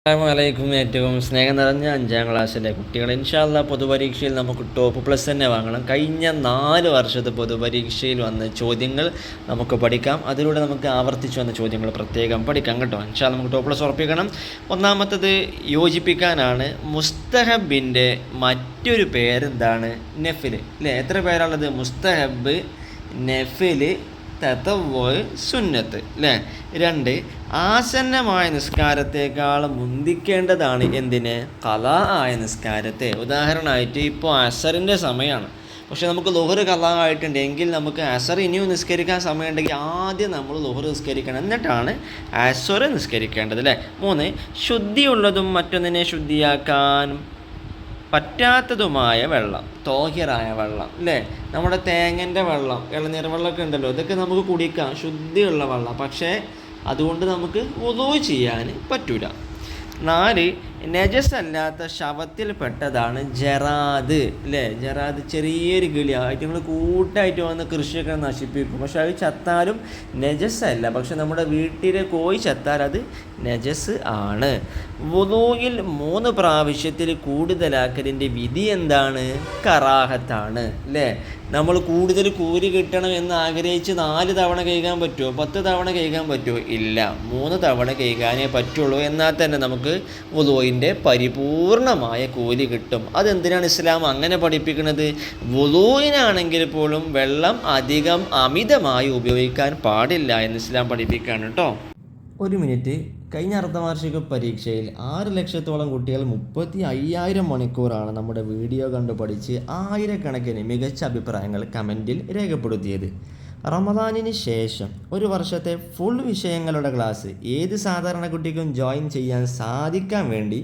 അസ്സലാമലൈക്കും. ഏറ്റവും സ്നേഹം നിറഞ്ഞ 5ാം ക്ലാസ്സിലെ കുട്ടികൾ, ഇൻഷാ അല്ലാഹ് പൊതുപരീക്ഷയിൽ നമുക്ക് ടോപ്പ് പ്ലസ് തന്നെ വാങ്ങണം. കഴിഞ്ഞ 4 വർഷത്തെ പൊതുപരീക്ഷയിൽ വന്ന ചോദ്യങ്ങൾ നമുക്ക് പഠിക്കാം. അതിലൂടെ നമുക്ക് ആവർത്തിച്ച് വന്ന ചോദ്യങ്ങൾ പ്രത്യേകം പഠിക്കാം കേട്ടോ. ഇൻഷാ അല്ലാഹ് നമുക്ക് ടോപ്പ് പ്ലസ് ഉറപ്പിക്കണം. ഒന്നാമത്തത് യോജിപ്പിക്കാനാണ്. മുസ്തഹബിൻ്റെ മറ്റൊരു പേരെന്താണ്? നഫിൽ അല്ലേ? എത്ര പേരാണുള്ളത്? മുസ്തഹബ്, നഫിൽ, തതവ്വുഅ്, സുന്നത്ത് അല്ലേ? 2, ആസന്നമായ നിസ്കാരത്തേക്കാൾ മുന്തിക്കേണ്ടതാണ് എന്തിന്? ഖളാ ആയ നിസ്കാരത്തെ. ഉദാഹരണമായിട്ട് ഇപ്പോൾ അസറിൻ്റെ സമയമാണ്, പക്ഷേ നമുക്ക് ളുഹർ ഖളാ ആയിട്ടുണ്ട് എങ്കിൽ നമുക്ക് അസർ ഇനിയും നിസ്കരിക്കാൻ സമയമുണ്ടെങ്കിൽ ആദ്യം നമ്മൾ ളുഹർ നിസ്കരിക്കണം, എന്നിട്ടാണ് അസർ നിസ്കരിക്കേണ്ടത് അല്ലേ? 3, ശുദ്ധിയുള്ളതും മറ്റൊന്നിനെ ശുദ്ധിയാക്കാൻ പറ്റാത്തതുമായ വെള്ളം, തോഹിറായ വെള്ളം അല്ലേ? നമ്മുടെ തേങ്ങൻ്റെ വെള്ളം, ഇളനീർ വെള്ളമൊക്കെ ഉണ്ടല്ലോ, ഇതൊക്കെ നമുക്ക് കുടിക്കാം, ശുദ്ധിയുള്ള വെള്ളം. പക്ഷേ അതുകൊണ്ട് നമുക്ക് വുളൂ ചെയ്യാൻ പറ്റൂല. 4, നജസ് അല്ലാത്ത ശവത്തിൽപ്പെട്ടതാണ് ജറാദ് അല്ലേ? ജറാദ് ചെറിയൊരു കിളി, നിങ്ങൾ കൂട്ടായിട്ട് വന്ന് കൃഷിയൊക്കെ നശിപ്പിക്കും, പക്ഷെ അത് ചത്താലും നജസ് അല്ല. പക്ഷെ നമ്മുടെ വീട്ടിലെ കോഴി ചത്താൽ അത് നജസ് ആണ്. വുളൂയിൽ 3 പ്രാവശ്യത്തിൽ കൂടുതലാക്കലിൻ്റെ വിധി എന്താണ്? കറാഹത്താണ് അല്ലേ? നമ്മൾ കൂടുതൽ കൂലി കിട്ടണം എന്ന് ആഗ്രഹിച്ച് 4 തവണ കഴുകാൻ പറ്റുമോ? 10 തവണ കഴുകാൻ പറ്റുമോ? ഇല്ല, 3 തവണ കഴുകാനേ പറ്റുള്ളൂ. എന്നാൽ തന്നെ നമുക്ക് വുളൂയിൻ്റെ പരിപൂർണമായ കൂലി കിട്ടും. അതെന്തിനാണ് ഇസ്ലാം അങ്ങനെ പഠിപ്പിക്കുന്നത്? വുളൂയിനാണെങ്കിൽ പോലും വെള്ളം അധികം അമിതമായി ഉപയോഗിക്കാൻ പാടില്ല എന്ന് ഇസ്ലാം പഠിപ്പിക്കുകയാണ് കേട്ടോ. 1 മിനിറ്റ്. കഴിഞ്ഞ അർദ്ധവാർഷിക പരീക്ഷയിൽ 6 ലക്ഷത്തോളം കുട്ടികൾ 35,000 മണിക്കൂറാണ് നമ്മുടെ വീഡിയോ കണ്ടു പഠിച്ച് ആയിരക്കണക്കിന് മികച്ച അഭിപ്രായങ്ങൾ കമൻറ്റിൽ രേഖപ്പെടുത്തിയത്. റമദാനിന് ശേഷം 1 വർഷത്തെ ഫുൾ വിഷയങ്ങളുടെ ക്ലാസ് ഏത് സാധാരണ കുട്ടിക്കും ജോയിൻ ചെയ്യാൻ സാധിക്കാൻ വേണ്ടി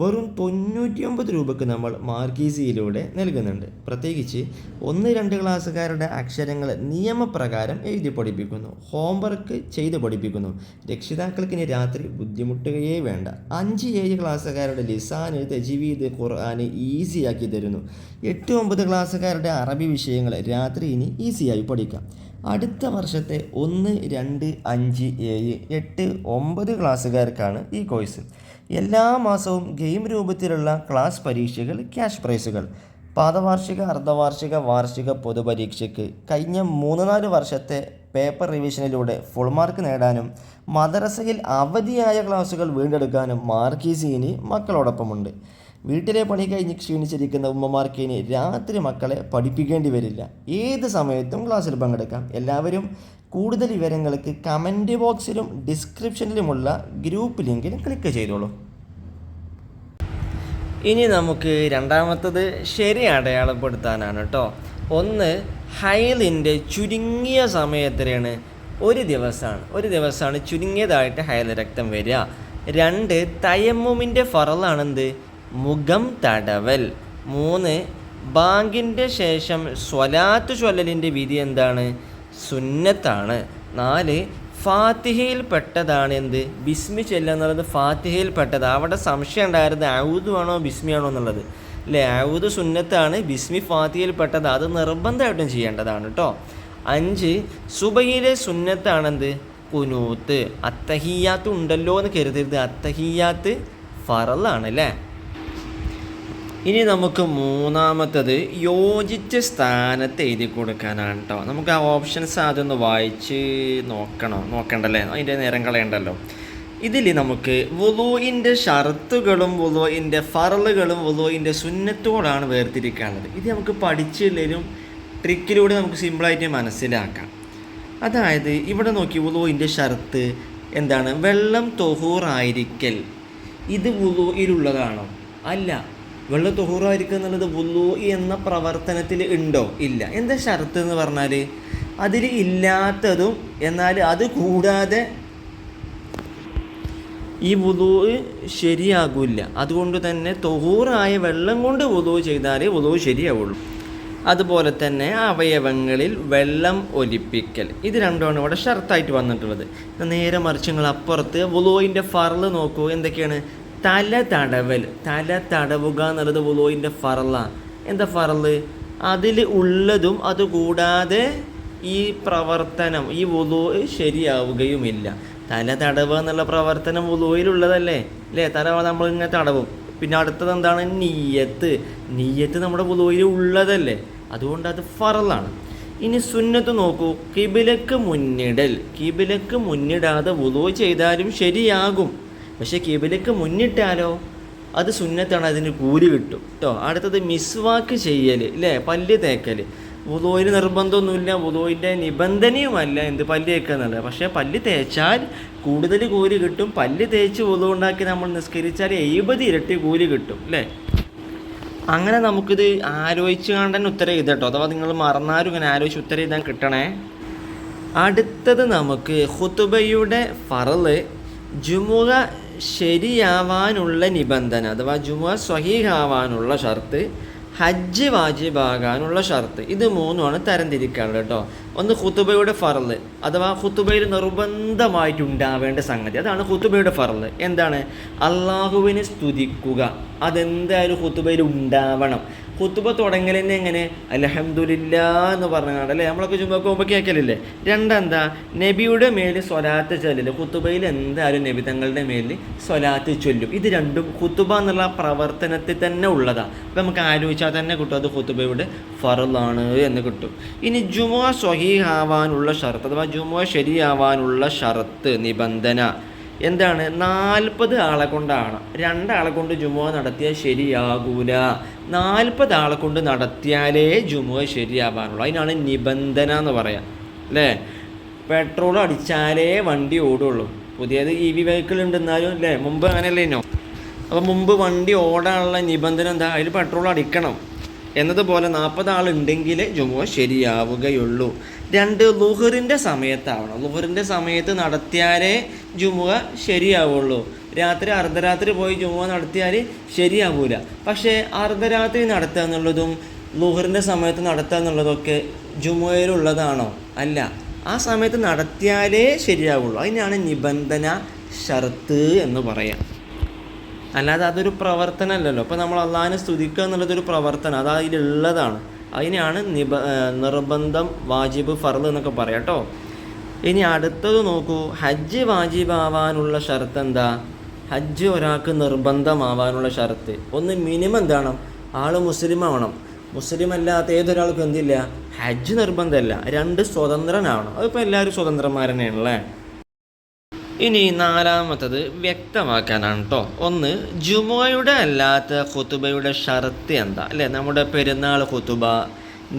വെറും 99 രൂപയ്ക്ക് നമ്മൾ മാർക്കീസിയിലൂടെ നൽകുന്നുണ്ട്. പ്രത്യേകിച്ച് 1-2 ക്ലാസ്സുകാരുടെ അക്ഷരങ്ങൾ നിയമപ്രകാരം എഴുതി പഠിപ്പിക്കുന്നു, ഹോംവർക്ക് ചെയ്ത് പഠിപ്പിക്കുന്നു. രക്ഷിതാക്കൾക്ക് ഇനി രാത്രി ബുദ്ധിമുട്ടുകയേ വേണ്ട. 5-7 ക്ലാസ്സുകാരുടെ ലിസാന്, തജ്വീദ്, ഖുർആൻ ഈസിയാക്കി തരുന്നു. 8-9 ക്ലാസ്സുകാരുടെ അറബി വിഷയങ്ങൾ രാത്രി ഇനി ഈസിയായി പഠിക്കാം. അടുത്ത വർഷത്തെ 1, 2, 5, 7, 8, 9 ക്ലാസ്സുകാർക്കാണ് ഈ കോഴ്സ്. എല്ലാ മാസവും ഗെയിം രൂപത്തിലുള്ള ക്ലാസ് പരീക്ഷകൾ, ക്യാഷ് പ്രൈസുകൾ. പാദവാർഷിക, അർദ്ധവാർഷിക, വാർഷിക പൊതുപരീക്ഷയ്ക്ക് കഴിഞ്ഞ 3-4 വർഷത്തെ പേപ്പർ റിവിഷനിലൂടെ ഫുൾ മാർക്ക് നേടാനും മദ്രസയിൽ അവധിയായ ക്ലാസുകൾ വീണ്ടെടുക്കാനും മാർക്കീസിന് മക്കളോടൊപ്പമുണ്ട്. വീട്ടിലെ പണി കഴിഞ്ഞ് ക്ഷീണിച്ചിരിക്കുന്ന ഉമ്മമാർക്ക് ഇനി രാത്രി മക്കളെ പഠിപ്പിക്കേണ്ടി വരില്ല. ഏത് സമയത്തും ക്ലാസ്സിൽ പങ്കെടുക്കാം. എല്ലാവരും കൂടുതൽ വിവരങ്ങൾക്ക് കമൻറ്റ് ബോക്സിലും ഡിസ്ക്രിപ്ഷനിലുമുള്ള ഗ്രൂപ്പ് ലിങ്കിൽ ക്ലിക്ക് ചെയ്തോളൂ. ഇനി നമുക്ക് രണ്ടാമത്തത് ശരി അടയാളപ്പെടുത്താനാണ് കേട്ടോ. 1, ഹൈലിൻ്റെ ചുരുങ്ങിയ സമയം എത്രയാണ്? 1 ദിവസമാണ് ചുരുങ്ങിയതായിട്ട് ഹൈൽ രക്തം വരിക. 2, തയമ്മുമിൻ്റെ ഫറലാണെന്ത്? മുഖം തടവൽ. 3, ബാങ്കിൻ്റെ ശേഷം സ്വലാത്ത് ചൊല്ലലിൻ്റെ വിധി എന്താണ്? സുന്നത്താണ്. 4, ഫാത്തിഹയിൽ പെട്ടതാണ് എന്ത്? ബിസ്മി ചൊല്ലുക എന്നുള്ളത് ഫാത്തിഹയിൽ പെട്ടത്. അവിടെ സംശയം ഉണ്ടായിരുന്നത് ഔദു ആണോ ബിസ്മി ആണോ എന്നുള്ളത് അല്ലേ? ഔദു സുന്നത്താണ്, ബിസ്മി ഫാത്തിഹയിൽ പെട്ടത്, അത് നിർബന്ധമായിട്ടും ചെയ്യേണ്ടതാണ് കേട്ടോ. 5, സുബഹിയിലെ സുന്നത്താണെന്ത്? കുനൂത്ത്. അത്തഹിയാത്ത് ഉണ്ടല്ലോ എന്ന് കരുതരുത്, അത്തഹിയാത്ത് ഫറലാണ് അല്ലേ? ഇനി നമുക്ക് മൂന്നാമത്തത് യോജിച്ച സ്ഥാനത്ത് എഴുതി കൊടുക്കാനാണ് കേട്ടോ. നമുക്ക് ആ ഓപ്ഷൻസ് ആദ്യം ഒന്ന് വായിച്ച് നോക്കണ്ടല്ലേ, അതിൻ്റെ നേരം കളയണ്ടല്ലോ. ഇതിൽ നമുക്ക് വുളൂഇൻ്റെ ഷർത്തുകളും വുളൂഇൻ്റെ ഫറലുകളും വുളൂഇൻ്റെ സുന്നത്തോടാണ് വേർതിരിക്കാനുള്ളത്. ഇത് നമുക്ക് പഠിച്ചില്ലെങ്കിലും ട്രിക്കിലൂടെ നമുക്ക് സിമ്പിളായിട്ട് മനസ്സിലാക്കാം. അതായത് ഇവിടെ നോക്കി, വുളൂഇൻ്റെ ഷർത്ത് എന്താണ്? വെള്ളം തൊഹൂറായിരിക്കൽ. ഇത് വുളൂഇലുള്ളതാണോ? അല്ല. വെള്ളം തൊഹൂറായിരിക്കുക എന്നുള്ളത് വുളൂ എന്ന പ്രവർത്തനത്തിൽ ഉണ്ടോ? ഇല്ല. എന്താ ഷർത്ത് എന്ന് പറഞ്ഞാൽ അതിൽ ഇല്ലാത്തതും എന്നാൽ അത് കൂടാതെ ഈ വുളൂ ശരിയാകില്ല. അതുകൊണ്ട് തന്നെ തൊഹൂറായ വെള്ളം കൊണ്ട് വുളൂ ചെയ്താലേ വുളൂ ശരിയാവുള്ളൂ. അതുപോലെ തന്നെ അവയവങ്ങളിൽ വെള്ളം ഒലിപ്പിക്കൽ, ഇത് രണ്ടുമാണ് ഇവിടെ ഷർത്തായിട്ട് വന്നിട്ടുള്ളത്. നേരെ മറിച്ച് നിങ്ങൾ അപ്പുറത്ത് വുളൂഇൻ്റെ ഫറല് നോക്കൂ. എന്തൊക്കെയാണ്? തല തടവുക എന്നുള്ളത് വുളൂഇൻ്റെ ഫറലാണ്. എന്താ ഫറല്? അതിൽ ഉള്ളതും അതുകൂടാതെ ഈ പ്രവർത്തനം, ഈ വുളൂ ശരിയാവുകയുമില്ല. തല തടവുക എന്നുള്ള പ്രവർത്തനം വുളുവിലുള്ളതല്ലേ അല്ലേ? തല നമ്മളിങ്ങനെ തടവും. പിന്നെ അടുത്തത് എന്താണ്? നീയത്ത് നമ്മുടെ വുളുവിൽ ഉള്ളതല്ലേ, അതുകൊണ്ട് അത് ഫറലാണ്. ഇനി സുന്നത്ത് നോക്കൂ, കിബിലക്ക് മുന്നിടാതെ വുളു ചെയ്താലും ശരിയാകും. പക്ഷെ കിബിലക്ക് മുന്നിട്ടാലോ അത് സുന്നത്താണ്, അതിന് കൂലി കിട്ടും കേട്ടോ. അടുത്തത് മിസ്വാക്ക് ചെയ്യൽ അല്ലേ, പല്ല് തേക്കൽ. വുളുവിന് നിർബന്ധമൊന്നുമില്ല, വുളുവിൻ്റെ നിബന്ധനയുമല്ല എന്ത് പല്ല് തേക്കുക എന്നുള്ളത്. പക്ഷേ പല്ല് തേച്ചാൽ കൂടുതൽ കൂലി കിട്ടും. പല്ല് തേച്ച് വുളു ഉണ്ടാക്കി നമ്മൾ നിസ്കരിച്ചാൽ 70 ഇരട്ടി കൂലി കിട്ടും അല്ലേ. അങ്ങനെ നമുക്കിത് ആലോചിച്ച് കണ്ടന്നെ ഉത്തരം ചെയ്തട്ടോ, അഥവാ നിങ്ങൾ മറന്നാലും ഇങ്ങനെ ആലോചിച്ച് ഉത്തരം ചെയ്താൽ കിട്ടണേ. അടുത്തത് നമുക്ക് ഖുതുബയുടെ ഫറള്, ജുമുഅ ശരിയാവാനുള്ള നിബന്ധന അഥവാ ജുമുഅ സ്വഹീഹാവാനുള്ള ഷർത്ത്, ഹജ്ജ് വാജിബാകാനുള്ള ഷർത്ത്. ഇത് മൂന്നുമാണ് തരംതിരിക്കാനുള്ളത് കേട്ടോ. ഒന്ന് ഖുതുബയുടെ ഫറള് അഥവാ ഖുതുബയിൽ നിർബന്ധമായിട്ടുണ്ടാവേണ്ട സംഗതി, അതാണ് ഖുതുബയുടെ ഫറള്. എന്താണ്? അള്ളാഹുവിനെ സ്തുതിക്കുക. അതെന്തായാലും ഖുതുബയിൽ ഉണ്ടാവണം. ഖുതുബ തുടങ്ങൽ തന്നെ എങ്ങനെ? അൽഹംദുലില്ലാ എന്ന് പറഞ്ഞാണ് അല്ലേ, നമ്മളൊക്കെ ചുമ്മാ പോകുമ്പോൾ കേൾക്കലില്ലേ. രണ്ടെന്താ? നബിയുടെ മേലിൽ സ്വലാത്ത് ചൊല്ലല്. ഖുതുബയിൽ എന്തായാലും നബി തങ്ങളുടെ മേലിൽ സ്വലാത്ത് ചൊല്ലും. ഇത് രണ്ടും ഖുതുബ എന്നുള്ള പ്രവർത്തനത്തിൽ തന്നെ ഉള്ളതാണ്. അപ്പം നമുക്ക് ആലോചിച്ചാൽ തന്നെ കിട്ടും അത് ഖുതുബയുടെ ഫറളാണ് എന്ന് കിട്ടും. ഇനി ജുമുഅ സ്വഹീഹാവാനുള്ള ഷർത്ത് അഥവാ ജുമുഅ ശരിയാവാനുള്ള ഷർത്ത്, നിബന്ധന എന്താണ്? 40 ആളെ കൊണ്ടാണ്. 2 ആളെ കൊണ്ട് ജുമുഅ നടത്തിയാൽ ശരിയാകൂല. 40 ആളെ കൊണ്ട് നടത്തിയാലേ ജുമുഅ ശരിയാവാനുള്ളൂ. അതിനാണ് നിബന്ധന എന്ന് പറയാം അല്ലേ. പെട്രോൾ അടിച്ചാലേ വണ്ടി ഓടുള്ളൂ. പുതിയത് EV വെഹിക്കിൾ ഉണ്ടെന്നാലും അല്ലേ, മുമ്പ് അങ്ങനെയല്ലേനോ. അപ്പോൾ മുമ്പ് വണ്ടി ഓടാനുള്ള നിബന്ധന എന്താ? അതിൽ പെട്രോൾ അടിക്കണം എന്നതുപോലെ 40 ആളുണ്ടെങ്കിൽ ജുമുഅ ശരിയാവുകയുള്ളൂ. 2 ളുഹറിൻ്റെ സമയത്താവണം. ളുഹറിൻ്റെ സമയത്ത് നടത്തിയാലേ ജുമുഅ ശരിയാവുള്ളൂ. രാത്രി അർദ്ധരാത്രി പോയി ജുമുഅ നടത്തിയാൽ ശരിയാവൂല. പക്ഷേ അർദ്ധരാത്രി നടത്തുക എന്നുള്ളതും ളുഹറിൻ്റെ സമയത്ത് നടത്തുക എന്നുള്ളതൊക്കെ ജുമുഅയിലുള്ളതാണോ? അല്ല. ആ സമയത്ത് നടത്തിയാലേ ശരിയാവുള്ളൂ. അതിനാണ് നിബന്ധന, ഷർത്ത് എന്ന് പറയാം. അല്ലാതെ അതൊരു പ്രവർത്തനമല്ലല്ലോ. അപ്പോൾ നമ്മൾ അള്ളാഹിനെ സ്തുതിക്കുക എന്നുള്ളതൊരു പ്രവർത്തനം, അത് അതിലുള്ളതാണ്. അതിനാണ് നിർബന്ധം, വാജിബ്, ഫർള് എന്നൊക്കെ പറയാം കേട്ടോ. ഇനി അടുത്തത് നോക്കൂ, ഹജ്ജ് വാജിബാവാനുള്ള ഷർത്ത് എന്താ? ഹജ്ജ് ഒരാൾക്ക് നിർബന്ധമാവാനുള്ള ഷർത്ത് ഒന്ന് മിനിമം എന്താണ്? ആൾ മുസ്ലിം ആവണം. മുസ്ലിം അല്ലാത്ത ഏതൊരാൾക്കും എന്തില്ല? ഹജ്ജ് നിർബന്ധമല്ല. 2 സ്വതന്ത്രനാവണം. അതിപ്പോൾ എല്ലാവരും സ്വതന്ത്രന്മാർ തന്നെയാണല്ലേ. ഇനി 4മത്തത് വ്യക്തമാക്കാനാണ് കേട്ടോ. ഒന്ന്, ജുമുഅയുടെ അല്ലാത്ത ഖുതുബയുടെ ഷർത്ത് എന്താ അല്ലേ? നമ്മുടെ പെരുന്നാൾ ഖുതുബ,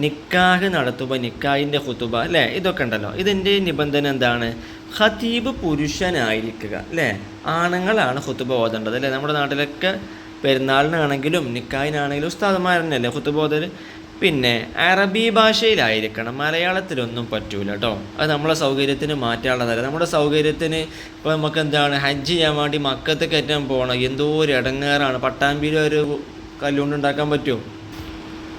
നിക്കാഹ് നടത്തുമ്പോൾ നിക്കാഹിൻ്റെ ഖുതുബ അല്ലേ, ഇതൊക്കെ ഉണ്ടല്ലോ. ഇതിൻ്റെ നിബന്ധന എന്താണ്? ഖതീബ് പുരുഷനായിരിക്കുക അല്ലേ. ആണുങ്ങളാണ് ഖുതുബ ഓതേണ്ടത് അല്ലേ. നമ്മുടെ നാട്ടിലൊക്കെ പെരുന്നാളിനാണെങ്കിലും നിക്കാഹിനാണെങ്കിലും ഉസ്താദുമാർ തന്നെയല്ലേ ഖുതുബ ഓതൽ. പിന്നെ അറബി ഭാഷയിലായിരിക്കണം, മലയാളത്തിലൊന്നും പറ്റൂല കേട്ടോ. അത് നമ്മളെ സൗകര്യത്തിന് മാറ്റാനുള്ളതല്ല. നമ്മുടെ സൗകര്യത്തിന് ഇപ്പോൾ നമുക്ക് എന്താണ്, ഹജ്ജ് ചെയ്യാൻ വേണ്ടി മക്കത്ത് കയറ്റാൻ പോകണം, എന്തോ ഒരു ഇടങ്ങേറാണ്. പട്ടാമ്പിയിൽ ഒരു കല്ലുകൊണ്ട് ഉണ്ടാക്കാൻ പറ്റുമോ?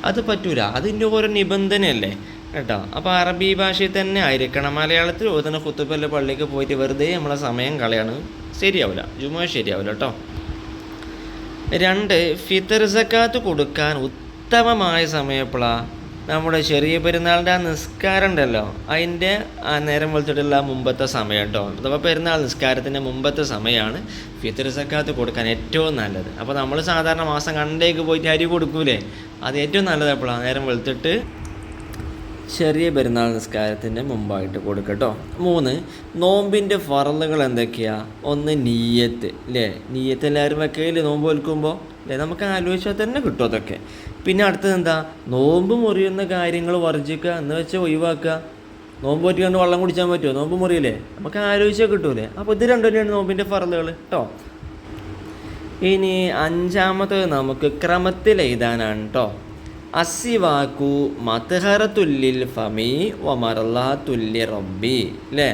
അത് പറ്റൂല. അതിൻ്റെ ഓരോ നിബന്ധനയല്ലേ കേട്ടോ. അപ്പോൾ അറബി ഭാഷയിൽ തന്നെ ആയിരിക്കണം. മലയാളത്തിൽ ഓതുന്ന ഖുതുബല്ല പള്ളിക്ക് പോയിട്ട് വെറുതെ നമ്മളെ സമയം കളയാണ്, ശരിയാവില്ല, ജുമുഅ ശരിയാവില്ല കേട്ടോ. 2, ഫിത്ർ സക്കാത്ത് കൊടുക്കാൻ ഉത്തമമായ സമയം എപ്പോഴാണ്? നമ്മുടെ ചെറിയ പെരുന്നാളിൻ്റെ ആ നിസ്കാരം ഉണ്ടല്ലോ, അതിൻ്റെ ആ നേരം വെളുത്തിട്ടുള്ള മുമ്പത്തെ സമയം കേട്ടോ. അഥവാ പെരുന്നാൾ നിസ്കാരത്തിൻ്റെ മുമ്പത്തെ സമയമാണ് ഫിത്ർ സക്കാത്ത് കൊടുക്കാൻ ഏറ്റവും നല്ലത്. അപ്പോൾ നമ്മൾ സാധാരണ മാസം കണ്ടേക്ക് പോയിട്ട് അരി കൊടുക്കൂലേ, അത് ഏറ്റവും നല്ലത് എപ്പോഴാണ്? നേരം വെളുത്തിട്ട് ചെറിയ പെരുന്നാൾ നിസ്കാരത്തിൻ്റെ മുമ്പായിട്ട് കൊടുക്കട്ടോ. 3, നോമ്പിൻ്റെ ഫറളുകൾ എന്തൊക്കെയാണ്? 1, നീയത്ത് അല്ലേ. നീയത്ത് എല്ലാവരും വെക്കയിൽ നോമ്പ് വെൽക്കുമ്പോൾ അല്ലേ, നമുക്ക് ആലോചിച്ചാൽ തന്നെ കിട്ടും അതൊക്കെ. പിന്നെ അടുത്തത് എന്താ? നോമ്പ് മുറിയുന്ന കാര്യങ്ങൾ വർജിക്കുക എന്ന് വെച്ചാൽ ഒഴിവാക്കുക. നോമ്പ് പറ്റിക്കൊണ്ട് വെള്ളം കുടിച്ചാൻ പറ്റുമോ? നോമ്പ് മുറിയില്ലേ, നമുക്ക് ആലോചിച്ചാൽ കിട്ടൂലേ. അപ്പോൾ ഇത് രണ്ടും തന്നെയാണ് നോമ്പിൻ്റെ ഫറളുകൾ കേട്ടോ. ഇനി 5മത്തത് നമുക്ക് ക്രമത്തിൽ എഴുതാനാണ് കേട്ടോ. അസ്സിവാക്കു മത്ഹറത്തുല്ലിൽ ഫമി വമർലാത്തുല്ലി റബ്ബി അല്ലേ.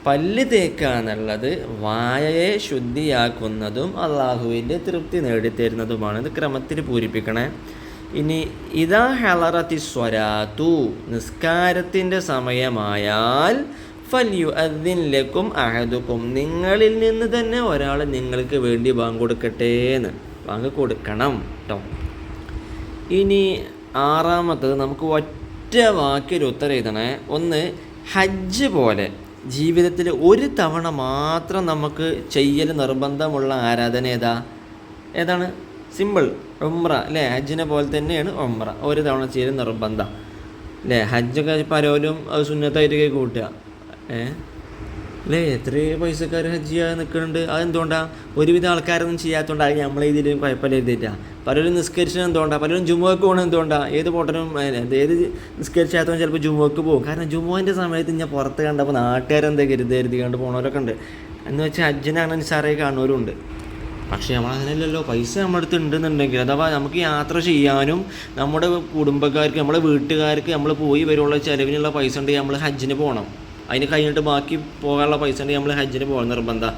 പല്ല് തേക്കുക എന്നുള്ളത് വായയെ ശുദ്ധിയാക്കുന്നതും അള്ളാഹുവിൻ്റെ തൃപ്തി നേടിത്തരുന്നതുമാണ്. ഇത് ക്രമത്തിൽ പൂരിപ്പിക്കണേ. ഇനി ഇദാ ഹളറത്തി സ്വലാത്തു, നിസ്കാരത്തിൻ്റെ സമയമായാൽ ഫല്യു അദ്ദിൻ ലക്കും അഹദുക്കും, നിങ്ങളിൽ നിന്ന് തന്നെ ഒരാൾ നിങ്ങൾക്ക് വേണ്ടി ബാങ്ക് കൊടുക്കട്ടെ എന്ന്, ബാങ്ക് കൊടുക്കണം കേട്ടോ. ഇനി 6മത്തത് നമുക്ക് ഒറ്റ വാക്കിൽ ഉത്തരം എഴുതണേ. 1, ഹജ്ജ് പോലെ ജീവിതത്തിൽ ഒരു തവണ മാത്രം നമുക്ക് ചെയ്യൽ നിർബന്ധമുള്ള ആരാധന ഏതാണ്? സിമ്പിൾ, ഉംറ അല്ലേ? ഹജ്ജിനെ പോലെ തന്നെയാണ് ഉംറ, ഒരു തവണ ചെയ്യൽ നിർബന്ധം അല്ലേ? ഹജ്ജൊക്കെ പലരും അത് സുന്നത്തായിട്ടൊക്കെ കൂട്ടുക അല്ലേ? എത്ര പൈസക്കാർ ഹജ്ജ് ചെയ്യാൻ നിൽക്കുന്നുണ്ട്. അതെന്തുകൊണ്ടാണ്? ഒരുവിധം ആൾക്കാരൊന്നും ചെയ്യാത്തതുകൊണ്ട് അത് നമ്മളെ ഇതിലും കുഴപ്പമില്ല എഴുതിയിട്ടാണ്. പലരും നിസ്കരിച്ചത് എന്തുകൊണ്ടാണ്? പലരും ജുമുഅക്ക് പോകണം എന്തുകൊണ്ടാണ്? ഏത് പൊട്ടനും ഏത് നിസ്കരിച്ചാത്തവൻ ചിലപ്പോൾ ജുമുഅക്ക് പോകും. കാരണം ജുമുഅൻ്റെ സമയത്ത് ഞാൻ പുറത്ത് കണ്ടപ്പോൾ നാട്ടുകാരെന്താ കരുതി കണ്ട് പോണവരൊക്കെ ഉണ്ട്. എന്ന് വെച്ചാൽ ഹജ്ജിനാണ് നിസ്സാരമായി കാണുന്നവരുണ്ട്. പക്ഷേ നമ്മളങ്ങനെയല്ലല്ലോ. പൈസ നമ്മുടെ അടുത്ത് ഉണ്ടെന്നുണ്ടെങ്കിൽ, അഥവാ നമുക്ക് യാത്ര ചെയ്യാനും നമ്മുടെ കുടുംബക്കാർക്ക് നമ്മുടെ വീട്ടുകാർക്ക് നമ്മൾ പോയി വരുള്ള ചിലവിനുള്ള പൈസ ഉണ്ടെങ്കിൽ നമ്മൾ ഹജ്ജിന് പോകണം. അതിന് കഴിഞ്ഞിട്ട് ബാക്കി പോകാനുള്ള പൈസ ഉണ്ടെങ്കിൽ നമ്മൾ ഹജ്ജിന് പോകണം നിർബന്ധം.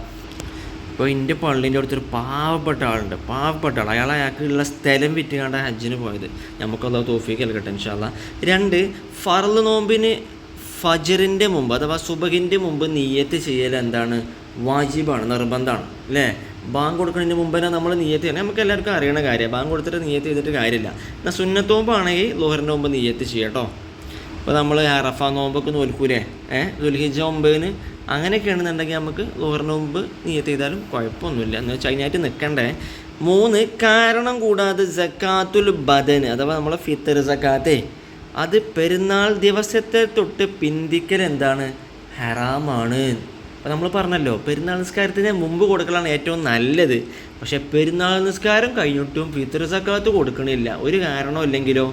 ഇപ്പോൾ എൻ്റെ പള്ളീൻ്റെ അടുത്തൊരു പാവപ്പെട്ട ആളുണ്ട്, പാവപ്പെട്ട ആൾ. അയാൾക്കുള്ള സ്ഥലം വിറ്റുകൊണ്ട് ഹജ്ജിന് പോയത്. നമുക്കത് തോഫീക്ക് നൽകട്ടെ ഇൻഷാ അല്ലാ. 2, ഫർള് നോമ്പിന് ഫജ്റിൻ്റെ മുമ്പ് അഥവാ സുബഹിൻ്റെ മുമ്പ് നിയ്യത്ത് ചെയ്യൽ എന്താണ്? വാജിബാണ്, നിർബന്ധമാണ് അല്ലേ? ബാങ്ക് കൊടുക്കുന്നതിന് മുമ്പ് തന്നെ നമ്മൾ നിയ്യത്ത് ചെയ്യണം. നമുക്ക് എല്ലാവർക്കും അറിയണ കാര്യമാണ്. ബാങ്ക് കൊടുത്തിട്ട് നിയ്യത്ത് ചെയ്തിട്ട് കാര്യമില്ല. എന്നാൽ സുന്നത്ത് നോമ്പാണെങ്കിൽ ളുഹറിൻ്റെ മുമ്പ് നിയ്യത്ത് ചെയ്യട്ടോ. ഇപ്പോൾ നമ്മൾ അറഫ നോമ്പൊക്കെ നോൽക്കൂലേ, ദുൽഹിജ്ജ 9 അങ്ങനെയൊക്കെ ആണെന്നുണ്ടെങ്കിൽ നമുക്ക് ളുഹറിന് മുമ്പ് നിയ്യത്ത് ചെയ്താലും കുഴപ്പമൊന്നുമില്ല. എന്ന് വെച്ചാൽ അതിനായിട്ട് നിൽക്കണ്ടേ. 3, കാരണം കൂടാതെ സക്കാത്തുൽ ബദൻ അഥവാ നമ്മളെ ഫിത്തർ സക്കാത്തേ അത് പെരുന്നാൾ ദിവസത്തെ തൊട്ട് പിന്തിക്കൽ എന്താണ്? ഹറാമാണ്. അപ്പോൾ നമ്മൾ പറഞ്ഞല്ലോ പെരുന്നാൾ നിസ്കാരത്തിന് മുമ്പ് കൊടുക്കലാണ് ഏറ്റവും നല്ലത്. പക്ഷേ പെരുന്നാൾ നിസ്കാരം കഴിഞ്ഞിട്ടും ഫിത്തർ സക്കാത്ത് കൊടുക്കണില്ല, ഒരു കാരണമോ ഇല്ലെങ്കിലോ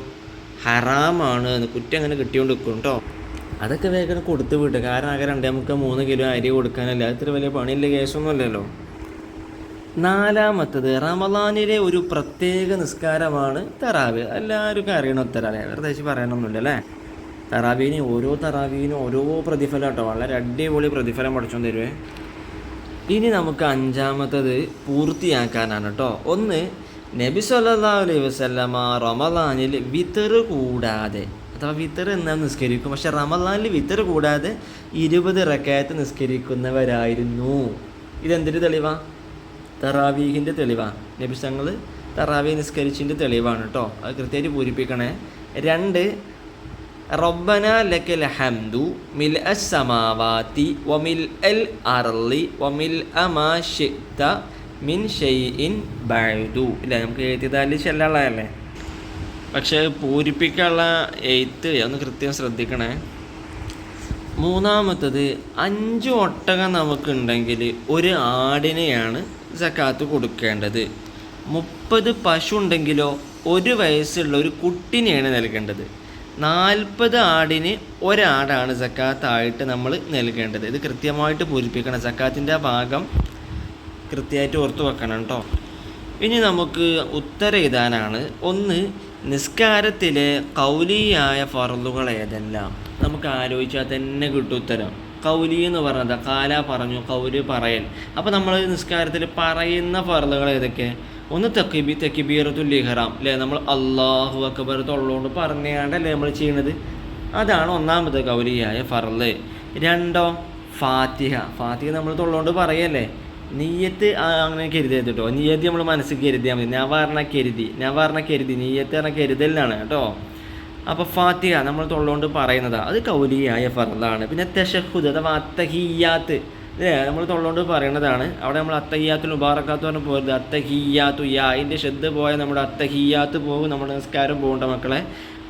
ഹറാമാണ്. കുറ്റം അങ്ങനെ കിട്ടിയോണ്ട് നിൽക്കും കേട്ടോ. അതൊക്കെ വേഗം കൊടുത്ത് വിട്ട്. കാരണം ആകെ 2-3 കിലോ അരി കൊടുക്കാനല്ല, അത്ര വലിയ പണിയില്ല, കേസൊന്നുമല്ലല്ലോ. 4, റമളാനിലെ ഒരു പ്രത്യേക നിസ്കാരമാണ് തറാവീഹ്. എല്ലാവർക്കും അറിയണം ഉത്തരം, പ്രത്യേകിച്ച് പറയാനൊന്നുമില്ല അല്ലേ? ഓരോ തറാവീഹിനും ഓരോ പ്രതിഫലം കേട്ടോ, വളരെ അടിപൊളി പ്രതിഫലം പഠിച്ചോണ്ട് തരുവേ. ഇനി നമുക്ക് 5 പൂർത്തിയാക്കാനാണ് കേട്ടോ. 1, നബി സല്ലല്ലാഹു അലൈഹി വസല്ലമ റമളാനിൽ വിതർ കൂടാതെ അഥവാ വിതർ എന്നാൽ നിസ്കരിക്കും, പക്ഷെ റമളാനിൽ വിതർ കൂടാതെ 20 റക്അത്ത് നിസ്കരിക്കുന്നവരായിരുന്നു. ഇതെന്തിൻ്റെ തെളിവാ? തറാവീഹിൻ്റെ തെളിവാണ്. നബി തങ്ങൾ തറാവീഹ് നിസ്കരിച്ചതിൻ്റെ തെളിവാണ് കേട്ടോ. അത് കൃത്യമായിട്ട് പൂരിപ്പിക്കണേ. 2, റബ്ബന ലക്കൽ ഹംദു മിൽ അസ്സമാവാതി വമിൽ അൽ അർളി വമിൽ അമാ ശിഅത മിൻ ഷൈഇൻ ബഅദു. ഇല്ല, നമുക്ക് എഴുതിയതാല് ചെല്ലാളല്ലേ, പക്ഷേ പൂരിപ്പിക്കാനുള്ള എഴുത്ത് ഒന്ന് കൃത്യം ശ്രദ്ധിക്കണേ. 3, 5 ഒട്ടകം നമുക്കുണ്ടെങ്കിൽ ഒരു ആടിനെയാണ് സക്കാത്ത് കൊടുക്കേണ്ടത്. 30 പശു ഉണ്ടെങ്കിലോ 1 വയസ്സുള്ള ഒരു കുട്ടിനെയാണ് നൽകേണ്ടത്. 40 ആടിന് ഒരാടാണ് സക്കാത്തായിട്ട് നമ്മൾ നൽകേണ്ടത്. ഇത് കൃത്യമായിട്ട് പൂരിപ്പിക്കണം. സക്കാത്തിൻ്റെ ഭാഗം കൃത്യമായിട്ട് ഓർത്ത് വെക്കണം കേട്ടോ. ഇനി നമുക്ക് ഉത്തരം എഴുതാനാണ്. 1, നിസ്കാരത്തിലെ കൗലിയായ ഫർളുകൾ ഏതെല്ലാം? നമുക്ക് ആലോചിച്ചാൽ തന്നെ കിട്ടും ഉത്തരം. കൗലി എന്ന് പറഞ്ഞത് കാല പറഞ്ഞു, കൗല് പറയൽ. അപ്പോൾ നമ്മൾ നിസ്കാരത്തിൽ പറയുന്ന ഫർളുകൾ ഏതൊക്കെ? 1, തക്ബീറത്തുൽ ഇഹ്റാം അല്ലേ? നമ്മൾ അല്ലാഹു അക്ബർ തൊള്ളോണ്ട് പറഞ്ഞാണ്ടല്ലേ നമ്മൾ ചെയ്യണത്. അതാണ് 1ാമത്തെ കൗലിയായ ഫർള്. 2, ഫാത്തിഹ. ഫാത്തിഹ നമ്മൾ തൊള്ളോണ്ട് പറയല്ലേ. നിയ്യത്ത് അങ്ങനെ കരുതരുത് കേട്ടോ. നിയ്യത്ത് നമ്മൾ മനസ്സിൽ കരുതിയാൽ മതി. നവാറിന കരുതി നിയ്യത്ത് പറഞ്ഞ കരുതലിനാണ് കേട്ടോ. അപ്പോൾ ഫാത്തിഹ നമ്മൾ തൊള്ളോണ്ട് പറയുന്നതാണ്, അത് കൗലിയായ ഫർളാണ്. പിന്നെ തശഹുദ് അഥവാ അത്തഹിയ്യാത്ത് അല്ലേ, നമ്മൾ തൊള്ളോണ്ട് പറയുന്നതാണ്. അവിടെ നമ്മൾ അത്തഹിയ്യാത്തുൽ മുബാറക്കാത്ത് പറഞ്ഞ് പോരുത്. അത്തഹിയ്യാത്തു അതിൻ്റെ ശ്രദ്ധ പോയാൽ നമ്മുടെ അത്തഹിയ്യാത്ത് പോകും, നമ്മുടെ നിസ്കാരം പോകേണ്ട മക്കളെ.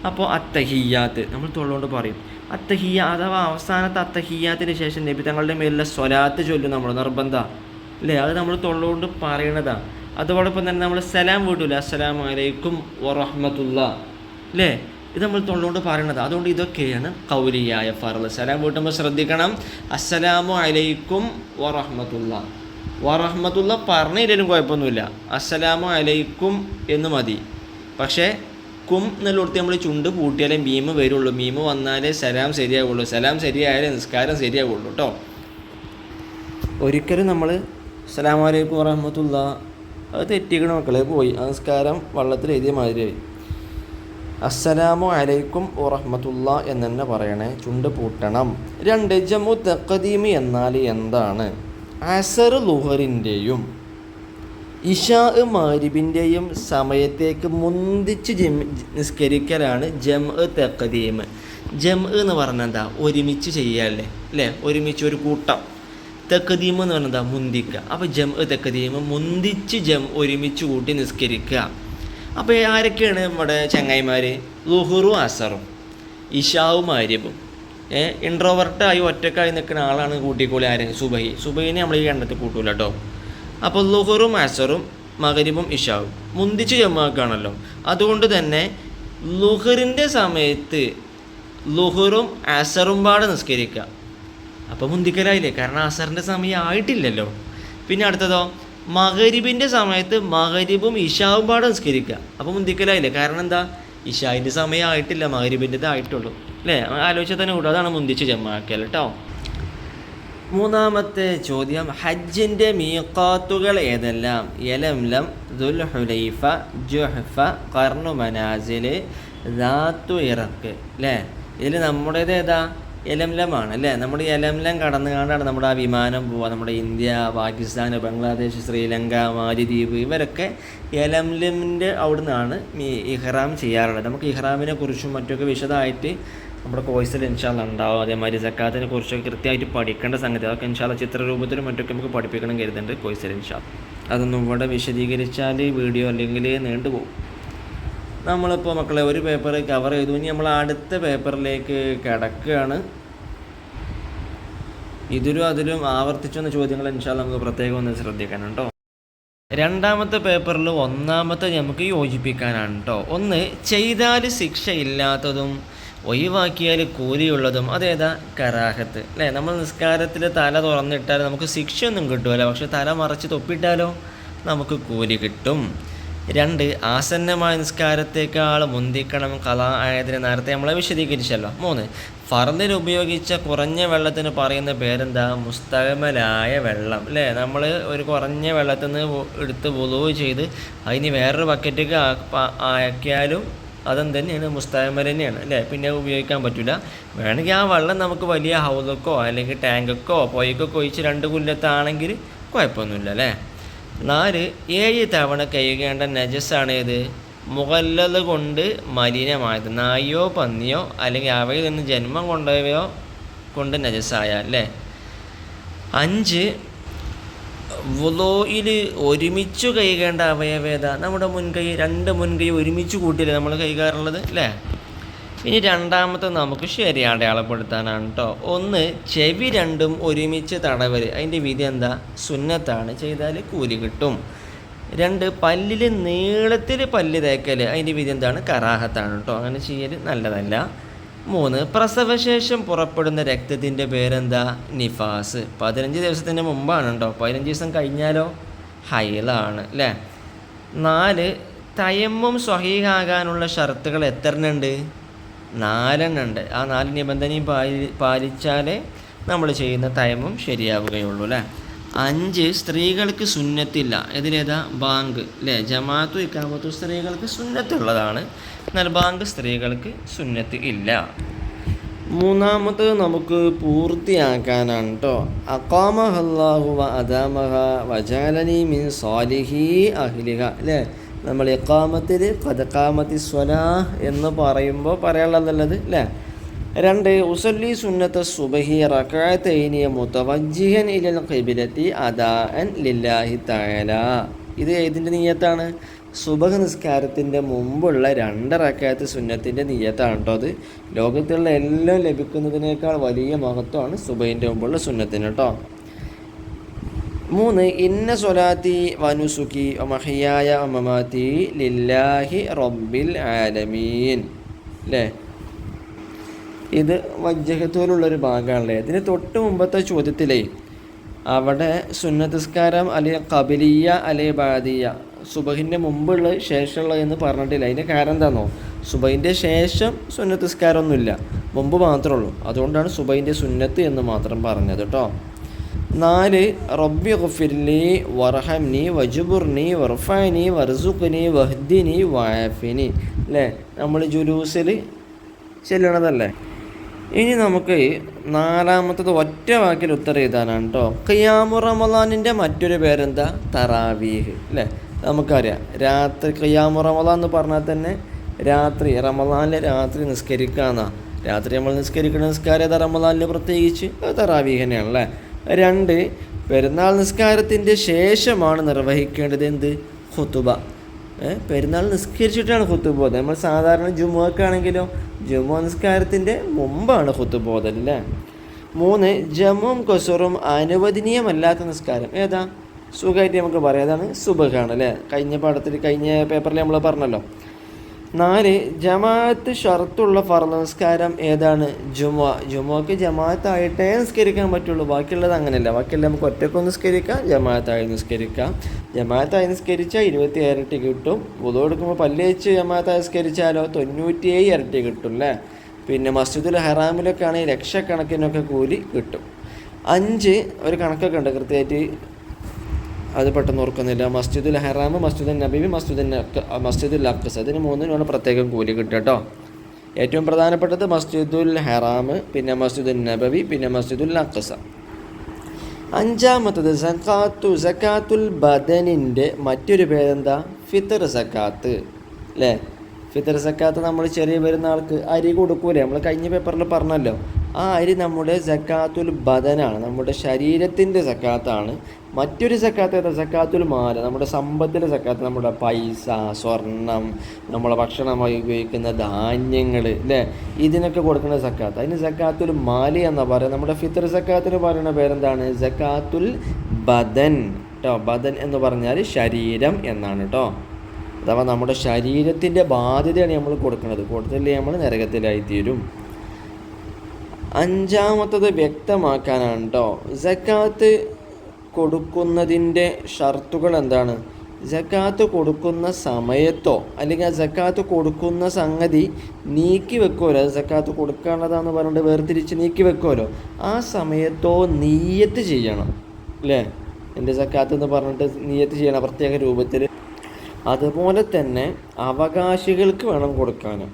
അപ്പോൾ അത്തഹിയ്യാത്ത് നമ്മൾ തൊള്ളോണ്ട് പറയും. അത്തഹിയ്യ അഥവാ അവസാനത്തെ അത്തഹിയ്യാത്തിന് ശേഷം നബി തങ്ങളുടെ മേലുള്ള സ്വലാത്ത് ചൊല്ലും നമ്മൾ നിർബന്ധം അല്ലേ, അത് നമ്മൾ തൊള്ളോണ്ട് പറയണതാണ്. അതോടൊപ്പം തന്നെ നമ്മൾ സലാം വീട്ടില്ല, അസ്സലാമു അലൈക്കും വറഹ്മത്തുള്ളാഹ് അല്ലേ, ഇത് നമ്മൾ തൊള്ളോണ്ട് പറയണത്. അതുകൊണ്ട് ഇതൊക്കെയാണ് കൗലിയായ ഫർള്. സലാം വീട്ടുമ്പോൾ ശ്രദ്ധിക്കണം. അസ്സലാമു അലൈക്കും വറഹ്മത്തുള്ളാഹ്. വറഹ്മത്തുള്ളാഹ് പറഞ്ഞില്ലേലും കുഴപ്പമൊന്നുമില്ല, അസ്സലാമു അലൈക്കും എന്ന് മതി. പക്ഷേ കും എന്നുള്ളടത്ത് നമ്മൾ ചുണ്ട് പൂട്ടിയാലേ മീമ് വരുള്ളൂ. മീമ് വന്നാലേ സലാം ശരിയാവുള്ളൂ. സലാം ശരിയായാലേ നിസ്കാരം ശരിയാവുള്ളൂ കേട്ടോ. ഒരിക്കലും നമ്മൾ അസ്സലാമു അലൈക്കും വറഹ്മത്തുള്ളാഹ് അത് തെറ്റിക്കണ മക്കളെ, പോയി ആ നിസ്കാരം വള്ളത്തിൽ എഴുതിയ മാതിരിയായി. അസ്സലാമു അലൈക്കും വറഹ്മത്തുള്ളാഹ് എന്ന് തന്നെ പറയണേ, ചുണ്ട് പൂട്ടണം. 2, ജമു തഖദീം എന്നാൽ എന്താണ്? അസർ ളുഹറിൻ്റെയും ഇശാ മഗ്രിബിൻ്റെയും സമയത്തേക്ക് മുന്തിച്ച് നിസ്കരിക്കലാണ് ജംഉ തഖദീം. ജം എന്ന് പറഞ്ഞാൽ എന്താ, ഒരുമിച്ച് ചെയ്യല്ലേ അല്ലേ, ഒരുമിച്ച് ഒരു കൂട്ടം. തെക്കദീം എന്ന് പറഞ്ഞാൽ എന്താ, മുന്തിക്കുക. അപ്പോൾ ജം തെക്കദീം, മുന്തിച്ച് ജം ഒരുമിച്ച് കൂട്ടി നിസ്കരിക്കുക. അപ്പോൾ ആരൊക്കെയാണ് നമ്മുടെ ചങ്ങായിമാർ? ളുഹുറും അസറും, ഇഷാവും മഗ്‌രിബും. ഇൻട്രോവർട്ടായി ഒറ്റക്കായി നിൽക്കുന്ന ആളാണ് കൂട്ടിക്കോളി ആര്? സുബഹിനെ നമ്മൾ ഈ എണ്ണത്തിൽ കൂട്ടൂല കേട്ടോ. അപ്പോൾ ളുഹുറും അസറും മഗ്‌രിബും ഇഷാവും മുന്തിച്ച് ജമ്മാക്കുകയാണല്ലോ. അതുകൊണ്ട് തന്നെ ളുഹറിൻ്റെ സമയത്ത് ളുഹറും അസറും പാടെ നിസ്കരിക്കുക. അപ്പോൾ മുന്തിക്കലായില്ലേ, കാരണം അസറിൻ്റെ സമയം ആയിട്ടില്ലല്ലോ. പിന്നെ അടുത്തതോ, മഗ്‌രിബിൻ്റെ സമയത്ത് മഗ്‌രിബും ഇഷാവും പാടെ നിസ്കരിക്കുക. അപ്പോൾ മുന്തിക്കലായില്ലേ, കാരണം എന്താ, ഇഷായിൻ്റെ സമയം ആയിട്ടില്ല, മഗ്‌രിബിൻ്റെത് ആയിട്ടുള്ളൂ അല്ലേ. ആലോചിച്ചാൽ തന്നെ കൂട്ടും. അതാണ് മുന്തിച്ച് ജമ്മാക്കൽ കേട്ടോ. മൂന്നാമത്തെ ചോദ്യം, ഹജ്ജിൻ്റെ മീഖാത്തുകൾ ഏതെല്ലാം? യലംലം, ദുൽഹുലൈഫ, ജുഹ്ഫ, ഖർനു മനാസിൽ, ദാത്തു ഇറക്ക് അല്ലേ. ഇതിൽ നമ്മുടേത് ഏതാ? യലംലമാണ് അല്ലേ. നമ്മുടെ യലംലം കടന്നുകൊണ്ടാണ് നമ്മുടെ ആ വിമാനം പോവുക. നമ്മുടെ ഇന്ത്യ, പാകിസ്ഥാൻ, ബംഗ്ലാദേശ്, ശ്രീലങ്ക, മാലിദ്വീപ് ഇവരൊക്കെ യലംലമിൻ്റെ അവിടെ നിന്നാണ് ഇഹ്റാം ചെയ്യാറുള്ളത്. നമുക്ക് ഇഹ്റാമിനെ കുറിച്ചും മറ്റൊക്കെ വിശദമായിട്ട് നമ്മുടെ കോഴ്സിൽ ഇൻഷാല്ലാ ഉണ്ടാവും. അതേമാതിരി സക്കാത്തിനെ കുറിച്ചൊക്കെ കൃത്യമായിട്ട് പഠിക്കേണ്ട സംഗതി, അതൊക്കെ ഇൻഷാല്ലാ ചിത്രരൂപത്തിലും മറ്റൊക്കെ നമുക്ക് പഠിപ്പിക്കണം കരുതുന്നുണ്ട് കോഴ്സിൽ ഇൻഷാല്ലാ. അതൊന്നും ഇവിടെ വിശദീകരിച്ചാൽ വീഡിയോ അല്ലെങ്കിൽ നീണ്ടുപോകും. നമ്മളിപ്പോൾ മക്കളെ ഒരു പേപ്പർ കവർ ചെയ്തു, ഇനി നമ്മൾ അടുത്ത പേപ്പറിലേക്ക് കിടക്കുകയാണ്. ഇതിലും അതിലും ആവർത്തിച്ചെന്ന ചോദ്യങ്ങൾ ഇൻഷാല്ലാ നമുക്ക് പ്രത്യേകം ഒന്ന് ശ്രദ്ധിക്കണം കേട്ടോ. രണ്ടാമത്തെ പേപ്പറിൽ ഒന്നാമത്തെ നമുക്ക് യോജിപ്പിക്കാനാണ് കേട്ടോ. ഒന്ന്, ചെയ്താൽ ശിക്ഷ ഇല്ലാത്തതും ഒഴിവാക്കിയാൽ കൂലിയുള്ളതും. അതേതാ? കറാഹത്ത് അല്ലേ. നമ്മൾ നിസ്കാരത്തിൽ തല തുറന്നിട്ടാൽ നമുക്ക് ശിക്ഷയൊന്നും കിട്ടുമല്ലോ, പക്ഷെ തല മറച്ച് തൊപ്പിട്ടാലോ നമുക്ക് കൂലി കിട്ടും. രണ്ട്, ആസന്നമായ നിസ്കാരത്തേക്കാൾ മുന്തിക്കണം ഖളാ ആയതിന് നേരത്തെ നമ്മളെ വിശദീകരിച്ചല്ലോ. മൂന്ന്, ഫർദിൽ ഉപയോഗിച്ച കുറഞ്ഞ വെള്ളത്തിന് പറയുന്ന പേരെന്താ? മുസ്തഅമലായ വെള്ളം അല്ലേ. നമ്മൾ ഒരു കുറഞ്ഞ വെള്ളത്തിൽ നിന്ന് എടുത്ത് വുളൂ ചെയ്ത് അതിന് വേറൊരു ബക്കറ്റൊക്കെ ആക്കിയാലും അതും തന്നെയാണ്, മുസ്തഅമൽ തന്നെയാണ് അല്ലേ. പിന്നെ ഉപയോഗിക്കാൻ പറ്റില്ല. വേണമെങ്കിൽ ആ വെള്ളം നമുക്ക് വലിയ ഹൗദക്കോ അല്ലെങ്കിൽ ടാങ്കൊക്കോ പൊയ്ക്കൊക്കെ ഒഴിച്ച് 2 കൊല്ലത്താണെങ്കിൽ കുഴപ്പമൊന്നുമില്ല അല്ലേ. 4, 7 തവണ കഴുകേണ്ട നജസ്സാണ് ഏത്? മുഗല്ലദ് കൊണ്ട് മലിനമായത്, നായോ പന്നിയോ അല്ലെങ്കിൽ അവയിൽ നിന്ന് ജന്മം കൊണ്ടവയോ കൊണ്ട് നജസ്സായ അല്ലേ. 5, വുളൂഇൽ ഒരുമിച്ച് കഴുകേണ്ട അവയവേദ? നമ്മുടെ മുൻകൈ, 2 മുൻകൈ ഒരുമിച്ച് കൂട്ടിയില്ലേ നമ്മൾ കഴുകാറുള്ളത് അല്ലേ. ഇനി രണ്ടാമത്തെ നമുക്ക് ശരി അടയാളപ്പെടുത്താനാണ് കേട്ടോ. 1, ചെവി 2ഉം ഒരുമിച്ച് തടവൽ, അതിൻ്റെ വിധി എന്താ? സുന്നത്താണ്, ചെയ്താൽ കൂലി കിട്ടും. 2, പല്ലിൽ നീളത്തിൽ പല്ല് തേക്കൽ, അതിൻ്റെ വിധി എന്താണ്? കറാഹത്താണ് കേട്ടോ, അങ്ങനെ ചെയ്യൽ നല്ലതല്ല. 3, പ്രസവശേഷം പുറപ്പെടുന്ന രക്തത്തിൻ്റെ പേരെന്താ? നിഫാസ്. 15 ദിവസത്തിന് മുമ്പാണ് കേട്ടോ. 15 ദിവസം കഴിഞ്ഞാലോ ഹൈലാണ് അല്ലേ. 4, തയമ്മും സ്വഹീഹാകാനുള്ള ഷർത്തുകൾ എത്രണ്ണുണ്ട്? 4 ഉണ്ട്. ആ 4 നിബന്ധനയും പാലിച്ചാലേ നമ്മൾ ചെയ്യുന്ന തയമ്മും ശരിയാവുകയുള്ളൂ അല്ലേ. 5, സ്ത്രീകൾക്ക് സുന്നത്തില്ല. ഇതിലേതാ? ബാങ്ക് അല്ലേ. ജമാഅത്തു ഇഖാമത്തു സ്ത്രീകൾക്ക് സുന്നത്തുള്ളതാണ്, എന്നാൽ ബാങ്ക് സ്ത്രീകൾക്ക് സുന്നത്ത് ഇല്ല. മൂന്നാമത് നമുക്ക് പൂർത്തിയാക്കാനാണ് കേട്ടോ. അഖാമഹല്ലാഹു വ അദാമഹ വജഅലനി മിൻ സാലിഹി അഹ്ലിഹ അല്ലേ. നമ്മൾ ഇഖാമത്തിൽ ഖദ് ഖാമത്തി സ്വലാഹ് എന്ന് പറയുമ്പോൾ പറയാനുള്ളതല്ലത് അല്ലേ. 2, ഉസല്ലി സുന്നത്ത സുബഹി റകഅതൈനി മുതവജ്ജിഹൻ ഇലൽ ഖിബ്ലത്തി അദാഅൻ ലില്ലാഹി തആല. ഇത് ഏതിൻ്റെ നിയ്യത്താണ്? സുബഹ് നിസ്കാരത്തിൻ്റെ മുമ്പുള്ള 2 റകഅത്ത് സുന്നത്തിൻ്റെ നിയ്യത്താണ് കേട്ടോ. അത് ലോകത്തുള്ള എല്ലാം ലഭിക്കുന്നതിനേക്കാൾ വലിയ മഹത്വമാണ് സുബഹിൻ്റെ മുമ്പുള്ള സുന്നത്തിന് കേട്ടോ. 3, ഇന്ന സ്വലാത്തി വനുസുക്കി വമഹിയായ വമമാതി ലില്ലാഹി റബ്ബിൽ ആലമീൻ അല്ലേ. ഇത് വജ്ജഹത്തോലുള്ളൊരു ഭാഗമാണല്ലേ. ഇതിന് തൊട്ട് മുമ്പത്തെ ചോദ്യത്തിലേ അവിടെ സുന്നത്തസ്കാരം അല്ലെ ഖബലിയ അല്ലെ ബാദിയ, സുബഹിൻ്റെ മുമ്പുള്ള ശേഷമുള്ള എന്ന് പറഞ്ഞിട്ടില്ല. അതിൻ്റെ കാരണം എന്താണെന്നോ? സുബഹിൻ്റെ ശേഷം സുന്നത്തസ്കാരമൊന്നുമില്ല, മുമ്പ് മാത്രമേ ഉള്ളൂ. അതുകൊണ്ടാണ് സുബഹിൻ്റെ സുന്നത്ത് എന്ന് മാത്രം പറഞ്ഞത് കേട്ടോ. 4, റബ്ബി ഗഫിർലി വർഹംനി വജുബുർനി വർഫഅനി വർസുഖ്നി വഹ്ദിനി വഅഫിനി അല്ലേ. നമ്മൾ ജുലൂസിൽ ചെല്ലണതല്ലേ. ഇനി നമുക്ക് 4-മത്തത് ഒറ്റ വാക്കിൽ ഉത്തരം എഴുതാനാണ് കേട്ടോ. ഖിയാമു റമളാനിൻ്റെ മറ്റൊരു പേരെന്താ? തറാവീഹ് അല്ലേ. നമുക്കറിയാം രാത്രി ഖിയാമു റമളാൻ എന്ന് പറഞ്ഞാൽ തന്നെ രാത്രി, റമളാനിലെ രാത്രി നിസ്കരിക്കാമെന്നാണ് രാത്രി നമ്മൾ നിസ്കരിക്കുന്ന നിസ്കാരം ഏതാ റമദാനിൽ പ്രത്യേകിച്ച് തറാവീഹ് തന്നെയാണ് അല്ലേ. 2 പെരുന്നാൾ നിസ്കാരത്തിൻ്റെ ശേഷമാണ് നിർവഹിക്കേണ്ടത് എന്ത്? ഖുതുബ. പെരുന്നാൾ നിസ്കരിച്ചിട്ടാണ് ഖുതുബ ഓതൽ. നമ്മൾ സാധാരണ ജുമുഅക്കാണെങ്കിലോ ജുമുഅ നിസ്കാരത്തിൻ്റെ മുമ്പാണ് ഖുതുബ ഓതൽ അല്ലേ. 3 ജമും കസുറും അനുവദനീയമല്ലാത്ത നിസ്കാരം ഏതാ? സുഖമായിട്ട് നമുക്ക് പറയാം, അതാണ് സുബഹാണ് അല്ലേ. കഴിഞ്ഞ പേപ്പറിൽ നമ്മൾ പറഞ്ഞല്ലോ. 4 ജമാഅത്ത് ഷർത്തുള്ള ഫർള് നിസ്കാരം ഏതാണ്? ജുമുഅക്ക് ജമാഅത്തായിട്ടേ നിസ്കരിക്കാൻ പറ്റുള്ളൂ. ബാക്കിയുള്ളത് അങ്ങനെയല്ല. ബാക്കിയെല്ലാം നമുക്ക് ഒറ്റക്കൊന്ന് നിസ്കരിക്കാം, ജമാഅത്തായി നിസ്കരിക്കാം. ജമാഅത്തായി നിസ്കരിച്ചാൽ 27 ഇരട്ടി കിട്ടും. വുളു എടുക്കുമ്പോൾ പല്ല് വെച്ച് ജമാഅത്തായി നിസ്കരിച്ചാലോ 97 ഇരട്ടി കിട്ടും അല്ലേ. പിന്നെ മസ്ജിദുൽ ഹറാമിലൊക്കെ ആണെങ്കിൽ ലക്ഷക്കണക്കിനൊക്കെ കൂലി കിട്ടും. 5 ഒരു കണക്കൊക്കെ ഉണ്ട് കൃത്യമായിട്ട്, അത് പെട്ടെന്ന് ഓർക്കുന്നില്ല. മസ്ജിദുൽ ഹറാം, മസ്ജിദുൽ നബവി, മസ്ജിദുൽ അഖ്സ, ഇതിന് 3 പ്രത്യേകം കൂലി കിട്ടും കേട്ടോ. ഏറ്റവും പ്രധാനപ്പെട്ടത് മസ്ജിദുൽ ഹറാം, പിന്നെ മസ്ജിദുൽ നബവി, പിന്നെ മസ്ജിദുൽ അഖ്സ. 5ാമത്തത് സക്കാത്തുൽ ബദനിൻ്റെ മറ്റൊരു പേരെന്താ? ഫിത്ർ സക്കാത്ത് അല്ലേ. ഫിത്ർ സക്കാത്ത് നമ്മൾ ചെറിയ പെരുന്നാൾക്ക് അരി കൊടുക്കൂലേ, നമ്മൾ കഴിഞ്ഞ പേപ്പറിൽ പറഞ്ഞല്ലോ. ആ അരി നമ്മുടെ സക്കാത്തുൽ ബദനാണ്, നമ്മുടെ ശരീരത്തിൻ്റെ സക്കാത്താണ്. മറ്റൊരു സക്കാത്ത് ഏതാ? സക്കാത്തുൽ മാല, നമ്മുടെ സമ്പത്തിൻ്റെ സക്കാത്ത്, നമ്മുടെ പൈസ, സ്വർണം, നമ്മളെ ഭക്ഷണമായി ഉപയോഗിക്കുന്ന ധാന്യങ്ങൾ അല്ലേ, ഇതിനൊക്കെ കൊടുക്കുന്ന സക്കാത്ത്, അതിന് സക്കാത്തുൽ മാലി എന്നാ പറയുക. നമ്മുടെ ഫിത്ർ സക്കാത്തിന് പറയുന്ന പേരെന്താണ്? സക്കാത്തുൽ ബദൻ കേട്ടോ. ബദൻ എന്ന് പറഞ്ഞാൽ ശരീരം എന്നാണ് കേട്ടോ. അഥവാ നമ്മുടെ ശരീരത്തിൻ്റെ ബാധ്യതയാണ് നമ്മൾ കൊടുക്കുന്നത്, കൊടുത്തില്ലേ നമ്മൾ നരകത്തിലായിത്തീരും. 5ാമത്തത് വ്യക്തമാക്കാനാണ് കേട്ടോ. സക്കാത്ത് കൊടുക്കുന്നതിൻ്റെ ഷർത്തുകൾ എന്താണ്? സക്കാത്ത് കൊടുക്കുന്ന സമയത്തോ അല്ലെങ്കിൽ ആ സക്കാത്ത് കൊടുക്കുന്ന സംഗതി നീക്കി വെക്കുമല്ലോ, അത് സക്കാത്ത് കൊടുക്കാനുള്ളതാന്ന് പറഞ്ഞിട്ട് വേർതിരിച്ച് നീക്കി വെക്കുമല്ലോ, ആ സമയത്തോ നിയ്യത്ത് ചെയ്യണം അല്ലേ. എൻ്റെ സക്കാത്ത് എന്ന് പറഞ്ഞിട്ട് നിയ്യത്ത് ചെയ്യണം പ്രത്യേക രൂപത്തിൽ. അതുപോലെ തന്നെ അവകാശികൾക്ക് വേണം കൊടുക്കാനും,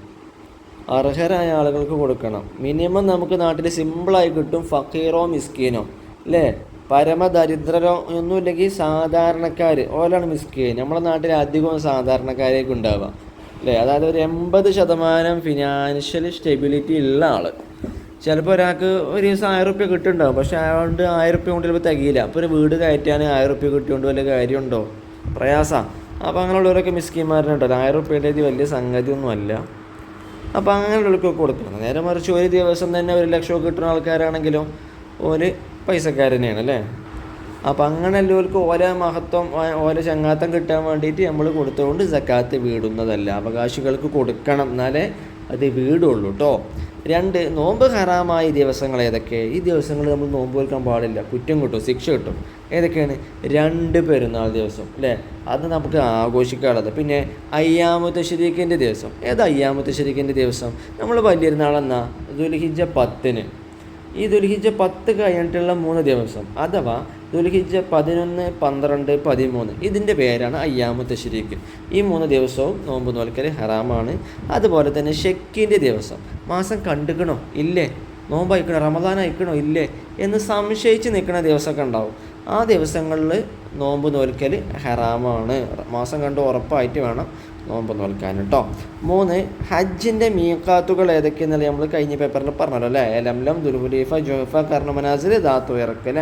അർഹരായ ആളുകൾക്ക് കൊടുക്കണം. മിനിമം നമുക്ക് നാട്ടിൽ സിമ്പിളായി കിട്ടും, ഫക്കീറോ മിസ്കീനോ അല്ലേ. പരമദരിദ്രരോ ഒന്നുമില്ലെങ്കിൽ സാധാരണക്കാർ ഓലാണ് മിസ്കീൻ. നമ്മുടെ നാട്ടിൽ അധികവും സാധാരണക്കാരേക്ക് ഉണ്ടാവുക അല്ലേ. അതായത് ഒരു 80% ഫിനാൻഷ്യൽ സ്റ്റെബിലിറ്റി ഉള്ള ആൾ. ചിലപ്പോൾ ഒരാൾക്ക് ഒരു ദിവസം 1000 റുപ്യ കിട്ടുന്നുണ്ടാവും, പക്ഷേ അയാളുടെ 1000 റുപ്യ കൊണ്ട് ചിലപ്പോൾ തികയില്ല. അപ്പോൾ ഒരു വീട് കയറ്റാൻ 1000 റുപ്യ കിട്ടിയോണ്ട് വല്ല കാര്യമുണ്ടോ? പ്രയാസമാണ്. അപ്പോൾ അങ്ങനെയുള്ളവരൊക്കെ മിസ്കീന്മാരുണ്ടല്ലോ, 1000 റുപ്യേൻ്റെ വലിയ സംഗതിയൊന്നും അല്ല. അപ്പോൾ അങ്ങനെയുള്ളവർക്കൊക്കെ കൊടുക്കണം. നേരെ മറിച്ച് ഒരു ദിവസം തന്നെ 1 ലക്ഷം കിട്ടുന്ന ആൾക്കാരാണെങ്കിലും ഒരു പൈസക്കാർ തന്നെയാണ് അല്ലേ. അപ്പോൾ അങ്ങനെയുള്ളവർക്ക് ഓരോ മഹത്വം, ഓരോ ചങ്ങാത്തം കിട്ടാൻ വേണ്ടിയിട്ട് നമ്മൾ കൊടുത്തുകൊണ്ട് സക്കാത്ത് വീടുന്നതല്ല. അവകാശികൾക്ക് കൊടുക്കണം, എന്നാലേ അത് വീടുള്ളൂ കേട്ടോ. 2 നോമ്പ് ഹറാമായ ദിവസങ്ങൾ ഏതൊക്കെ? ഈ ദിവസങ്ങളിൽ നമ്മൾ നോമ്പ് വെക്കാൻ പാടില്ല, കുറ്റം കിട്ടും, ശിക്ഷ കിട്ടും. ഏതൊക്കെയാണ്? 2 പെരുന്നാൾ ദിവസം അല്ലേ, അത് നമുക്ക് ആഘോഷിക്കാനുള്ളത്. പിന്നെ അയ്യാമു തശ്രീഖിൻ്റെ ദിവസം. ഏത് അയ്യാമു തശ്രീഖിൻ്റെ ദിവസം? നമ്മൾ വലിയൊരുന്നാളെന്നാ ദുൽഹിജ്ജ 10-ന്. ഈ ദുൽഹിജ്ജ 10 കഴിഞ്ഞിട്ടുള്ള 3 ദിവസം അഥവാ ദുൽഹിജ്ജ 11, 12, 13 ഇതിൻ്റെ പേരാണ് അയ്യാമു തശ്രീഖ്. ഈ 3 ദിവസവും നോമ്പ് നോൽക്കൽ ഹറാമാണ്. അതുപോലെ തന്നെ ഷെക്കിൻ്റെ ദിവസം, മാസം കണ്ടുക്കണോ ഇല്ലേ, നോമ്പ് അയക്കണോ, റമദാൻ അയക്കണോ ഇല്ലേ എന്ന് സംശയിച്ച് നിൽക്കുന്ന ദിവസമൊക്കെ ഉണ്ടാവും. ആ ദിവസങ്ങളിൽ നോമ്പ് നോൽക്കൽ ഹറാമാണ്. മാസം കണ്ട് ഉറപ്പായിട്ട് വേണം നോമ്പ് നോൽക്കാൻ കേട്ടോ. 3 ഹജ്ജിൻ്റെ മീഖാത്തുകൾ ഏതൊക്കെയെന്നല്ലേ നമ്മൾ കഴിഞ്ഞ പേപ്പറിൽ പറഞ്ഞല്ലോ അല്ലേ. ലംലം, ദുൽഹുലൈഫ, ജുഹഫ, കർണമനാസിൽ, ദാത്തു ഇറക്കല.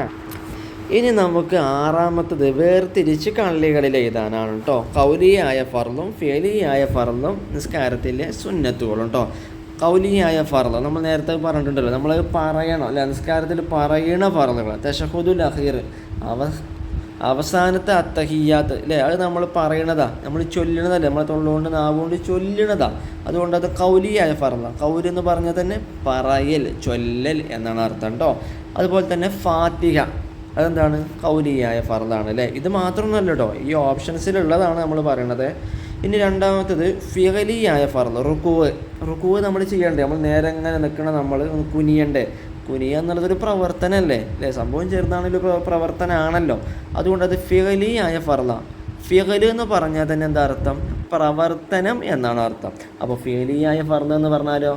ഇനി നമുക്ക് 6ാമത്തത് വേർതിരിച്ച് കള്ളികളിൽ എഴുതാനാണ് കേട്ടോ. കൗലിയായ ഫർളും ഫിഅലിയായ ഫർളും നിസ്കാരത്തിലെ സുന്നത്തുകളും കേട്ടോ. കൗലിയായ ഫർള് നമ്മൾ നേരത്തെ പറഞ്ഞിട്ടുണ്ടല്ലോ, നമ്മൾ പറയണം അല്ല, നിസ്കാരത്തിൽ പറയണ ഫർളുകൾ. തശഹുദുൽ അഖീർ, അവസാനത്തെ അത്തഹിയ്യാത്ത് അല്ലേ, അത് നമ്മൾ പറയണതാ, നമ്മൾ ചൊല്ലണതല്ല, നമ്മളെ തൊള്ളുകൊണ്ട് നാവുകൊണ്ട് ചൊല്ലണതാ. അതുകൊണ്ട് അത് കൗലിയായ ഫർളാണ്. കൗല് എന്ന് പറഞ്ഞാൽ തന്നെ പറയൽ, ചൊല്ലൽ എന്നാണ് അർത്ഥം കേട്ടോ. അതുപോലെ തന്നെ ഫാത്തിഹ, അതെന്താണ്? കൗലിയായ ഫർളാണ് അല്ലേ. ഇത് മാത്രമൊന്നുമല്ല കേട്ടോ, ഈ ഓപ്ഷൻസിലുള്ളതാണ് നമ്മൾ പറയണത്. ഇനി 2ാമത്തത് ഫിഅലിയായ ഫർള്. റുക്കൂവ് നമ്മൾ ചെയ്യണ്ടേ, നമ്മൾ നേരെ എങ്ങനെ നിൽക്കണം, നമ്മൾ കുനിയണ്ടേ. കുനിയ എന്നുള്ളതൊരു പ്രവർത്തനമല്ലേ അല്ലേ, സംഭവം ചെറുതാണെങ്കിലും പ്രവർത്തനമാണല്ലോ. അതുകൊണ്ട് അത് ഫിഅലിയായ ഫർളാണ്. ഫിഅൽ എന്ന് പറഞ്ഞാൽ തന്നെ എന്താ അർത്ഥം? പ്രവർത്തനം എന്നാണ് അർത്ഥം. അപ്പോൾ ഫിഅലിയായ ഫർള് എന്ന് പറഞ്ഞാലോ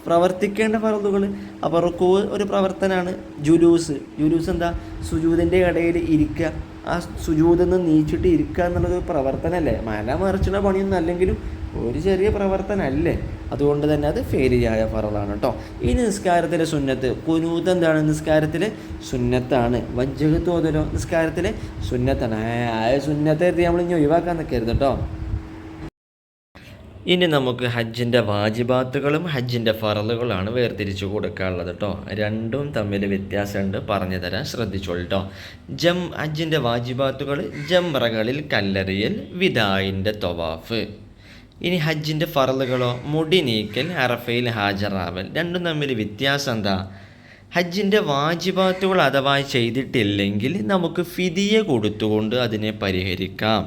പ്രവർത്തിക്കേണ്ട ഫർളുകൾ. അപ്പോൾ റുക്കൂവ് ഒരു പ്രവർത്തനമാണ്. ജുലൂസ് എന്താ? സുജൂദിൻ്റെ ഇടയിൽ ഇരിക്കുക, ആ സുജൂദിൽ നിന്ന് നീച്ചിട്ട് ഇരിക്കുക എന്നുള്ളത് പ്രവർത്തനമല്ലേ. മല മറിച്ചുള്ള പണിയൊന്നും അല്ലെങ്കിലും ഒരു ചെറിയ പ്രവർത്തനമല്ലേ, അതുകൊണ്ട് തന്നെ അത് ഫേലിയായ ഫറളാണ് കേട്ടോ. ഇനി നിസ്കാരത്തിലെ സുന്നത്ത്, കുനൂത്ത് എന്താണ്? നിസ്കാരത്തിലെ സുന്നത്താണ്. വജ്ജഹത്ത് ഓതലോ നിസ്കാരത്തിലെ സുന്നത്താണ്. ആ സുന്നത്തെ നമ്മൾ ഇനി ഒഴിവാക്കാൻ നിൽക്കരുത് കേട്ടോ. ഇനി നമുക്ക് ഹജ്ജിൻ്റെ വാജിബാത്തുകളും ഹജ്ജിൻ്റെ ഫറലുകളാണ് വേർതിരിച്ചു കൊടുക്കാനുള്ളത് കേട്ടോ. രണ്ടും തമ്മിൽ വ്യത്യാസമുണ്ട്, പറഞ്ഞു തരാൻ ശ്രദ്ധിച്ചോളൂ കേട്ടോ. ഹജ്ജിൻ്റെ വാജിബാത്തുകൾ ജംറകളിൽ കല്ലെറിയൽ, വിദായിൻ്റെ തൊവാഫ്. ഇനി ഹജ്ജിൻ്റെ ഫറലുകളോ മുടി നീക്കൽ, അറഫയിൽ ഹാജറാവൽ. രണ്ടും തമ്മിൽ വ്യത്യാസം എന്താ? ഹജ്ജിൻ്റെ വാജിബാത്തുകൾ അഥവാ ചെയ്തിട്ടില്ലെങ്കിൽ നമുക്ക് ഫിദിയ കൊടുത്തുകൊണ്ട് അതിനെ പരിഹരിക്കാം.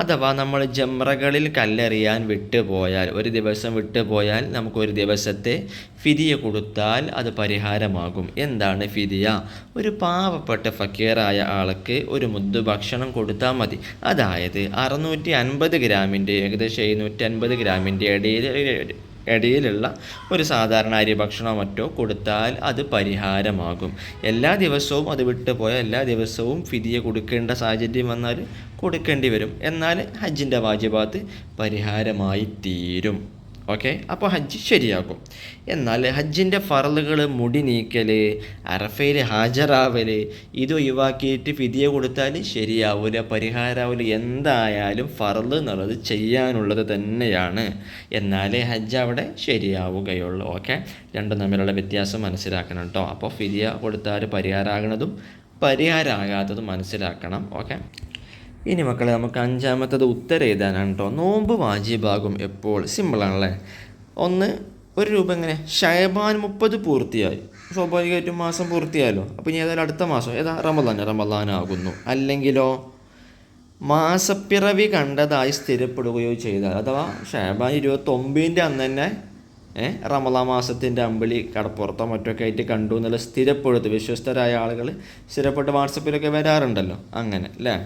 അഥവാ നമ്മൾ ജംറകളിൽ കല്ലെറിയാൻ വിട്ടുപോയാൽ, ഒരു ദിവസം വിട്ടുപോയാൽ നമുക്കൊരു ദിവസത്തെ ഫിദിയ കൊടുത്താൽ അത് പരിഹാരമാകും. എന്താണ് ഫിദിയ? ഒരു പാവപ്പെട്ട ഫക്കീറായ ആൾക്ക് ഒരു മുദ്ദ് ഭക്ഷണം കൊടുത്താൽ മതി. അതായത് 650 ഗ്രാമിൻ്റെ ഏകദേശം 750 ഗ്രാമിൻ്റെ ഇടയിലുള്ള ഒരു സാധാരണ അരി ഭക്ഷണമോ മറ്റോ കൊടുത്താൽ അത് പരിഹാരമാകും. എല്ലാ ദിവസവും അത് വിട്ടുപോയാൽ എല്ലാ ദിവസവും ഫിദിയ കൊടുക്കേണ്ട സാഹചര്യം വന്നാൽ കൊടുക്കേണ്ടി വരും. എന്നാൽ ഹജ്ജിൻ്റെ വാജിബാത്ത് പരിഹാരമായി തീരും. ഓക്കെ, അപ്പോൾ ഹജ്ജ് ശരിയാകും. എന്നാൽ ഹജ്ജിൻ്റെ ഫറലുകൾ മുടി നീക്കൽ, അറഫയിൽ ഹാജറാവൽ, ഇത് ഒഴിവാക്കിയിട്ട് ഫിദിയ കൊടുത്താൽ ശരിയാവില്ല, പരിഹാരമാവില്ല. എന്തായാലും ഫറല് എന്നുള്ളത് ചെയ്യാനുള്ളത് തന്നെയാണ്. എന്നാലേ ഹജ്ജ് അവിടെ ശരിയാവുകയുള്ളൂ. ഓക്കെ, രണ്ടും തമ്മിലുള്ള വ്യത്യാസം മനസ്സിലാക്കണം കേട്ടോ. അപ്പോൾ ഫിദിയ കൊടുത്താൽ പരിഹാരമാകണതും പരിഹാരമാകാത്തതും മനസ്സിലാക്കണം. ഓക്കെ, ഇനി മക്കളെ നമുക്ക് അഞ്ചാമത്തത് ഉത്തരം എഴുതാനാണ് കേട്ടോ. നോമ്പ് വാജിബാകും എപ്പോൾ? സിമ്പിളാണല്ലേ. ഒരു രൂപ എങ്ങനെ? ഷഅബാൻ 30 പൂർത്തിയായി, സ്വാഭാവികമായിട്ടും മാസം പൂർത്തിയായല്ലോ. അപ്പോൾ ഇനി ഏതായാലും അടുത്ത മാസം ഏതാ? റമളാനാകുന്നു. അല്ലെങ്കിലോ മാസപ്പിറവി കണ്ടതായി സ്ഥിരപ്പെടുകയോ ചെയ്താൽ, അഥവാ ഷഅബാൻ 29 അന്ന് തന്നെ റമളാൻ മാസത്തിൻ്റെ അമ്പിളി കടപ്പുറത്തോ മറ്റൊക്കെ ആയിട്ട് കണ്ടു എന്നുള്ള സ്ഥിരപ്പെടുത്തി വിശ്വസ്തരായ ആളുകൾ സ്ഥിരപ്പെട്ട് വാട്സപ്പിലൊക്കെ വരാറുണ്ടല്ലോ, അങ്ങനെ അല്ലേ.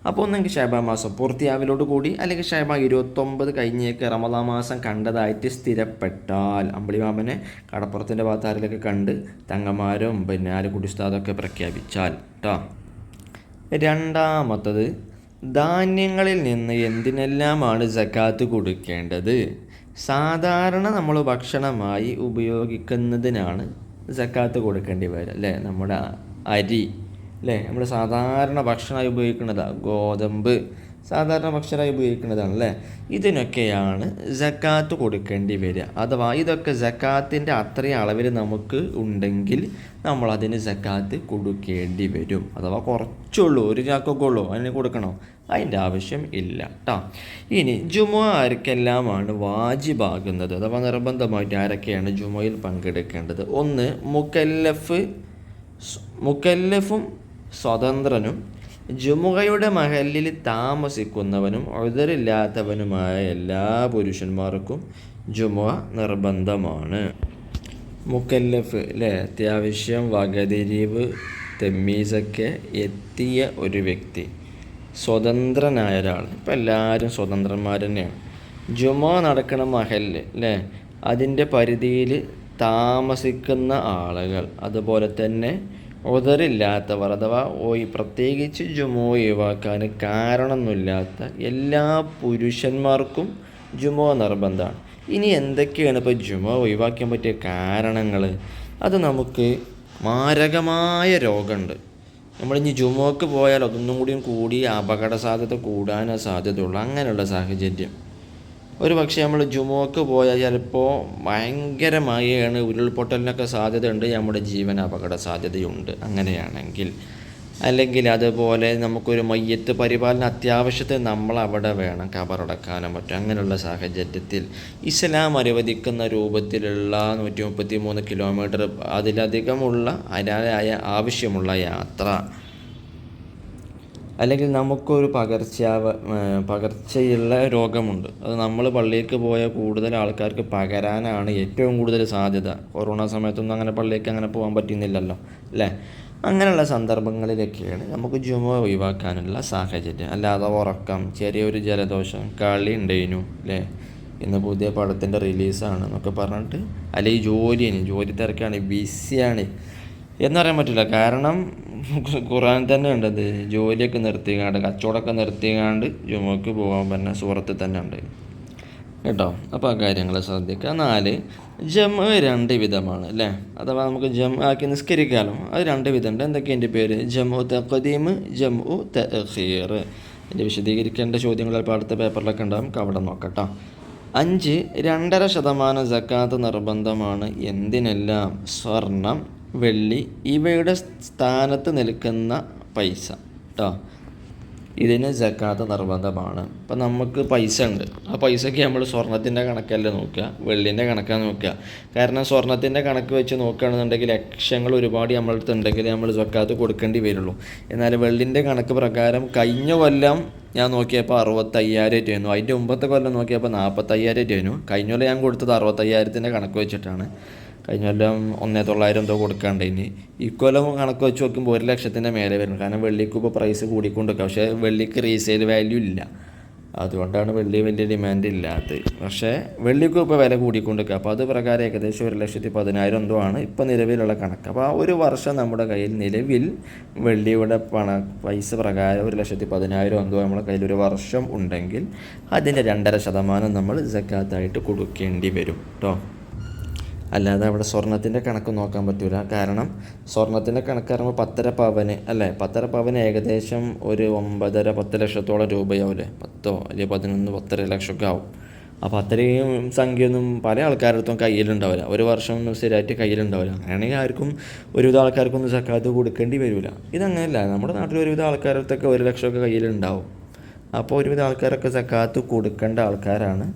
അപ്പോൾ ഒന്നെങ്കിൽ ഷഅബാൻ മാസം പൂർത്തിയാവലോട് കൂടി, അല്ലെങ്കിൽ ഷഅബാൻ 29 കഴിഞ്ഞേക്ക് റമളാൻ മാസം കണ്ടതായിട്ട് സ്ഥിരപ്പെട്ടാൽ, അമ്പിളി മാമനെ കടപ്പുറത്തിൻ്റെ ഭാഗത്താരിലൊക്കെ കണ്ട് തങ്ങന്മാരും പിന്നെ ആലുക്കുടി ഉസ്താദൊക്കെ പ്രഖ്യാപിച്ചാൽ കേട്ടോ. രണ്ടാമത്തത് ധാന്യങ്ങളിൽ നിന്ന് എന്തിനെല്ലാമാണ് സക്കാത്ത് കൊടുക്കേണ്ടത്? സാധാരണ നമ്മൾ ഭക്ഷണമായി ഉപയോഗിക്കുന്നതിനാണ് സക്കാത്ത് കൊടുക്കേണ്ടി വരിക അല്ലേ. നമ്മുടെ അരി അല്ലേ, നമ്മൾ സാധാരണ ഭക്ഷണമായി ഉപയോഗിക്കുന്നതാണ്. ഗോതമ്പ് സാധാരണ ഭക്ഷണമായി ഉപയോഗിക്കുന്നതാണ് അല്ലേ. ഇതിനൊക്കെയാണ് സക്കാത്ത് കൊടുക്കേണ്ടി വരിക. അഥവാ ഇതൊക്കെ സക്കാത്തിൻ്റെ അത്രയും അളവിൽ നമുക്ക് ഉണ്ടെങ്കിൽ നമ്മളതിന് സക്കാത്ത് കൊടുക്കേണ്ടി വരും. അഥവാ കുറച്ചുള്ളൂ, ഒരു ചാക്കൊക്കെ ഉള്ളൂ, അതിന് കൊടുക്കണോ? അതിൻ്റെ ആവശ്യം ഇല്ല കേട്ടോ. ഇനി ജുമുഅ ആർക്കെല്ലാമാണ് വാജിബാകുന്നത്? അഥവാ നിർബന്ധമായിട്ട് ആരൊക്കെയാണ് ജുമുഅയിൽ പങ്കെടുക്കേണ്ടത്? ഒന്ന് മുക്കല്ലഫും സ്വതന്ത്രനും ജുമുഅയുടെ മഹല്ലിൽ താമസിക്കുന്നവനും ഉദറില്ലാത്തവനുമായ എല്ലാ പുരുഷന്മാർക്കും ജുമുഅ നിർബന്ധമാണ്. മുക്കല്ലഫ് അല്ലേ, അത്യാവശ്യം വകതിരിവ് തെമ്മീസൊക്കെ എത്തിയ ഒരു വ്യക്തി, സ്വതന്ത്രനായ ഒരാൾ. ഇപ്പം എല്ലാവരും സ്വതന്ത്രന്മാർ തന്നെയാണ്. ജുമുഅ നടക്കുന്ന മഹല്ല് അല്ലേ, അതിൻ്റെ പരിധിയിൽ താമസിക്കുന്ന ആളുകൾ, അതുപോലെ തന്നെ ഉദറില്ലാത്തവർ, അഥവാ പ്രത്യേകിച്ച് ജുമുഅ ഒഴിവാക്കാൻ കാരണമൊന്നുമില്ലാത്ത എല്ലാ പുരുഷന്മാർക്കും ജുമുഅ നിർബന്ധമാണ്. ഇനി എന്തൊക്കെയാണ് ഇപ്പോൾ ജുമുഅ ഒഴിവാക്കാൻ പറ്റിയ കാരണങ്ങൾ? അത് നമുക്ക് മാരകമായ രോഗമുണ്ട്, നമ്മളിനി ജുമുഅക്ക് പോയാൽ അതൊന്നും കൂടി അപകട സാധ്യത കൂടാനേ സാധ്യതയുള്ളൂ. അങ്ങനെയുള്ള സാഹചര്യം ഒരു പക്ഷേ നമ്മൾ ജുമുഅക്ക് പോയാൽ ചിലപ്പോൾ ഭയങ്കരമായാണ് ഉരുൾപൊട്ടലിനൊക്കെ സാധ്യതയുണ്ട്, നമ്മുടെ ജീവൻ അപകട സാധ്യതയുണ്ട്. അങ്ങനെയാണെങ്കിൽ അല്ലെങ്കിൽ അതുപോലെ നമുക്കൊരു മയ്യത്ത് പരിപാലന അത്യാവശ്യത്തിന് നമ്മളവിടെ വേണം, കബറടക്കാനോ മറ്റും. അങ്ങനെയുള്ള സാഹചര്യത്തിൽ ഇസ്ലാം അനുവദിക്കുന്ന രൂപത്തിലുള്ള 133 കിലോമീറ്റർ അതിലധികമുള്ള അതിനായ ആവശ്യമുള്ള യാത്ര, അല്ലെങ്കിൽ നമുക്കൊരു പകർച്ചയുള്ള രോഗമുണ്ട്, അത് നമ്മൾ പള്ളിക്ക് പോയ കൂടുതൽ ആൾക്കാർക്ക് പകരാനാണ് ഏറ്റവും കൂടുതൽ സാധ്യത. കൊറോണ സമയത്തൊന്നും അങ്ങനെ പള്ളിക്ക് അങ്ങനെ പോകാൻ പറ്റുന്നില്ലല്ലോ അല്ലേ. അങ്ങനെയുള്ള സന്ദർഭങ്ങളിലൊക്കെയാണ് നമുക്ക് ജുമുഅ ഒഴിവാക്കാനുള്ള സാഹചര്യം. അല്ലാതെ ഉറക്കം, ചെറിയൊരു ജലദോഷം, കളി ഉണ്ടായിരുന്നു അല്ലേ, ഇന്ന് പുതിയ പടത്തിൻ്റെ റിലീസാണ് എന്നൊക്കെ പറഞ്ഞിട്ട്, അല്ലെങ്കിൽ ജോലി തിരക്കാണ്, ബിസിയാണ്, എന്ന് പറയാൻ പറ്റില്ല. കാരണം ഖുർആൻ തന്നെ ഉണ്ടത് ജോലിയൊക്കെ നിർത്തിക്കാണ്ട് കച്ചവടമൊക്കെ നിർത്തിക്കാണ്ട് ജുമുക്ക് പോകാൻ പറഞ്ഞ സൂറത്തിൽ തന്നെ ഉണ്ട് കേട്ടോ. അപ്പോൾ ആ കാര്യങ്ങൾ ശ്രദ്ധിക്കുക. 4, ജംഅ് 2 വിധമാണ് അല്ലേ. അഥവാ നമുക്ക് ജംഅ് ആക്കി നിസ്കരിക്കാമല്ലോ. അത് 2 വിധമുണ്ട്. എന്തൊക്കെയാണ് എൻ്റെ പേര്? ജംഉ തഖ്ദീം, ജംഉ തഅഖീർ. ഇതിൻ്റെ വിശദീകരിക്കേണ്ട ചോദ്യങ്ങൾ ചിലപ്പോൾ അടുത്ത പേപ്പറിലൊക്കെ ഉണ്ടാകും, അവിടെ നോക്കട്ടോ. 5, 2.5% സക്കാത്ത് നിർബന്ധമാണ്. എന്തിനെല്ലാം? സ്വർണം, വെള്ളി ഇവയുടെ സ്ഥാനത്ത് നിൽക്കുന്ന പൈസ കേട്ടോ. ഇതിന് സക്കാത്ത് നിർബന്ധമാണ്. ഇപ്പം നമുക്ക് പൈസ ഉണ്ട്, ആ പൈസയ്ക്ക് നമ്മൾ സ്വർണത്തിൻ്റെ കണക്കല്ല നോക്കുക, വെള്ളിൻ്റെ കണക്കാണ് നോക്കുക. കാരണം സ്വർണത്തിൻ്റെ കണക്ക് വെച്ച് നോക്കുകയാണെന്നുണ്ടെങ്കിൽ ലക്ഷങ്ങൾ ഒരുപാട് നമ്മളടുത്ത് ഉണ്ടെങ്കിൽ നമ്മൾ സക്കാത്ത് കൊടുക്കേണ്ടി വരുള്ളൂ. എന്നാൽ വെള്ളിൻ്റെ കണക്ക് പ്രകാരം കഴിഞ്ഞ കൊല്ലം ഞാൻ നോക്കിയപ്പോൾ 65,000 ആയിരുന്നു, അതിൻ്റെ മുമ്പത്തെ കൊല്ലം നോക്കിയപ്പോൾ 45,000 ആയിരുന്നു. കഴിഞ്ഞ കൊല്ലം ഞാൻ കൊടുത്തത് 65,000 കണക്ക് വെച്ചിട്ടാണ്. കഴിഞ്ഞ കൊല്ലം 1,900 എന്തോ കൊടുക്കാണ്ട്. ഇനി ഇക്കൊല്ലം കണക്ക് വെച്ച് നോക്കുമ്പോൾ 1,00,000 മേലെ വരുന്നു. കാരണം വെള്ളിക്ക് ഇപ്പോൾ പ്രൈസ് കൂടിക്കൊണ്ടിരിക്കുക, പക്ഷേ വെള്ളിക്ക് റീസെയിൽ വാല്യൂ ഇല്ല, അതുകൊണ്ടാണ് വെള്ളി വലിയ ഡിമാൻഡ് ഇല്ലാത്തത്. പക്ഷേ വെള്ളിക്കും ഇപ്പോൾ വില കൂടിക്കൊണ്ടിരിക്കുക. അപ്പോൾ അത് പ്രകാരം ഏകദേശം 1,10,000 എന്തോ ആണ് ഇപ്പോൾ നിലവിലുള്ള കണക്ക്. അപ്പോൾ ആ ഒരു വർഷം നമ്മുടെ കയ്യിൽ നിലവിൽ വെള്ളിയുടെ പൈസ പ്രകാരം 1,10,000 എന്തോ നമ്മുടെ കയ്യിൽ ഒരു വർഷം ഉണ്ടെങ്കിൽ അതിൻ്റെ 2.5% നമ്മൾ സക്കാത്തായിട്ട് കൊടുക്കേണ്ടി വരും കേട്ടോ. അല്ലാതെ അവിടെ സ്വർണത്തിൻ്റെ കണക്ക് നോക്കാൻ പറ്റില്ല. കാരണം സ്വർണത്തിൻ്റെ കണക്ക് പറയുമ്പോൾ 10.5 പവന് അല്ലേ, 10.5 പവന് ഏകദേശം ഒരു 9.5-10 ലക്ഷത്തോളം രൂപയാവില്ലേ, 10 അല്ലെങ്കിൽ 11, 10 ലക്ഷമൊക്കെ ആവും. അപ്പോൾ അത്രയും സംഖ്യയൊന്നും പല ആൾക്കാരുടെ അടുത്തും കയ്യിലുണ്ടാവില്ല, ഒരു വർഷം ഒന്നും സ്ഥിരമായിട്ട് കയ്യിലുണ്ടാവില്ല. അങ്ങനെയാണെങ്കിൽ ആർക്കും ഒരുവിധ ആൾക്കാർക്കൊന്നും സക്കാത്ത് കൊടുക്കേണ്ടി വരില്ല. ഇതങ്ങനെയല്ല, നമ്മുടെ നാട്ടിൽ ഒരുവിധ ആൾക്കാരുടെ അടുത്തൊക്കെ 1 ലക്ഷമൊക്കെ കയ്യിലുണ്ടാവും. അപ്പോൾ ഒരുവിധ ആൾക്കാരൊക്കെ സക്കാത്ത് കൊടുക്കേണ്ട ആൾക്കാരാണ്.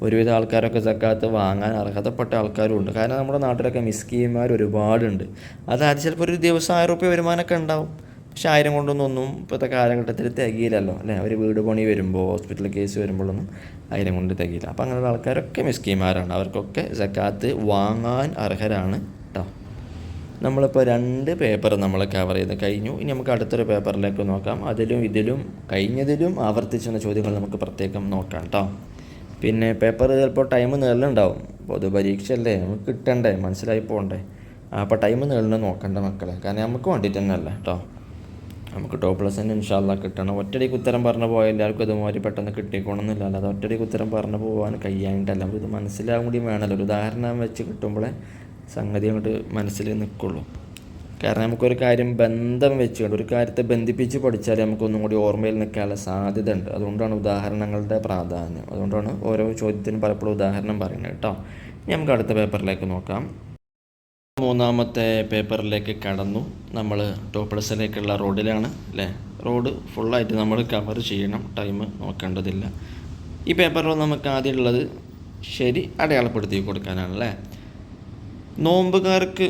ഒരുവിധ ആൾക്കാരൊക്കെ സക്കാത്ത് വാങ്ങാൻ അർഹതപ്പെട്ട ആൾക്കാരും ഉണ്ട്. കാരണം നമ്മുടെ നാട്ടിലൊക്കെ മിസ്കീന്മാർ ഒരുപാടുണ്ട്. അതായത് ചിലപ്പോൾ ഒരു ദിവസം 1,000 രൂപ വരുമാനമൊക്കെ ഉണ്ടാവും, പക്ഷെ 1,000 കൊണ്ടൊന്നും ഇപ്പോഴത്തെ കാലഘട്ടത്തിൽ തികയില്ലല്ലോ അല്ലേ. ഒരു വീട് പണി വരുമ്പോൾ, ഹോസ്പിറ്റൽ കേസ് വരുമ്പോഴൊന്നും 1,000 കൊണ്ട് തികയില്ല. അപ്പോൾ അങ്ങനെയുള്ള ആൾക്കാരൊക്കെ മിസ്കീന്മാരാണ്, അവർക്കൊക്കെ സക്കാത്ത് വാങ്ങാൻ അർഹരാണ് കേട്ടോ. നമ്മളിപ്പോൾ 2 പേപ്പർ നമ്മൾ കവർ ചെയ്ത് കഴിഞ്ഞു. ഇനി നമുക്ക് അടുത്തൊരു പേപ്പറിലേക്ക് നോക്കാം. അതിലും ഇതിലും കഴിഞ്ഞതിലും ആവർത്തിച്ചുള്ള ചോദ്യങ്ങൾ നമുക്ക് പ്രത്യേകം നോക്കാം കേട്ടോ. പിന്നെ പേപ്പർ ചിലപ്പോൾ ടൈം നീളുന്നുണ്ടാവും, പൊതുപരീക്ഷയല്ലേ, നമുക്ക് കിട്ടണ്ടേ, മനസ്സിലായി പോകണ്ടേ. അപ്പോൾ ടൈം നീളുന്നത് നോക്കണ്ട മക്കളെ, കാരണം നമുക്ക് വേണ്ടിയിട്ട് തന്നെ അല്ല കേട്ടോ. നമുക്ക് ടോപ്പ് +N ഇൻഷാ അല്ലാഹ് കിട്ടണം. ഒറ്റടിക്ക് ഉത്തരം പറഞ്ഞു പോയാൽ എല്ലാവർക്കും ഇതുമാതിരി പെട്ടെന്ന് കിട്ടിക്കോണമെന്നില്ല. അല്ലാതെ ഒറ്റടിക്ക് ഉത്തരം പറഞ്ഞു പോകാൻ കഴിയാനിട്ടല്ല, ഇത് മനസ്സിലാകാൻ കൂടി വേണമല്ലോ. ഒരു ഉദാഹരണം വെച്ച് കിട്ടുമ്പോഴേ സംഗതി അങ്ങോട്ട് മനസ്സിൽ നിൽക്കുള്ളൂ. കാരണം നമുക്കൊരു കാര്യം ബന്ധം വെച്ചുകൊണ്ട് ഒരു കാര്യത്തെ ബന്ധിപ്പിച്ച് പഠിച്ചാൽ നമുക്കൊന്നും കൂടി ഓർമ്മയിൽ നിൽക്കാനുള്ള സാധ്യത ഉണ്ട്. അതുകൊണ്ടാണ് ഉദാഹരണങ്ങളുടെ പ്രാധാന്യം. അതുകൊണ്ടാണ് ഓരോ ചോദ്യത്തിനും പലപ്പോഴും ഉദാഹരണം പറയുന്നത് കേട്ടോ. ഇനി നമുക്ക് അടുത്ത പേപ്പറിലേക്ക് നോക്കാം. 3ാമത്തെ പേപ്പറിലേക്ക് കടന്നു. നമ്മൾ ടോപ്പ് +ലേക്കുള്ള റോഡിലാണ് അല്ലേ. റോഡ് ഫുള്ളായിട്ട് നമ്മൾ കവർ ചെയ്യണം, ടൈം നോക്കേണ്ടതില്ല. ഈ പേപ്പറിൽ നമുക്ക് ആദ്യം ഉള്ളത് ശരി അടയാളപ്പെടുത്തി കൊടുക്കാനാണല്ലേ. നോമ്പുകാർക്ക്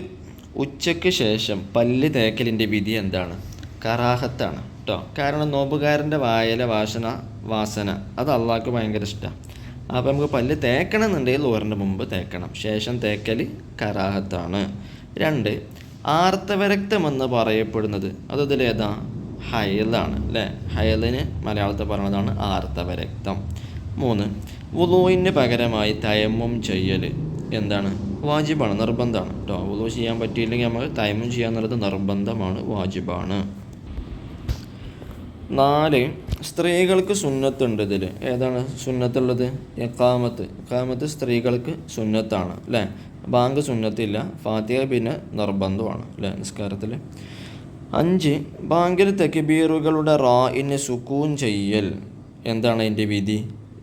ഉച്ചയ്ക്ക് ശേഷം പല്ല് തേക്കലിൻ്റെ വിധി എന്താണ്? കറാഹത്താണ് കേട്ടോ. കാരണം നോമ്പുകാരൻ്റെ വാസന അത് അള്ളാഹ്ക്ക് ഭയങ്കര ഇഷ്ടമാണ്. അപ്പോൾ നമുക്ക് പല്ല് തേക്കണം എന്നുണ്ടെങ്കിൽ ലോറിൻ്റെ മുമ്പ് തേക്കണം, ശേഷം തേക്കൽ കറാഹത്താണ്. 2, ആർത്തവരക്തമെന്ന് പറയപ്പെടുന്നത് അത് ഇതിലേതാ? ഹയലാണ് അല്ലേ. ഹയലിന് മലയാളത്തിൽ പറയുന്നതാണ് ആർത്തവരക്തം. 3, വുളൂഇന് പകരമായി തയമ്മും ചെയ്യൽ എന്താണ്? വാജിബാണ്, നിർബന്ധമാണ് കേട്ടോ. വുളൂ ചെയ്യാൻ പറ്റിയില്ലെങ്കിൽ നമ്മൾ തയമ്മും ചെയ്യാന്നുള്ളത് നിർബന്ധമാണ്, വാജിബാണ്. 4, സ്ത്രീകൾക്ക് സുന്നത്തുണ്ട്. ഇതിൽ ഏതാണ് സുന്നത്തുള്ളത്? ഇഖാമത്ത് സ്ത്രീകൾക്ക് സുന്നത്താണ് അല്ലേ. ബാങ്ക് സുന്നത്തില്ല, ഫാത്തിഹ പിന്നെ നിർബന്ധമാണ് അല്ലേ നിസ്കാരത്തിൽ. 5, ബാങ്കിൽ തക്ബീറുകളുടെ റാഇന് സുക്കൂൻ ചെയ്യൽ എന്താണ് അതിൻ്റെ വിധി?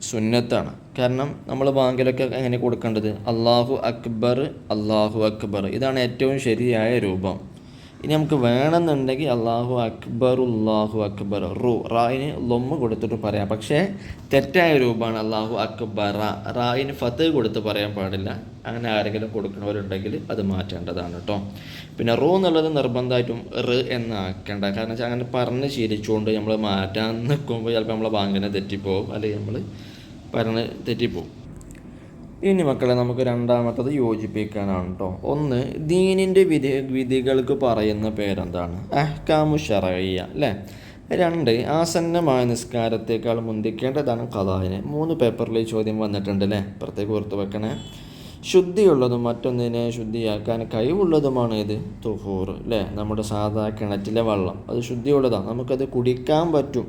സുന്നത്താണ്. കാരണം നമ്മൾ ബാങ്കിലൊക്കെ എങ്ങനെ കൊടുക്കേണ്ടത്? അല്ലാഹു അക്ബർ, അല്ലാഹു അക്ബർ, ഇതാണ് ഏറ്റവും ശരിയായ രൂപം. ഇനി നമുക്ക് വേണമെന്നുണ്ടെങ്കിൽ അല്ലാഹു അക്ബർ, അല്ലാഹു അക്ബർ, റായിന് ലൊമ്മ് കൊടുത്തിട്ട് പറയാം. പക്ഷേ തെറ്റായ രൂപമാണ് അല്ലാഹു അക്ബറ, റായിന് ഫത്ത് കൊടുത്ത് പറയാൻ പാടില്ല. അങ്ങനെ ആരെങ്കിലും കൊടുക്കണവരുണ്ടെങ്കിൽ അത് മാറ്റേണ്ടതാണ് കേട്ടോ. പിന്നെ എന്നുള്ളത് നിർബന്ധമായിട്ടും എന്നാക്കേണ്ട. കാരണം വെച്ചാൽ അങ്ങനെ പറഞ്ഞ് ശീലിച്ചുകൊണ്ട് നമ്മൾ മാറ്റാൻ നിൽക്കുമ്പോൾ ചിലപ്പോൾ നമ്മളെ ബാങ്കിനെ തെറ്റിപ്പോവും, അല്ലെങ്കിൽ നമ്മൾ പറഞ്ഞ് തെറ്റിപ്പോവും. ഇനി മക്കളെ നമുക്ക് 2ാമത്തത് യോജിപ്പിക്കാനാണ് കേട്ടോ. 1, ദീനിൻ്റെ വിധികൾക്ക് പറയുന്ന പേരെന്താണ്? അഹ്കാമു ശർഇയ്യ അല്ലേ. 2, ആസന്നമായ നിസ്കാരത്തേക്കാൾ മുന്തിക്കേണ്ടതാണ് ഖദാഇന്. 3 പേപ്പറിൽ ചോദ്യം വന്നിട്ടുണ്ട് അല്ലേ, പ്രത്യേകം ഓർത്ത് വെക്കണേ. ശുദ്ധിയുള്ളതും മറ്റൊന്നിനെ ശുദ്ധിയാക്കാൻ കഴിവുള്ളതുമാണ് ഇത് തുഹൂർ, അല്ലേ? നമ്മുടെ സാധാ കിണറ്റിലെ വെള്ളം അത് ശുദ്ധിയുള്ളതാണ്, നമുക്കത് കുടിക്കാൻ പറ്റും,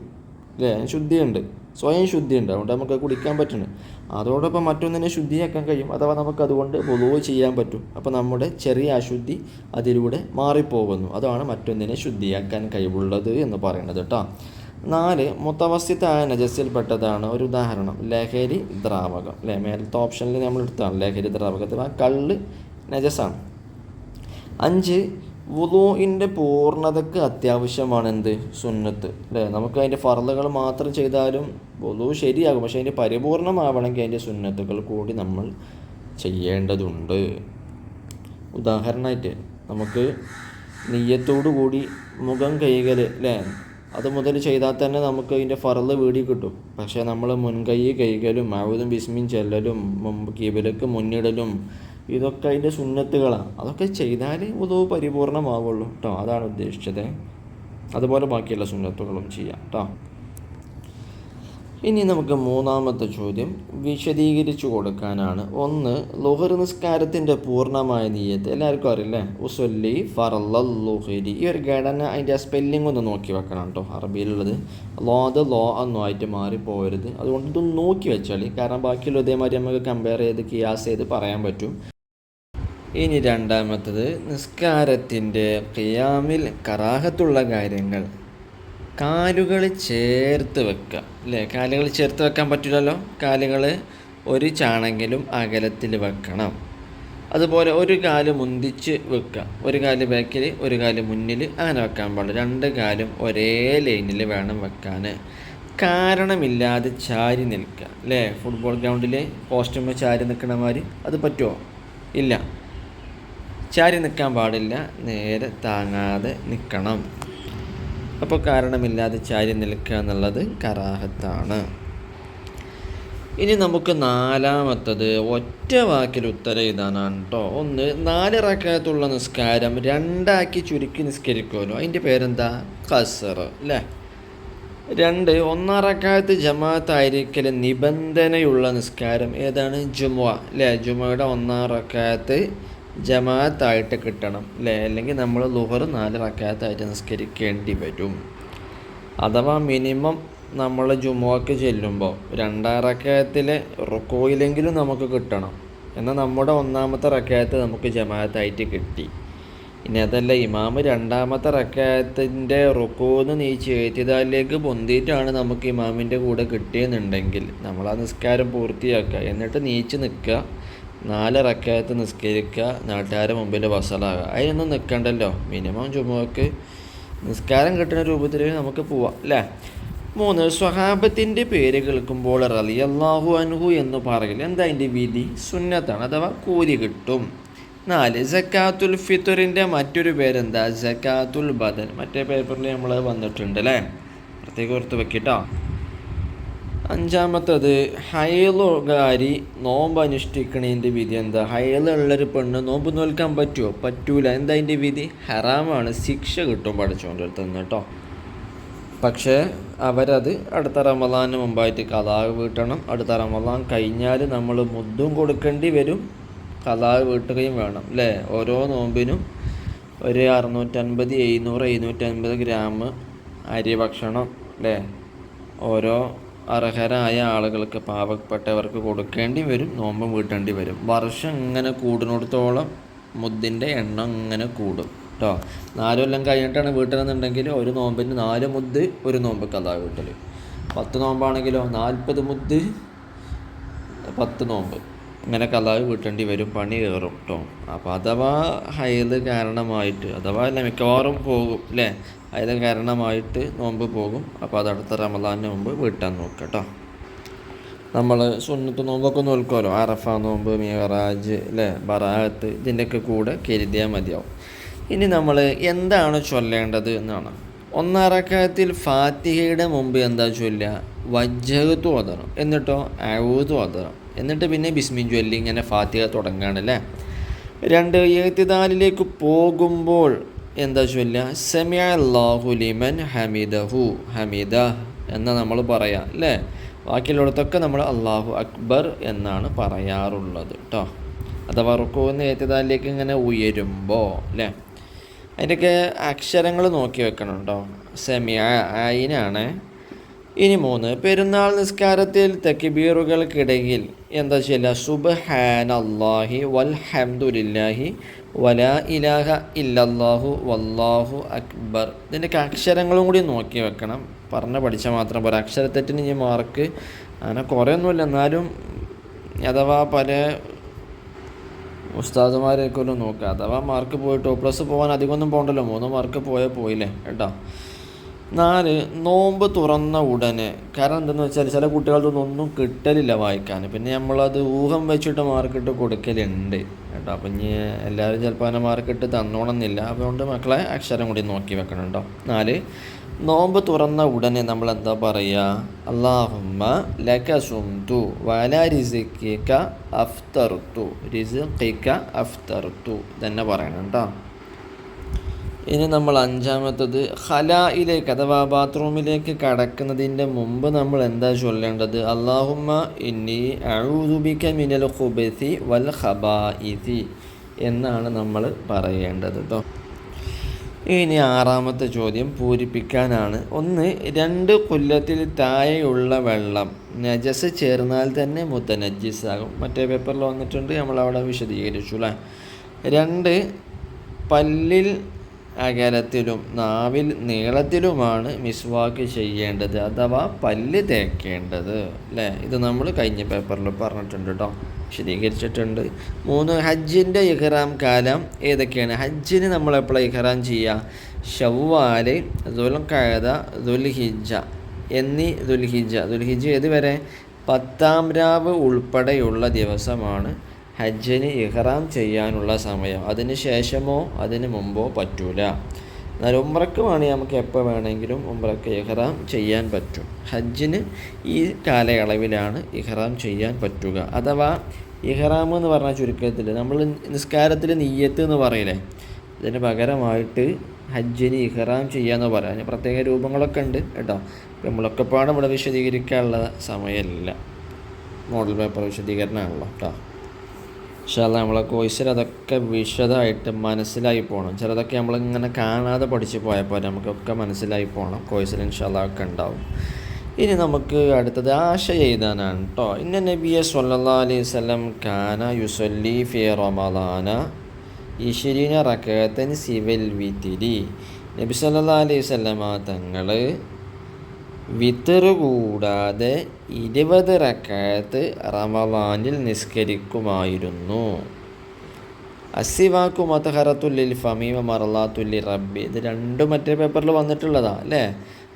അല്ലേ? ശുദ്ധിയുണ്ട്, സ്വയം ശുദ്ധിയുണ്ട്, അതുകൊണ്ട് നമുക്ക് കുടിക്കാൻ പറ്റുന്നു. അതോടൊപ്പം മറ്റൊന്നിനെ ശുദ്ധിയാക്കാൻ കഴിയും, അഥവാ നമുക്കതുകൊണ്ട് വുളൂ ചെയ്യാൻ പറ്റും. അപ്പോൾ നമ്മുടെ ചെറിയ അശുദ്ധി അതിലൂടെ മാറിപ്പോകുന്നു. അതാണ് മറ്റൊന്നിനെ ശുദ്ധിയാക്കാൻ കഴിവുള്ളത് എന്ന് പറയുന്നത് കേട്ടോ. 4 മുത്തവസ്സിത്തായ നജസ്സിൽപ്പെട്ടതാണ്. ഒരു ഉദാഹരണം ലഹരി ദ്രാവകം, അല്ലേ? മേലത്തെ ഓപ്ഷനിൽ നമ്മൾ എടുത്താണ് ലഹരി ദ്രാവകത്തിൽ ആ കള്ള് നജസ്സാണ്. 5 വുളൂഇൻ്റെ പൂർണ്ണതയ്ക്ക് അത്യാവശ്യമാണ് എന്ത്? സുന്നത്ത്, അല്ലേ? നമുക്ക് അതിൻ്റെ ഫർളുകൾ മാത്രം ചെയ്താലും വുളൂ ശരിയാകും, പക്ഷേ അതിൻ്റെ പരിപൂർണമാവണമെങ്കിൽ അതിൻ്റെ സുന്നത്തുകൾ കൂടി നമ്മൾ ചെയ്യേണ്ടതുണ്ട്. ഉദാഹരണമായിട്ട് നമുക്ക് നിയ്യത്തോടു കൂടി മുഖം കൈകൾ, അല്ലേ? അത് മുതൽ ചെയ്താൽ തന്നെ നമുക്ക് അതിൻ്റെ ഫർള് വീടി കിട്ടും. പക്ഷേ നമ്മൾ മുൻകൈ കൈകലും മൗദും ബിസ്മിൻ ചെല്ലലും കിബിലക്ക് മുന്നിടലും ഇതൊക്കെ അതിൻ്റെ സുന്നത്തുകളാണ്. അതൊക്കെ ചെയ്താൽ വുളൂ പരിപൂർണമാവുള്ളൂ കേട്ടോ. അതാണ് ഉദ്ദേശിച്ചത്. അതുപോലെ ബാക്കിയുള്ള സുന്നത്തുകളും ചെയ്യാം കേട്ടോ. ഇനി നമുക്ക് മൂന്നാമത്തെ ചോദ്യം വിശദീകരിച്ചു കൊടുക്കാനാണ്. 1 ളുഹർ നിസ്കാരത്തിൻ്റെ പൂർണ്ണമായ നിയ്യത്ത് എല്ലാവർക്കും അറിയില്ലേ? ഉസല്ലി ഫറളൽ ളുഹരി. ഈ ഒരു ഘടന അതിൻ്റെ സ്പെല്ലിംഗ് ഒന്ന് നോക്കി വെക്കണം കേട്ടോ. അറബിയിലുള്ളത് ലോ ഒന്നും ആയിട്ട് മാറിപ്പോകരുത്. അതുകൊണ്ട് ഇതൊന്ന് നോക്കി വെച്ചാൽ, കാരണം ബാക്കിയുള്ള ഇതേമാതിരി നമുക്ക് കമ്പയർ ചെയ്ത് കിയാസ് ചെയ്ത് പറയാൻ പറ്റും. ഇനി രണ്ടാമത്തത് നിസ്കാരത്തിൻ്റെ ഖിയാമിൽ കറാഹത്തുള്ള കാര്യങ്ങൾ. കാലുകൾ ചേർത്ത് വെക്കുക, അല്ലേ? കാലുകൾ ചേർത്ത് വെക്കാൻ പറ്റില്ലല്ലോ. കാലുകൾ ഒരു ചാണെങ്കിലും അകലത്തിൽ വെക്കണം. അതുപോലെ ഒരു കാല് മുന്തിച്ച് വെക്കുക, ഒരു കാല് ബാക്കിൽ ഒരു കാല് മുന്നിൽ, അങ്ങനെ വെക്കാൻ പാടില്ല. 2 കാലും ഒരേ ലൈനിൽ വേണം വെക്കാൻ. കാരണമില്ലാതെ ചാരി നിൽക്കുക, അല്ലേ? ഫുട്ബോൾ ഗ്രൗണ്ടിൽ പോസ്റ്റുമ്പോൾ ചാരി നിൽക്കണ മാതിരി അത് പറ്റുമോ? ഇല്ല, ചാരി നിൽക്കാൻ പാടില്ല, നേരെ താങ്ങാതെ നിൽക്കണം. അപ്പോൾ കാരണമില്ലാതെ ചാരി നിൽക്കുക എന്നുള്ളത് കറാഹത്താണ്. ഇനി നമുക്ക് നാലാമത്തത് ഒറ്റ വാക്കിൽ ഉത്തരം എഴുതാനാണ് കേട്ടോ. 1 4 റക്അത്തുള്ള നിസ്കാരം 2 ചുരുക്കി നിസ്കരിക്കുമല്ലോ, അതിൻ്റെ പേരെന്താ? ഖസ്ർ, അല്ലേ? 2 1 റക്അത്ത് ജമാഅത്തായിരിക്കൽ നിബന്ധനയുള്ള നിസ്കാരം ഏതാണ്? ജുമുഅ, അല്ലേ? ജുമുഅയുടെ 1 റക്അത്ത് ജമാഅത്തായിട്ട് കിട്ടണം, അല്ലേ? അല്ലെങ്കിൽ നമ്മൾ ളുഹർ 4 റക്അത്തായിട്ട് നിസ്കരിക്കേണ്ടി വരും. അഥവാ മിനിമം നമ്മൾ ജുമുഅക്ക് ചെല്ലുമ്പോൾ 2 റക്അത്തിലെ റുക്കൂയിലെങ്കിലും നമുക്ക് കിട്ടണം. എന്നാൽ നമ്മുടെ 1-ാമത്തെ റക്അത്ത് നമുക്ക് ജമാഅത്തായിട്ട് കിട്ടി. ഇനി അതല്ല, ഇമാമ് 2-ാമത്തെ റക്അത്തിൻ്റെ റുക്കൂന്ന് നീച്ച് എഴുത്തിയതിലേക്ക് പൊന്തിയിട്ടാണ് നമുക്ക് ഇമാമിൻ്റെ കൂടെ കിട്ടിയെന്നുണ്ടെങ്കിൽ നമ്മൾ ആ നിസ്കാരം പൂർത്തിയാക്കുക, എന്നിട്ട് നീച്ച് നിൽക്കുക, 4 റക്അത്ത് നിസ്കരിക്കുക, നാട്ടുകാരുടെ മുമ്പിൽ വസലാകുക. അതിനൊന്നും നിൽക്കണ്ടല്ലോ. മിനിമം ജുമുഅക്ക് നിസ്കാരം കിട്ടുന്ന രൂപത്തിൽ നമുക്ക് പോവാം, അല്ലേ? 3 സ്വഹാബത്തിൻ്റെ പേര് കേൾക്കുമ്പോൾ റളിയല്ലാഹു അൻഹു എന്ന് പറയില്ല. എന്താ അതിൻ്റെ വിധി? സുന്നത്താണ്, അഥവാ കൂലി കിട്ടും. 4 സക്കാത്തുൽ ഫിത്റിൻ്റെ മറ്റൊരു പേരെന്താ? സക്കാത്തുൽ ബദൻ. മറ്റേ പേപ്പറിൽ നമ്മൾ വന്നിട്ടുണ്ട്, അല്ലേ? പ്രത്യേകം ഓർത്ത് വെക്കിട്ടോ. 5-മത്തത് ഹൈലുകാരി നോമ്പ് അനുഷ്ഠിക്കണതിൻ്റെ വിധി എന്താ? ഹൈലുള്ളൊരു പെണ്ണ് നോമ്പ് നോൽക്കാൻ പറ്റുമോ? പറ്റൂല. എന്താ അതിൻ്റെ വിധി? ഹറാമാണ്, ശിക്ഷ കിട്ടും പഠിച്ചുകൊണ്ട് അടുത്തുനിന്ന് കേട്ടോ. പക്ഷേ അവരത് അടുത്ത റമളാന് മുമ്പായിട്ട് ഖളാ വീട്ടണം. അടുത്ത റമളാൻ കഴിഞ്ഞാൽ നമ്മൾ മുദ്ദും കൊടുക്കേണ്ടി വരും, ഖളാ വീട്ടുകയും വേണം, അല്ലേ? ഓരോ നോമ്പിനും ഒരു 650, 700, 750 ഗ്രാം അരി ഭക്ഷണം, അല്ലേ? ഓരോ അർഹരായ ആളുകൾക്ക്, പാവപ്പെട്ടവർക്ക് കൊടുക്കേണ്ടി വരും, നോമ്പും വീട്ടേണ്ടി വരും. വർഷം ഇങ്ങനെ കൂടുന്നിടത്തോളം മുദ്ദിൻ്റെ എണ്ണം ഇങ്ങനെ കൂടും കേട്ടോ. 4 കൊല്ലം കഴിഞ്ഞിട്ടാണ് വീട്ടണമെന്നുണ്ടെങ്കിൽ ഒരു നോമ്പിന് 4 മുദ്ദ് ഒരു നോമ്പ് ഖളാ വീട്ടൽ. 10 നോമ്പാണെങ്കിലോ 40 മുദ്ദ് 10 നോമ്പ് ഇങ്ങനെ ഖളാ വീട്ടേണ്ടി വരും, പണി കയറും കേട്ടോ. അപ്പോൾ അഥവാ ഹൈദ് കാരണമായിട്ട്, അഥവാ അല്ല മിക്കവാറും പോകും, അല്ലേ? ഹൈദ് കാരണമായിട്ട് നോമ്പ് പോകും. അപ്പോൾ അത് അടുത്ത റമളാനിന് മുമ്പ് വീട്ടാൻ നോക്കുക കേട്ടോ. നമ്മൾ സുന്നത്ത് നോമ്പൊക്കെ നോൽക്കുമല്ലോ, അറഫ നോമ്പ്, മിഅ്റാജ്, അല്ലേ? ബറാഅത്ത്, ഇതിൻ്റെയൊക്കെ കൂടെ കരുതിയാൽ മതിയാവും. ഇനി നമ്മൾ എന്താണ് ചൊല്ലേണ്ടത് എന്നാണ്. 1 റക്അത്തിൽ ഫാത്തിഹയുടെ മുമ്പ് എന്താ ചൊല്ലുക? വജ്ഹത്ത് ഓതണം, എന്നിട്ടോ അഊദ് ഓതണം, എന്നിട്ട് പിന്നെ ബിസ്മിൻ ചൊല്ലി ഇങ്ങനെ ഫാത്തിഹ തുടങ്ങുകയാണ്, അല്ലേ? 2 ഇഅ്തിദാലിലേക്ക് പോകുമ്പോൾ എന്താ ചൊല്ലുക? സമിഅ അല്ലാഹു ലിമൻ ഹമിദഹു, ഹമിദ എന്ന് നമ്മൾ പറയാം, അല്ലേ? ബാക്കിയുള്ളിടത്തൊക്കെ നമ്മൾ അല്ലാഹു അക്ബർ എന്നാണ് പറയാറുള്ളത് കേട്ടോ. അഥവാ റുക്കൂന്ന് എത്തിദാലിലേക്ക് ഇങ്ങനെ ഉയരുമ്പോൾ അല്ലേ. അതിൻ്റെയൊക്കെ അക്ഷരങ്ങൾ നോക്കി വെക്കണം കേട്ടോ. സെമിയ ആയിനാണ്. ഇനി 3, പെരുന്നാൾ നിസ്കാരത്തിൽ തക്ബീറുകൾക്കിടയിൽ എന്താ ചെയ്യില്ല? സുബ്ഹാനല്ലാഹി വൽഹംദുലില്ലാഹി വലാ ഇലാഹ ഇല്ലല്ലാഹു വല്ലാഹു അക്ബർ. ഇതിൻ്റെയൊക്കെ അക്ഷരങ്ങളും കൂടി നോക്കി വെക്കണം. പറഞ്ഞ് പഠിച്ചാൽ മാത്രം പോരാ. അക്ഷരത്തെറ്റിന് ഇനി മാർക്ക് അങ്ങനെ കുറേയൊന്നുമില്ല, എന്നാലും അഥവാ പല ഉസ്താദുമാരൊക്കെ ഒന്ന് നോക്കുക. അഥവാ മാർക്ക് പോയിട്ട് പ്ലസ് പോകാൻ അധികമൊന്നും പോകണ്ടല്ലോ, 3 മാർക്ക് പോയില്ലേ കേട്ടോ. 4, നോമ്പ് തുറന്ന ഉടനെ. കാരണം എന്തെന്ന് വെച്ചാൽ ചില കുട്ടികൾക്കൊന്നും ഒന്നും കിട്ടലില്ല വായിക്കാൻ, പിന്നെ നമ്മളത് ഊഹം വെച്ചിട്ട് മാർക്കിട്ട് കൊടുക്കലുണ്ട് കേട്ടോ. അപ്പം ഇനി എല്ലാവരും ചിലപ്പോൾ അങ്ങനെ മാർക്കിട്ട് തന്നോണമെന്നില്ല. അതുകൊണ്ട് മക്കളെ അക്ഷരം കൂടി നോക്കി വെക്കണം കേട്ടോ. 4, നോമ്പ് തുറന്ന ഉടനെ നമ്മൾ എന്താ പറയുക? അല്ലാഹുമ്മ ലക സുംതു വഅലാ റിസ്ഖിക അഫ്തർതു. റിസ്ഖിക അഫ്തർതു തന്നെ പറയണം കേട്ടോ. ഇനി നമ്മൾ 5-മത്തത് ഖലായിലേക്ക് അഥവാ ബാത്റൂമിലേക്ക് കടക്കുന്നതിൻ്റെ മുമ്പ് നമ്മൾ എന്താ ചൊല്ലേണ്ടത്? അല്ലാഹുമ്മ ഇന്നി അഊദു ബിക മിനൽ ഖുബസി വൽ ഖബായിസി എന്നാണ് നമ്മൾ പറയേണ്ടത് കേട്ടോ. ഇനി 6-മത്തെ ചോദ്യം പൂരിപ്പിക്കാനാണ്. 1, 2 കൊല്ലത്തിൽ താഴെയുള്ള വെള്ളം നജസ് ചേർന്നാൽ തന്നെ മുത്തനജ്ജിസാകും. മറ്റേ പേപ്പറിൽ വന്നിട്ടുണ്ട്, നമ്മളവിടെ വിശദീകരിച്ചു അല്ലേ. 2, പല്ലിൽ അകലത്തിലും നാവിൽ നീളത്തിലുമാണ് മിസ്വാക്ക് ചെയ്യേണ്ടത് അഥവാ പല്ല് തേക്കേണ്ടത് അല്ലേ. ഇത് നമ്മൾ കഴിഞ്ഞ പേപ്പറിൽ പറഞ്ഞിട്ടുണ്ട് കേട്ടോ, വിശദീകരിച്ചിട്ടുണ്ട്. 3, ഹജ്ജിൻ്റെ ഇഹ്റാം കാലം ഏതൊക്കെയാണ്? ഹജ്ജിന് നമ്മൾ എപ്പോഴാണ് ഇഹ്റാം ചെയ്യുക? ശവ്വാൽ, ദുൽഖഅദ, ദുൽഹിജ്ജ എന്നീ ദുൽഹിജ്ജ ഏതുവരെ? 10-ാം രാവ് ഉൾപ്പെടെയുള്ള ദിവസമാണ് ഹജ്ജിന് ഇഹ്റാം ചെയ്യാനുള്ള സമയം. അതിന് ശേഷമോ അതിന് മുമ്പോ പറ്റൂല. എന്നാൽ ഉംറക്ക് വേണമെങ്കിൽ നമുക്ക് എപ്പോൾ വേണമെങ്കിലും ഉംറക്ക് ഇഹ്റാം ചെയ്യാൻ പറ്റും. ഹജ്ജിന് ഈ കാലയളവിലാണ് ഇഹ്റാം ചെയ്യാൻ പറ്റുക. അഥവാ ഇഹ്റാം എന്ന് പറഞ്ഞ ചുരുക്കത്തിൽ നമ്മൾ നിസ്കാരത്തിൽ നിയ്യത്ത് എന്ന് പറയില്ലേ, ഇതിന് പകരമായിട്ട് ഹജ്ജിന് ഇഹ്റാം ചെയ്യാമെന്ന് പറയാം. അതിന് പ്രത്യേക രൂപങ്ങളൊക്കെ ഉണ്ട് കേട്ടോ. നമ്മളൊക്കെ പാടും ഇവിടെ വിശദീകരിക്കാനുള്ള സമയമില്ല, മോഡൽ പേപ്പർ വിശദീകരണമാണല്ലോ കേട്ടോ. പക്ഷേ നമ്മളെ കോഴ്സിൽ അതൊക്കെ വിശദമായിട്ട് മനസ്സിലായി പോകണം. ചിലതൊക്കെ നമ്മളിങ്ങനെ കാണാതെ പഠിച്ച് പോയപ്പോൾ നമുക്കൊക്കെ മനസ്സിലായി പോകണം. കോഴ്സിൽ ഇൻഷാല്ലാ ഒക്കെ ഉണ്ടാവും. ഇനി നമുക്ക് അടുത്തത് ആശ എഴുതാനാണ് കേട്ടോ. ഇന്ന നബിയ സല്ലല്ലാഹു അലൈഹി വസല്ലം കാന യുസല്ലി ഫി റമളാന 20 റകഅത്തൻ സിവൽ വിത്തിരി. നബി സല്ലല്ലാഹു അലൈഹി വസല്ലമ തങ്ങൾ വിത്തർ കൂടാതെ 20 റകഅത്ത് റമളാനിൽ നിസ്കരിക്കുമായിരുന്നു. അസ്സിവാക്കു മതഹറത്തുല്ലിൽ ഫമീമ മറലാത്തുല്ലി റബ്ബി. ഇത് രണ്ടും മറ്റേ പേപ്പറിൽ വന്നിട്ടുള്ളതാ അല്ലേ.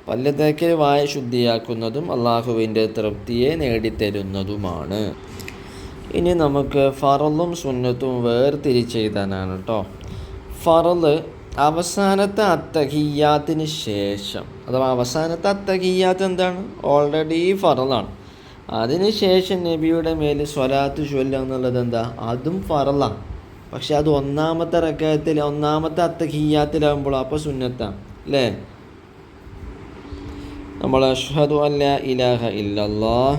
പല്ല് തേക്കൽ വായ ശുദ്ധിയാക്കുന്നതും അള്ളാഹുവിൻ്റെ തൃപ്തിയെ നേടിത്തരുന്നതുമാണ്. ഇനി നമുക്ക് ഫറലും സുന്നത്തും വേർതിരിച്ചെഴുതാനാണ് കേട്ടോ. ഫറല് അവസാനത്തെ അത്തഹിയ്യാത്തിന് ശേഷം, അഥവാ അവസാനത്തെ അത്തഹിയ്യാത്ത് എന്താണ്? ഓൾറെഡി ഫറലാണ്. അതിന് ശേഷം നബിയുടെ മേൽ സ്വലാത്ത് ചൊല്ലുക എന്നുള്ളത് എന്താ? അതും ഫറലാണ്. പക്ഷെ അത് 1-ാമത്തെ റകഅത്തിൽ 1-ാമത്തെ അത്തഹിയ്യാത്തിലാകുമ്പോൾ അപ്പോൾ സുന്നത്താണ് അല്ലേ. നമ്മൾ അഷ്ഹദു അല്ലാ ഇലാഹ ഇല്ലല്ലാഹ്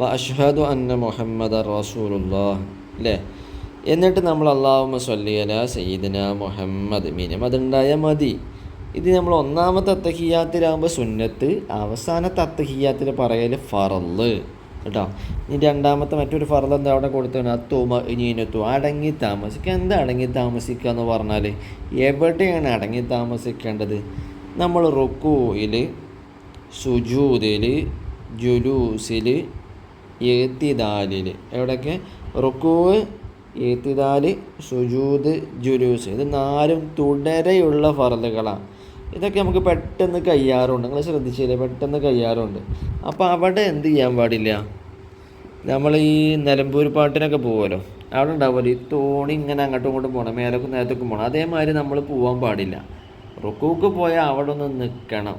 വ അഷ്ഹദു അന്ന മുഹമ്മദൻ റസൂലുള്ളാഹ് അല്ലേ. എന്നിട്ട് നമ്മൾ അല്ലാഹുമ്മ സ്വല്ലി അലാ സയ്യിദിന മുഹമ്മദ് മിനിമം അതുണ്ടായാൽ മതി. ഇത് നമ്മൾ 1-ാമത്തെ അത്തഹിയ്യാത്തിലാകുമ്പോൾ സുന്നത്ത്, അവസാനത്തെ അത്തഹിയ്യാത്തിൽ പറയൽ ഫറല് കേട്ടോ. ഇനി 2-ാമത്തെ മറ്റൊരു ഫറൽ എന്താ അവിടെ കൊടുത്താണ്? അത്തുമഇനീനത്തു, അടങ്ങി താമസിക്കുക. എന്താ അടങ്ങി താമസിക്കുക എന്ന് പറഞ്ഞാൽ എവിടെയാണ് അടങ്ങി താമസിക്കേണ്ടത്? നമ്മൾ റുക്കൂയിൽ, സുജൂദിൽ, ജുലൂസിൽ, ഇഅ്തിദാലിൽ, എവിടെയൊക്കെ? റുക്കൂ, ഇഅ്തിദാല്, സുജൂദ്, ജുലൂസ്. ഇത് 4ഉം തുടരെയുള്ള ഫറലുകളാണ്. ഇതൊക്കെ നമുക്ക് പെട്ടെന്ന് കയ്യാറുണ്ട്. നിങ്ങൾ ശ്രദ്ധിച്ചില്ലേ? പെട്ടെന്ന് കയ്യാറുണ്ട്. അപ്പോൾ അവിടെ എന്ത് ചെയ്യാൻ പാടില്ല? നമ്മൾ ഈ നിലമ്പൂർ പാട്ടിനൊക്കെ പോകുമല്ലോ, അവിടെ ഉണ്ടാവുമല്ലോ ഈ തോണി ഇങ്ങനെ അങ്ങോട്ടും ഇങ്ങോട്ടും പോകണം, മേലേക്കും നേരത്തേക്കും പോകണം. അതേമാതിരി നമ്മൾ പോകാൻ പാടില്ല. റുക്കൂക്ക് പോയാൽ അവിടെ ഒന്ന് നിൽക്കണം.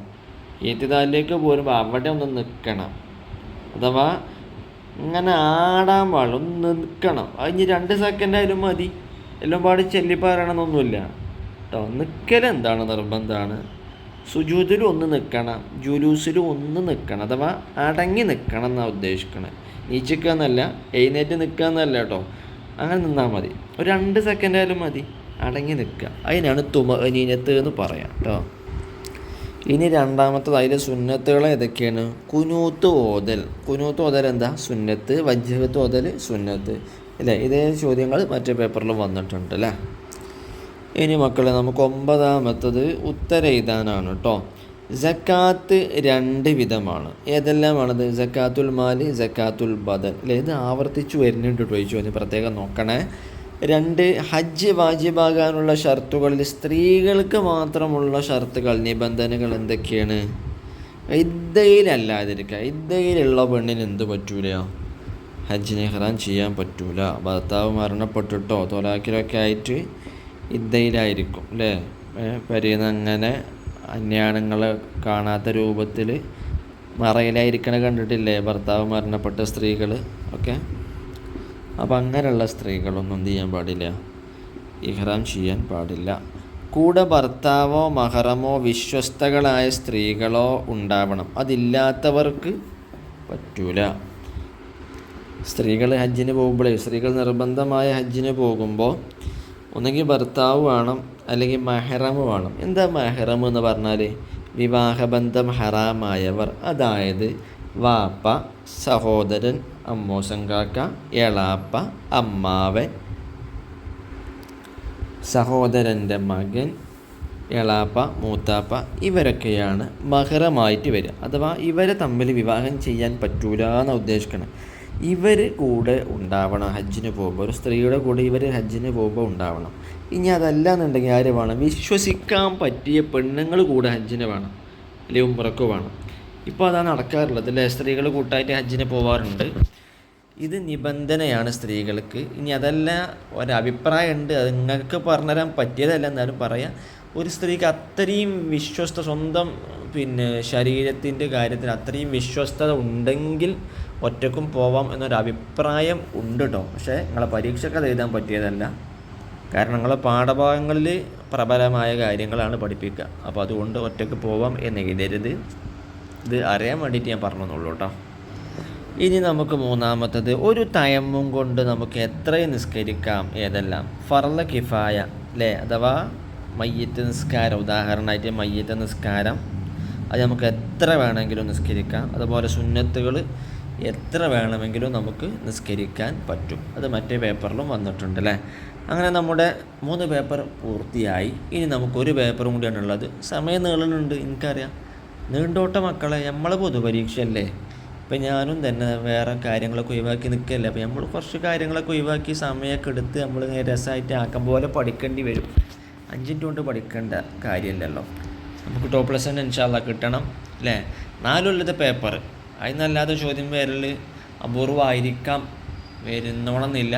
ഇഅ്തിദാലിലേക്ക് പോരുമ്പോൾ അവിടെ ഒന്ന് നിൽക്കണം. അഥവാ ഇങ്ങനെ ആടാൻ പാടില്ല, ഒന്ന് നിൽക്കണം. അതിന് 2 സെക്കൻഡ് ആയാലും മതി. എല്ലാം പാടി ചെല്ലിപ്പാറണമെന്നൊന്നുമില്ല കേട്ടോ. നിൽക്കൽ എന്താണ്? നിർബന്ധമാണ്. സുജൂദിലും ഒന്ന് നിൽക്കണം, ജുലൂസിലും ഒന്ന് നിൽക്കണം. അഥവാ അടങ്ങി നിൽക്കണം എന്നാണ് ഉദ്ദേശിക്കണത്. നീച്ചിക്കുക എന്നല്ല, എഴുന്നേറ്റ് നിൽക്കുക എന്നല്ല കേട്ടോ. അങ്ങനെ നിന്നാൽ മതി. ഒരു 2 സെക്കൻഡ് ആയാലും മതി, അടങ്ങി നിൽക്കുക. അതിനാണ് തുമഅനീനത്ത് എന്ന് പറയാം കേട്ടോ. ഇനി രണ്ടാമത്തത് അതിലെ സുന്നത്തുകൾ ഏതൊക്കെയാണ്? കുനൂത്ത് ഓതൽ എന്താ? സുന്നത്ത്. വജ്ഹത്ത് ഓതൽ സുന്നത്ത് അല്ലേ? ഇതേ ചോദ്യങ്ങൾ മറ്റേ പേപ്പറിൽ വന്നിട്ടുണ്ട് അല്ലേ? ഇനി മക്കളെ നമുക്ക് 9ാമത്തത് ഉത്തരം എഴുതാനാണ് കേട്ടോ. സക്കാത്ത് 2 വിധമാണ്. ഏതെല്ലാമാണത്? സക്കാത്തുൽ മാല്, സക്കാത്തുൽ ബദൻ അല്ലേ? ഇത് ആവർത്തിച്ച് വരുന്നുണ്ട് കേട്ടോ. ഈ ചോദ്യം പ്രത്യേകം നോക്കണേ. 2 ഹജ്ജ് വാജിബാകാനുള്ള ഷർത്തുകളിൽ സ്ത്രീകൾക്ക് മാത്രമുള്ള ഷർത്തുകൾ, നിബന്ധനകൾ എന്തൊക്കെയാണ്? ഇദ്ദയിലല്ലാതിരിക്കുക. ഇദ്ദയിലുള്ള പെണ്ണിന് എന്ത് പറ്റൂല? ഹജ്ജിന് ഇഹ്റാം ചെയ്യാൻ പറ്റൂല. ഭർത്താവ് മരണപ്പെട്ടിട്ടോ തൊലാക്കിലൊക്കെ ആയിട്ട് ഇദ്ദയിലായിരിക്കും അല്ലേ? പെരീന്ന് അങ്ങനെ അന്യാണുങ്ങളെ കാണാത്ത രൂപത്തിൽ മറയിലായിരിക്കണ കണ്ടിട്ടില്ലേ ഭർത്താവ് മരണപ്പെട്ട സ്ത്രീകൾ ഒക്കെ? അപ്പം അങ്ങനെയുള്ള സ്ത്രീകളൊന്നും എന്ത് ചെയ്യാൻ പാടില്ല? ഇഹ്റാം ചെയ്യാൻ പാടില്ല. കൂടെ ഭർത്താവോ മഹറമോ വിശ്വസ്തകളായ സ്ത്രീകളോ ഉണ്ടാവണം. അതില്ലാത്തവർക്ക് പറ്റൂല. സ്ത്രീകൾ ഹജ്ജിന് പോകുമ്പോഴേ, സ്ത്രീകൾ നിർബന്ധമായ ഹജ്ജിന് പോകുമ്പോൾ ഒന്നുകിൽ ഭർത്താവ് വേണം, അല്ലെങ്കിൽ മെഹ്റം വേണം. എന്താ മെഹ്റം എന്ന് പറഞ്ഞാൽ? വിവാഹബന്ധം ഹറാമായവർ. അതായത് വാപ്പ, സഹോദരൻ, അമ്മോസങ്കാക്ക, എളാപ്പ, അമ്മാവൻ, സഹോദരൻ്റെ മകൻ, എളാപ്പ, മൂത്താപ്പ, ഇവരൊക്കെയാണ് മഹ്റമായിട്ട് വരിക. അഥവാ ഇവരെ തമ്മിൽ വിവാഹം ചെയ്യാൻ പറ്റൂല എന്നാണ് ഉദ്ദേശിക്കണം. ഇവർ കൂടെ ഉണ്ടാവണം ഹജ്ജിന് പോകുമ്പോൾ. ഒരു സ്ത്രീയുടെ കൂടെ ഇവർ ഹജ്ജിന് പോകുമ്പോൾ ഉണ്ടാവണം. ഇനി അതല്ല എന്നുണ്ടെങ്കിൽ ആര് വേണം? വിശ്വസിക്കാൻ പറ്റിയ പെണ്ണുങ്ങൾ കൂടെ ഹജ്ജിന് വേണം, അല്ലെങ്കിൽ ഉംറക്ക് വേണം. ഇപ്പോൾ അതാണ് നടക്കാറുള്ളത് അല്ലേ? സ്ത്രീകൾ കൂട്ടായിട്ട് ഹജ്ജിന് പോവാറുണ്ട്. ഇത് നിബന്ധനയാണ് സ്ത്രീകൾക്ക്. ഇനി അതല്ല, ഒരഭിപ്രായമുണ്ട്, അത് നിങ്ങൾക്ക് പറഞ്ഞുതരാൻ പറ്റിയതല്ല, എന്നാലും പറയാം. ഒരു സ്ത്രീക്ക് അത്രയും വിശ്വസ്ത, സ്വന്തം ശരീരത്തിൻ്റെ കാര്യത്തിൽ അത്രയും വിശ്വസ്തത ഉണ്ടെങ്കിൽ ഒറ്റക്കും പോവാം എന്നൊരഭിപ്രായം ഉണ്ട് കേട്ടോ. പക്ഷേ നിങ്ങളെ പരീക്ഷയ്ക്ക് അത് എഴുതാൻ പറ്റിയതല്ല. കാരണം നിങ്ങളെ പാഠഭാഗങ്ങളിൽ പ്രബലമായ കാര്യങ്ങളാണ് പഠിപ്പിക്കുക. അപ്പോൾ അതുകൊണ്ട് ഒറ്റയ്ക്ക് പോവാം എന്ന് എഴുതരുത്. ഇത് അറിയാൻ വേണ്ടിയിട്ട് ഞാൻ പറഞ്ഞെന്നുള്ളൂ കേട്ടോ. ഇനി നമുക്ക് 3ാമത്തത്, ഒരു തയമ്മും കൊണ്ട് നമുക്ക് എത്രയും നിസ്കരിക്കാം? ഏതെല്ലാം? ഫർള് കിഫായ അല്ലേ? അഥവാ മയ്യത്ത് നിസ്കാരം. ഉദാഹരണമായിട്ട് മയ്യത്ത് നിസ്കാരം, അത് നമുക്ക് എത്ര വേണമെങ്കിലും നിസ്കരിക്കാം. അതുപോലെ സുന്നത്തുകൾ എത്ര വേണമെങ്കിലും നമുക്ക് നിസ്കരിക്കാൻ പറ്റും. അത് മറ്റേ പേപ്പറിലും വന്നിട്ടുണ്ട് അല്ലേ? അങ്ങനെ നമ്മുടെ 3 പേപ്പർ പൂർത്തിയായി. ഇനി നമുക്കൊരു പേപ്പറും കൂടിയാണുള്ളത്. സമയം നീളുന്നുണ്ട്, എനിക്കറിയാം. നീണ്ടോട്ട മക്കളെ, നമ്മൾ പൊതുപരീക്ഷയല്ലേ? ഇപ്പം ഞാനും തന്നെ വേറെ കാര്യങ്ങളൊക്കെ ഒഴിവാക്കി നിൽക്കുകയല്ലേ. അപ്പോൾ നമ്മൾ കുറച്ച് കാര്യങ്ങളൊക്കെ ഒഴിവാക്കി സമയമൊക്കെ എടുത്ത് നമ്മൾ രസമായിട്ട് ആക്കം പോലെ പഠിക്കേണ്ടി വരും. 5 മിനിറ്റ് കൊണ്ട് പഠിക്കേണ്ട കാര്യമില്ലല്ലോ. നമുക്ക് ടോപ്പ് + ഇൻഷാ അല്ലാഹ് കിട്ടണം അല്ലേ? 4 കൊല്ലത്തെ പേപ്പർ. അതിനല്ലാതെ ചോദ്യം വരൽ അപൂർവമായിരിക്കാം, വരുന്നോണമെന്നില്ല.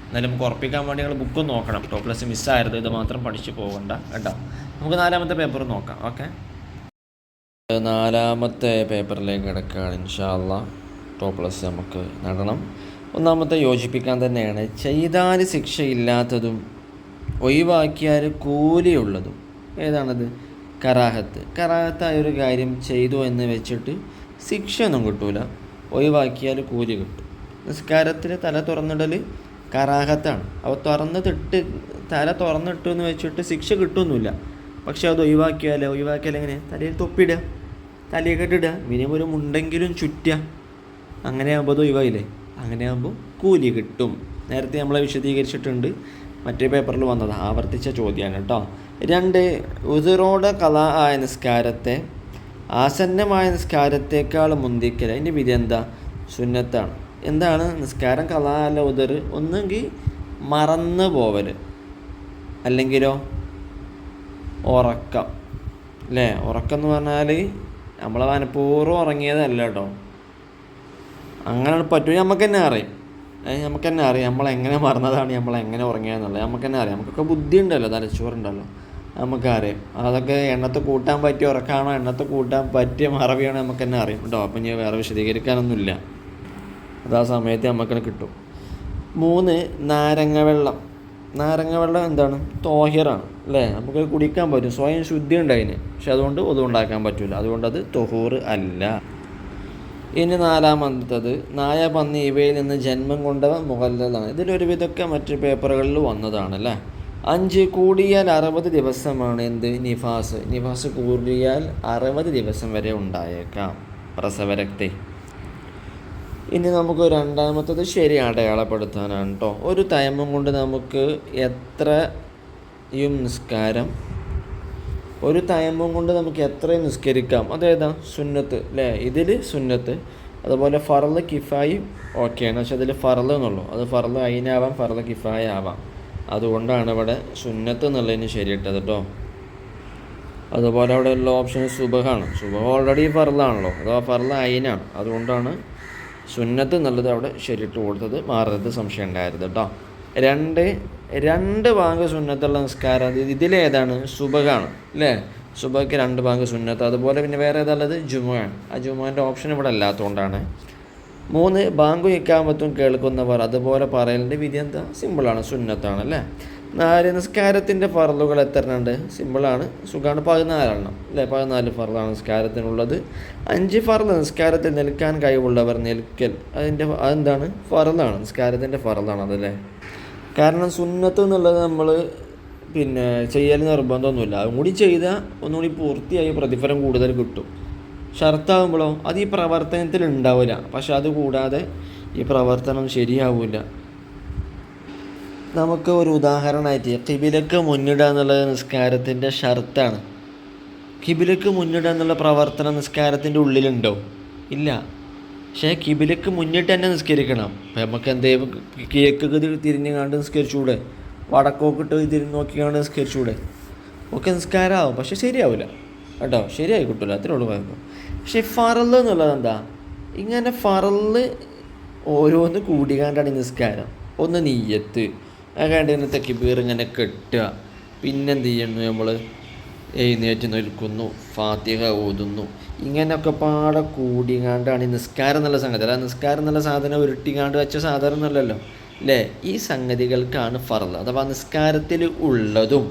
എന്നാലും നമുക്ക് ഉറപ്പിക്കാൻ വേണ്ടി നിങ്ങൾ ബുക്കും നോക്കണം. ടോപ്പ് + മിസ്സായിരുന്നു, ഇത് മാത്രം പഠിച്ച് പോകണ്ട കേട്ടോ. നമുക്ക് 4ാമത്തെ പേപ്പർ നോക്കാം. ഓക്കെ, 4ാമത്തെ പേപ്പറിലേക്ക് കിടക്കുകയാണ്. ഇൻഷാ അല്ലാഹ് ടോപ്പ് + നമുക്ക് നടണം. 1ാമത്തെ യോജിപ്പിക്കാൻ തന്നെയാണ്. ചെയ്താൽ ശിക്ഷയില്ലാത്തതും ഒഴിവാക്കിയാൽ കൂലിയുള്ളതും ഏതാണത്? കറാഹത്ത്. കറാഹത്തായൊരു കാര്യം ചെയ്തു എന്ന് വെച്ചിട്ട് ശിക്ഷയൊന്നും കിട്ടൂല, ഒഴിവാക്കിയാൽ കൂലി കിട്ടും. നിസ്കാരത്തിൽ തല തുറന്നിടൽ കറാഹത്താണ്. അപ്പോൾ തല തുറന്നിട്ടു എന്ന് വെച്ചിട്ട് ശിക്ഷ കിട്ടുമൊന്നുമില്ല. പക്ഷെ അത് ഒഴിവാക്കിയാൽ എങ്ങനെ? തലയിൽ തൊപ്പിടുക, തലയിൽ കെട്ടിടുക, മിനിമം ഒരു മുണ്ടെങ്കിലും ചുറ്റുക. അങ്ങനെയാകുമ്പോൾ അത് ഒഴിവായില്ലേ? അങ്ങനെയാകുമ്പോൾ കൂലി കിട്ടും. നേരത്തെ നമ്മളെ വിശദീകരിച്ചിട്ടുണ്ട്, മറ്റേ പേപ്പറിൽ വന്നത്, ആവർത്തിച്ച ചോദ്യമാണ് കേട്ടോ. 2 ഉദുറോടെ ഖളാ ആയ നിസ്കാരത്തെ ആസന്നമായ നിസ്കാരത്തേക്കാൾ മുന്തിക്കൽ. അതിൻ്റെ വിധി എന്താ? സുന്നത്താണ്. എന്താണ്? നിസ്കാരം ഖളാ അല്ല ഉദർ. ഒന്നെങ്കിൽ മറന്നു പോവൽ, അല്ലെങ്കിലോ ഉറക്കം അല്ലേ? ഉറക്കം എന്ന് പറഞ്ഞാൽ നമ്മൾ മനഃപൂർവ്വം ഉറങ്ങിയതല്ല കേട്ടോ. അങ്ങനെ പറ്റും. നമുക്ക് തന്നെ അറിയാം നമ്മളെങ്ങനെ മറന്നതാണ്, നമ്മളെങ്ങനെ ഉറങ്ങിയതെന്നുള്ളത് നമുക്ക് തന്നെ അറിയാം. നമുക്കൊക്കെ ബുദ്ധി ഉണ്ടല്ലോ, തലച്ചോറുണ്ടല്ലോ, നമുക്കറിയാം. അതൊക്കെ എണ്ണത്തെ കൂട്ടാൻ പറ്റിയ ഉറക്കമാണോ, എണ്ണത്തെ കൂട്ടാൻ പറ്റിയ മറവിയാണോ നമുക്ക് തന്നെ അറിയാം കേട്ടോ. അപ്പം ഞാൻ വേറെ വിശദീകരിക്കാനൊന്നുമില്ല, അത് ആ സമയത്ത് നമുക്കിനെ കിട്ടും. 3 നാരങ്ങ വെള്ളം എന്താണ്? തോഹിറാണ് അല്ലേ? നമുക്ക് കുടിക്കാൻ പറ്റും, സ്വയം ശുദ്ധി ഉണ്ട് അതിന്. പക്ഷെ അതുകൊണ്ട് ഒന്നും ഉണ്ടാക്കാൻ പറ്റില്ല, അതുകൊണ്ട് അത് തൊഹൂർ അല്ല. ഇനി നാലാമത്തത് നായ, പന്നി ഇവയിൽ നിന്ന് ജന്മം കൊണ്ടവ മുഖല്ലതാണ്. ഇതിലൊരുവിധമൊക്കെ മറ്റ് പേപ്പറുകളിൽ വന്നതാണ് അല്ലേ. 5 കൂടിയാൽ 60 ദിവസമാണ് എന്ത് നിഫാസ്. നിഫാസ് കൂടിയാൽ 60 ദിവസം വരെ ഉണ്ടായേക്കാം പ്രസവരക്തി. ഇനി നമുക്ക് രണ്ടാമത്തത് ശരി അടയാളപ്പെടുത്താനാണ് കേട്ടോ. ഒരു തയമ്മം കൊണ്ട് നമുക്ക് എത്രയും നിസ്കാരം, ഒരു തയമ്മം കൊണ്ട് നമുക്ക് എത്രയും നിസ്കരിക്കാം. അതേതാ സുന്നത്ത് അല്ലേ. ഇതിൽ സുന്നത്ത്, അതുപോലെ ഫർള് കിഫായി ഓക്കെയാണ്. പക്ഷെ അതിൽ ഫർള് എന്നുള്ളൂ. അത് ഫർള് ഐനാവാം, ഫർള് കിഫായ ആവാം. അതുകൊണ്ടാണ് ഇവിടെ സുന്നത്ത് എന്നുള്ളതിന് ശരിയിട്ടത് കേട്ടോ. അതുപോലെ അവിടെ ഉള്ള ഓപ്ഷൻ സുബഹാണ്. സുബഹ ഓൾറെഡി ഫർളാണല്ലോ, അഥവാ ഫർള് ഐനാണ്. അതുകൊണ്ടാണ് സുന്നത്ത് എന്നുള്ളത് അവിടെ ശരിയിട്ട് കൊടുത്തത്. മാറുന്നത് സംശയം ഉണ്ടായിരുന്നു കേട്ടോ. രണ്ട് ഭാഗം സുന്നത്തുള്ള നിസ്കാരം ഇതിലേതാണ്? സുബഹാണ് അല്ലേ. സുബഹയ്ക്ക് 2 ഭാഗം സുന്നത്ത്. അതുപോലെ പിന്നെ വേറെ ഏതാണുള്ളത്? ജുമുഅയാണ്. ആ ജുമുഅൻ്റെ ഓപ്ഷൻ ഇവിടെ അല്ലാത്തതുകൊണ്ടാണ്. 3 ബാങ്ക് ഇക്കാമത്തും കേൾക്കുന്നവർ, അതുപോലെ പറയലിൻ്റെ വിധി എന്താ? സിമ്പിളാണ്, സുന്നത്താണ് അല്ലേ. 4 നിസ്കാരത്തിൻ്റെ ഫർളുകൾ എത്ര ഉണ്ട്? സിമ്പിളാണ്, സുഖമാണ്, 14 അല്ലേ. 14 ഫർളാണ് നിസ്കാരത്തിനുള്ളത്. 5 ഫർള് നിസ്കാരത്തിൽ നിൽക്കാൻ കഴിവുള്ളവർ നിൽക്കൽ, അതെന്താണ്? ഫർളാണ്, നിസ്കാരത്തിൻ്റെ ഫർളാണ് അതല്ലേ. കാരണം സുന്നത്ത് എന്നുള്ളത് നമ്മൾ പിന്നെ ചെയ്യൽ നിർബന്ധമൊന്നുമില്ല. അതും കൂടി ചെയ്താൽ ഒന്നുകൂടി പൂർത്തിയായി പ്രതിഫലം കൂടുതൽ കിട്ടും. ഷർത്താകുമ്പോഴോ അത് ഈ പ്രവർത്തനത്തിൽ ഉണ്ടാവില്ല. പക്ഷെ അതുകൂടാതെ ഈ പ്രവർത്തനം ശരിയാവില്ല. നമുക്ക് ഒരു ഉദാഹരണമായിട്ട് ഖിബിലക്ക് മുന്നിടുക എന്നുള്ളത് നിസ്കാരത്തിൻ്റെ ഷർത്താണ്. ഖിബിലക്ക് മുന്നിടുക എന്നുള്ള പ്രവർത്തനം നിസ്കാരത്തിൻ്റെ ഉള്ളിലുണ്ടോ? ഇല്ല. പക്ഷേ ഖിബിലക്ക് മുന്നിട്ട് തന്നെ നിസ്കരിക്കണം. അപ്പം നമുക്ക് എന്തേലും കിഴക്കൊക്കെ തിരിഞ്ഞ് കണ്ട് നിസ്കരിച്ചൂടെ, വടക്കോക്കിട്ട് തിരിഞ്ഞ് നോക്കിക്കാണ്ട് നിസ്കരിച്ചൂടെ? ഒക്കെ നിസ്കാരമാവും, പക്ഷെ ശരിയാവില്ല കേട്ടോ. ശരിയായി കിട്ടില്ല, അത്രേ ഉള്ളൂ കുഴപ്പം. പക്ഷെ ഫറല് എന്നുള്ളത് എന്താ? ഇങ്ങനെ ഫറല് ഓരോന്ന് കൂടിക്കാണ്ടാണ് നിസ്കാരം. ഒന്ന് നിയ്യത്ത്, അതാണ്ട് തക്ബീർ ഇങ്ങനെ കെട്ടുക, പിന്നെന്ത് ചെയ്യുന്നു, നമ്മൾ എഴുന്നേറ്റ് നിൽക്കുന്നു, ഫാത്തിഹ ഓതുന്നു, ഇങ്ങനെയൊക്കെ പാടെ കൂടിക്കാണ്ടാണ് ഈ നിസ്കാരം എന്നുള്ള സംഗതി. അല്ല നിസ്കാരം എന്നുള്ള സാധനം ഉരുട്ടിക്കാണ്ട് വെച്ച സാധാരണ ഒന്നുമല്ലല്ലോ അല്ലേ. ഈ സംഗതികൾക്കാണ് ഫർള്, അഥവാ നിസ്കാരത്തിൽ ഉള്ളതും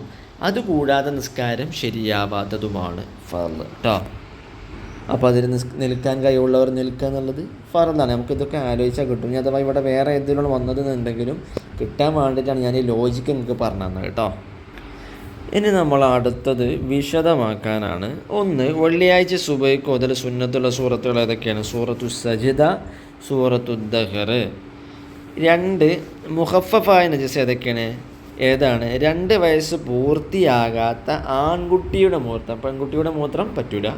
അതുകൂടാതെ നിസ്കാരം ശരിയാവാത്തതുമാണ് ഫർള് കേട്ടോ. അപ്പോൾ അതിൽ നിൽക്കാൻ കഴിവുള്ളവർ നിൽക്കുക എന്നുള്ളത് ഫർളാണ്. നമുക്കിതൊക്കെ ആലോചിച്ചാൽ കിട്ടും. ഇനി അഥവാ ഇവിടെ വേറെ ഏതെങ്കിലും വന്നതെന്നുണ്ടെങ്കിലും കിട്ടാൻ വേണ്ടിയിട്ടാണ് ഞാൻ ഈ ലോജിക്ക് നിങ്ങൾക്ക് പറഞ്ഞു തന്നത് കേട്ടോ. ഇനി നമ്മൾ അടുത്തത് വിശദമാക്കാനാണ്. 1 വെള്ളിയാഴ്ച സുബഹിക്ക് മുതൽ സുന്നത്തുള്ള സൂറത്തുകൾ ഏതൊക്കെയാണ്? സൂറത്തു സജിദ, സൂറത്തു ദഹർ. 2 മുഖഫഫായ നജസ് ഏതൊക്കെയാണ്? ഏതാണ്? 2 വയസ്സ് പൂർത്തിയാകാത്ത ആൺകുട്ടിയുടെ മൂത്രം, പെൺകുട്ടിയുടെ മൂത്രം പറ്റൂല.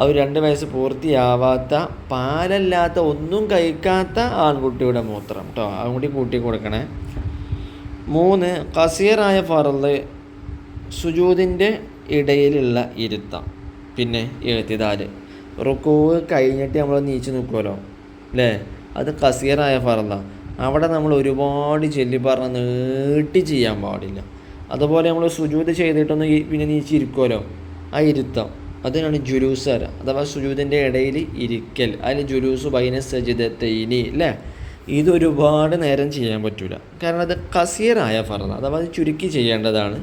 അവർ 2 വയസ്സ് പൂർത്തിയാവാത്ത പാലല്ലാത്ത ഒന്നും കഴിക്കാത്ത ആൺകുട്ടിയുടെ മൂത്രം കേട്ടോ. അതും കൂടി കൂട്ടി കൊടുക്കണേ. 3 ഖസീറായ ഫർള്, സുജൂദിൻ്റെ ഇടയിലുള്ള ഇരുത്തം. പിന്നെ എഴുത്തിദാല്, റുക്കൂ കഴിഞ്ഞിട്ട് നമ്മൾ നീച്ച് നിൽക്കുമല്ലോ അല്ലേ, അത് ഖസീറായ ഫർളാണ്. അവിടെ നമ്മൾ ഒരുപാട് ചൊല്ലി പറഞ്ഞ് നീട്ടി ചെയ്യാൻ പാടില്ല. അതുപോലെ നമ്മൾ സുജൂദ് ചെയ്തിട്ടൊന്ന് പിന്നെ നീച്ചിരിക്കുമല്ലോ, ആ ഇരുത്തം, അതിനാണ് ജുലൂസ് തരാം. അഥവാ സുജൂദിൻ്റെ ഇടയിൽ ഇരിക്കൽ, അതിൽ ജുലൂസ് ബൈന സജിദത്തൈനി അല്ലേ. ഇതൊരുപാട് നേരം ചെയ്യാൻ പറ്റില്ല, കാരണം അത് ഖസീറായ ഫർളാണ്. അഥവാ അത് ചുരുക്കി ചെയ്യേണ്ടതാണ്.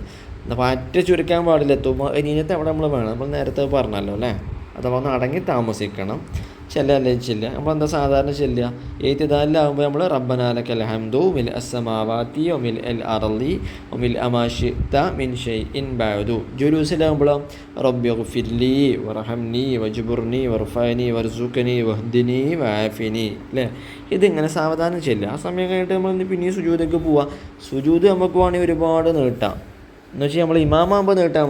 പറ്റ ചുരുക്കാൻ പാടില്ല. ഇനിയത്തെ അവിടെ നമ്മൾ വേണം, നമ്മൾ നേരത്തെ പറഞ്ഞല്ലോ അല്ലേ. അഥവാ ഒന്ന് അടങ്ങി താമസിക്കണം. ചെല്ലല്ലേ ചെല്ല, നമ്മളെന്താ സാധാരണ ചെല്ലുക? എഴുത്തിദാലിലാകുമ്പോൾ നമ്മൾ റബ്ബനാ ലക്കൽ ഹംദു മിൽ അസ്സമാവാതി വമിൽ അൽ അർളി വമിൽ അമാ ശിഅ്ത മിൻ ഷൈഇൻ ബഅദു. ജുലൂസിലാകുമ്പോൾ റബ്ബിഗ്ഫിർലി വർഹംനി വജ്ബുർനി വർഫഅനി വർസുഖനി വഹ്ദിനി വആഫിനി അല്ലേ. ഇതിങ്ങനെ സാവധാനം ചെല്ലുക. ആ സമയം കഴിഞ്ഞിട്ട് നമ്മൾ പിന്നെയും സുജൂദിലേക്ക് പോവാം. സുജൂദ് നമുക്ക് വേണമെങ്കിൽ ഒരുപാട് നീട്ടാം. എന്ന് വെച്ചാൽ നമ്മൾ ഇമാമാകുമ്പോൾ നീട്ടാൻ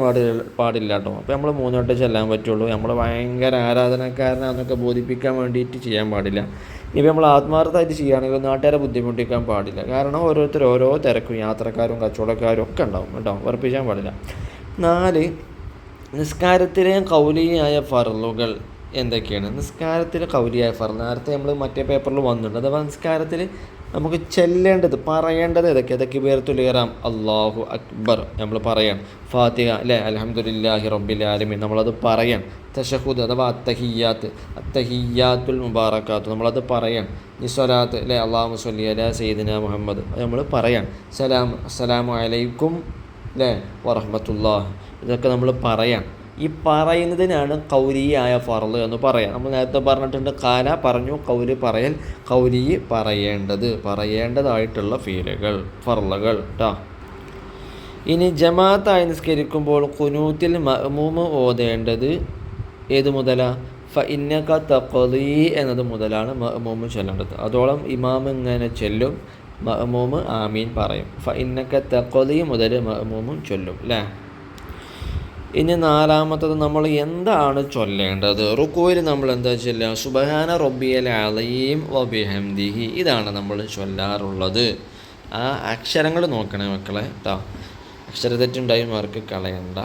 പാടില്ല കേട്ടോ. അപ്പോൾ നമ്മൾ 3 വട്ടം ചെല്ലാൻ പറ്റുള്ളൂ. നമ്മൾ ഭയങ്കര ആരാധനക്കാരനാണെന്നൊക്കെ ബോധിപ്പിക്കാൻ വേണ്ടിയിട്ട് ചെയ്യാൻ പാടില്ല. ഇപ്പോൾ നമ്മൾ ആത്മാർത്ഥമായിട്ട് ചെയ്യുകയാണെങ്കിൽ നാട്ടുകാരെ ബുദ്ധിമുട്ടിക്കാൻ പാടില്ല. കാരണം ഓരോരുത്തർ ഓരോ തിരക്കും, യാത്രക്കാരും കച്ചവടക്കാരും ഒക്കെ ഉണ്ടാവും കേട്ടോ, ഉറപ്പിക്കാൻ പാടില്ല. 4 നിസ്കാരത്തിലെ കൗലിയായ ഫർളുകൾ എന്തൊക്കെയാണ്? നിസ്കാരത്തിൽ കൗലിയായ ഫർള് നേരത്തെ നമ്മൾ മറ്റേ പേപ്പറിൽ വന്നിട്ടുണ്ട്. അഥവാ നിസ്കാരത്തിൽ നമുക്ക് ചെല്ലേണ്ടത്, പറയേണ്ടത് ഏതൊക്കെ പേർത്തുൽ ഇഹ്റാം, അല്ലാഹു അക്ബർ നമ്മൾ പറയാം. ഫാത്തിഹ അല്ലേ, അൽഹംദുലില്ലാഹി റബ്ബിൽ ആലമീൻ നമ്മളത് പറയാം. തശഹുദ് അഥവാ അത്തഹിയ്യാത്തുൽ മുബാറക്കാത്ത് നമ്മളത് പറയാം. നിസ്വലാത്ത് അല്ലേ, അല്ലാഹുമ്മ സ്വല്ലി അലാ സയ്യിദിനാ മുഹമ്മദ് നമ്മൾ പറയാം. അസ്സലാമു അലൈക്കും അല്ലേ വറഹ്മത്തുള്ളാഹി, ഇതൊക്കെ നമ്മൾ പറയാം. ഈ പറയുന്നതിനാണ് കൗലിയായ ഫർള് എന്ന് പറയാം. നമ്മൾ നേരത്തെ പറഞ്ഞിട്ടുണ്ട് കാല പറഞ്ഞു, കൗല് പറയൽ, കൗലി പറയേണ്ടതായിട്ടുള്ള ഫീലുകൾ ഫർളുകൾ കേട്ടോ. ഇനി ജമാഅത്തായി നിസ്കരിക്കുമ്പോൾ ഖുനൂത്തിൽ മഅ്മൂമ് ഓതേണ്ടത് ഏത് മുതലാ? ഫഇന്നക തഖ്ളീ എന്നത് മുതലാണ് മഅ്മൂമ് ചൊല്ലേണ്ടത്. അതോളം ഇമാം ഇങ്ങനെ ചൊല്ലും, മഅ്മൂമ് ആമീൻ പറയും. ഫഇന്നക തഖ്ളീ മുതൽ മഅ്മൂമും ചൊല്ലും അല്ലേ. ഇനി നാലാമത്തത് നമ്മൾ എന്താണ് ചൊല്ലേണ്ടത്? റുക്കൂയിൽ നമ്മൾ എന്താ ചൊല്ലുക? സുബ്ഹാന റബ്ബിയൽ അളീം വബിഹംദിഹി. ഇതാണ് നമ്മൾ ചൊല്ലാറുള്ളത്. ആ അക്ഷരങ്ങൾ നോക്കണേ മക്കളെ കേട്ടോ. അക്ഷരത്തെറ്റുണ്ടായി മാർക്ക് കളയണ്ട.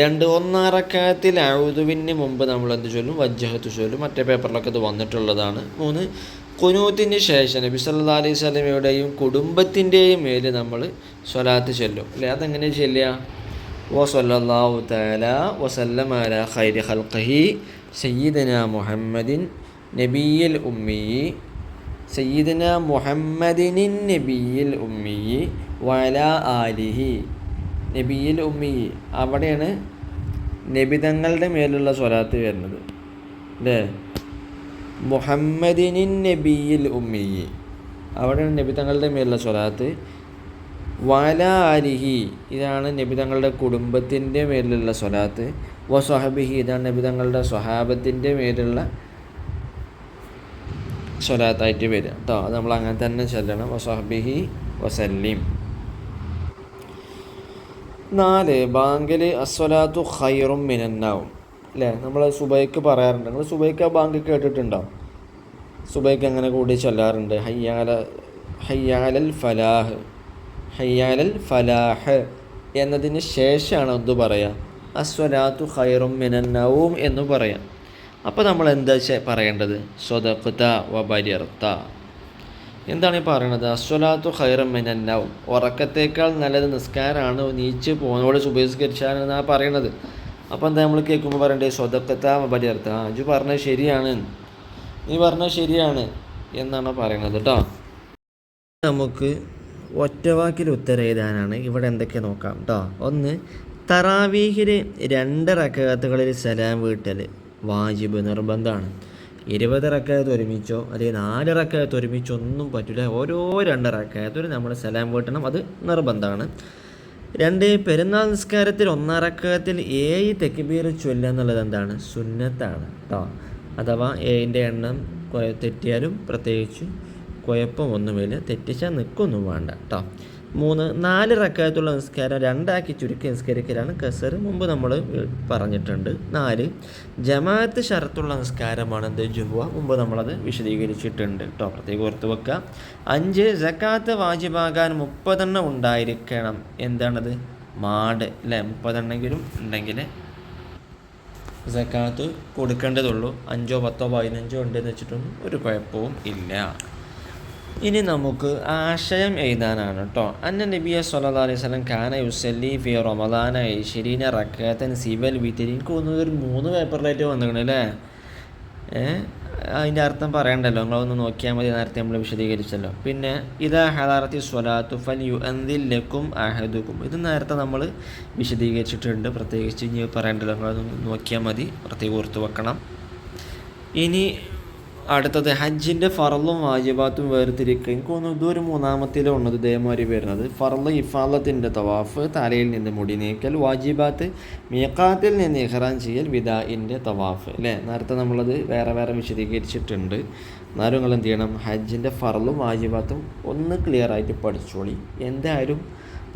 2 ഒന്നാം റക്അത്തിൽ അഊദുവിന് മുമ്പ് നമ്മൾ എന്ത് ചൊല്ലും? വജ്ജഹത്തു ചൊല്ലും. മറ്റേ പേപ്പറിലൊക്കെ ഇത് വന്നിട്ടുള്ളതാണ്. 3 ഖുനൂത്തിന് ശേഷം നബി സല്ലല്ലാഹു അലൈഹി വസല്ലമയുടെയും കുടുംബത്തിൻ്റെയും മേൽ നമ്മൾ സ്വലാത്ത് ചൊല്ലും അല്ലേ. അതെങ്ങനെ ചൊല്ലുക? വസല്ലല്ലാഹു തആല വസല്ലമ അലാ ഖൈരി ഖൽഖിഹി സയ്യിദനാ മുഹമ്മദിൻ നബിയിൽ ഉമ്മി സയ്യിദനാ മുഹമ്മദിനിൻ നബിയിൽ ഉമ്മി വഅലാ ആലിഹി. നബിയിൽ ഉമ്മി അവിടെയാണ് നബിതങ്ങളുടെ മേലുള്ള സ്വലാത്ത് വരുന്നത് അല്ലേ. മുഹമ്മദിനിൻ നബിയിൽ ഉമ്മി അവിടെയാണ് നബിതങ്ങളുടെ മേലുള്ള സ്വലാത്ത്. വഅലാ ആലിഹി ഇതാണ് നബിതങ്ങളുടെ കുടുംബത്തിൻ്റെ മേലുള്ള സ്വലാത്ത്. വസ്വഹബിഹി ഇതാണ് നബിതങ്ങളുടെ സ്വഹാബത്തിൻ്റെ മേലുള്ള സ്വലാത്തായിട്ട് വരിക കേട്ടോ. അത് നമ്മൾ അങ്ങനെ തന്നെ ചൊല്ലണം. വസ്വഹബിഹി വസല്ലിം. 4 ബാങ്കിൽ അസ്വലാത്തു ഖൈറും മിനന്നൗം അല്ലേ. നമ്മൾ സുബൈക്ക് പറയാറുണ്ട്. നിങ്ങൾ സുബൈക്ക് ആ ബാങ്ക് കേട്ടിട്ടുണ്ടോ? സുബൈക്ക് അങ്ങനെ കൂടി ചൊല്ലാറുണ്ട്. ഹയ്യാലൽ ഫലാഹ് എന്നതിന് ശേഷമാണ് എന്ത് പറയുക? അസ്വലാത്തു ഖൈറും മിനന്നൗം എന്ന് പറയാം. അപ്പോൾ നമ്മൾ എന്താ പറയേണ്ടത്? സ്വദഖ്ത വബരിർത. എന്താണ് ഈ പറയണത്? അസ്വലാത്തു ഖൈറും മിനന്നൗം, ഉറക്കത്തേക്കാൾ നല്ലത് നിസ്കാരമാണ്, നീച്ച് പോകുന്നതോടെ സുബഹിസ്കരിച്ചാണെന്നാണ് പറയണത്. അപ്പോൾ എന്താ നമ്മൾ കേൾക്കുമ്പോൾ പറയണ്ടേ? സ്വദഖ്ത വബരിർത. അജു പറഞ്ഞത് ശരിയാണ്, നീ പറഞ്ഞത് ശരിയാണ് എന്നാണ് പറയണത് കേട്ടോ. നമുക്ക് ഒറ്റവാക്കിൽ ഉത്തരം എഴുതാനാണ്. ഇവിടെ എന്തൊക്കെ നോക്കാം കേട്ടോ. 1 തറാവീഹിൽ 2 റക്അത്തുകളിൽ സലാം വീട്ടൽ വാജിബ് നിർബന്ധമാണ്. 20 റക്അത്ത് ഒരുമിച്ചോ അല്ലെങ്കിൽ 4 റക്അത്ത് ഒരുമിച്ചോ ഒന്നും പറ്റില്ല. ഓരോ 2 റക്അത്തിൽ നമ്മൾ സലാം വീട്ടണം, അത് നിർബന്ധമാണ്. 2 പെരുന്നാൾ നിസ്കാരത്തിൽ 1 റക്അത്തിൽ 7 തക്ബീർ ചൊല്ലുക എന്നുള്ളത് എന്താണ്? സുന്നത്താണ് കേട്ടോ. അഥവാ 7ൻ്റെ എണ്ണം തെറ്റിയാലും പ്രത്യേകിച്ച് കുഴപ്പമൊന്നുമില്ല, തെറ്റിച്ചാൽ നിൽക്കൊന്നും വേണ്ട കേട്ടോ. 3 4 റക്അത്തുള്ള നിസ്കാരം 2 ആക്കി ചുരുക്കി നിസ്കരിക്കലാണ് കസർ, മുമ്പ് നമ്മൾ പറഞ്ഞിട്ടുണ്ട്. 4 ജമാഅത്ത് ഷർത്തുള്ള നിസ്കാരമാണ് എന്ത്? ജുമുഅ, മുമ്പ് നമ്മളത് വിശദീകരിച്ചിട്ടുണ്ട് കേട്ടോ, പ്രത്യേകം ഓർത്ത് വെക്കുക. 5 സക്കാത്ത് വാജിബാകാൻ 30 ഉണ്ടായിരിക്കണം. എന്താണത്? മാട് അല്ലേ. 30 ഉണ്ടെങ്കിൽ സക്കാത്ത് കൊടുക്കേണ്ടതുള്ളൂ. 5 10 15 ഉണ്ടെന്ന് വെച്ചിട്ടൊന്നും ഒരു കുഴപ്പവും ഇല്ല. ഇനി നമുക്ക് ആശയം എഴുതാനാണ് കേട്ടോ. അന്ന നബിയ സല്ലല്ലാഹു അലൈഹി വസല്ലം കാന യുസല്ലി ഫി റമദാന 20 റക്അത്തൻ സിബൽ വിത്രി. എനിക്ക് തോന്നുന്നത് ഒരു 3 പേപ്പറിലായിട്ട് വന്നിട്ടുണ്ട് അല്ലേ. അതിൻ്റെ അർത്ഥം പറയണ്ടല്ലോ, നിങ്ങളൊന്ന് നോക്കിയാൽ മതി. നേരത്തെ നമ്മൾ വിശദീകരിച്ചല്ലോ. പിന്നെ ഇദാ ഹദറത്തി സ്വലാത്തു ഫൽയുഅൻദിൽ ലക്കും അഹദുക്കും. ഇത് നേരത്തെ നമ്മൾ വിശദീകരിച്ചിട്ടുണ്ട്, പ്രത്യേകിച്ച് ഇനി പറയണ്ടല്ലോ, നിങ്ങളൊന്ന് നോക്കിയാൽ മതി, പ്രത്യേകം ഓർത്ത് വെക്കണം. ഇനി അടുത്തത് ഹജ്ജിൻ്റെ ഫറലും വാജിബാത്തും വേർതിരിക്കുക. എനിക്ക് തോന്നുന്നു ഇതൊരു 3-ാമത്തിലോ ഉള്ളത് ഇതേമാതിരി വരുന്നത്. ഫറല് ഇഫാലത്തിൻ്റെ തവാഫ്, തലയിൽ നിന്ന് മുടി നീക്കൽ. വാജിബാത്ത് മീഖാത്തിൽ നിന്ന് ഇഹ്റാം ചെയ്യൽ, വിദാഇൻ്റെ തവാഫ് അല്ലേ. നേരത്തെ നമ്മളത് വേറെ വേറെ വിശദീകരിച്ചിട്ടുണ്ട്. എന്നാലും നിങ്ങൾ എന്ത് ചെയ്യണം? ഹജ്ജിൻ്റെ ഫറലും വാജിബാത്തും ഒന്ന് ക്ലിയർ ആയിട്ട് പഠിച്ചോളി. എന്തായാലും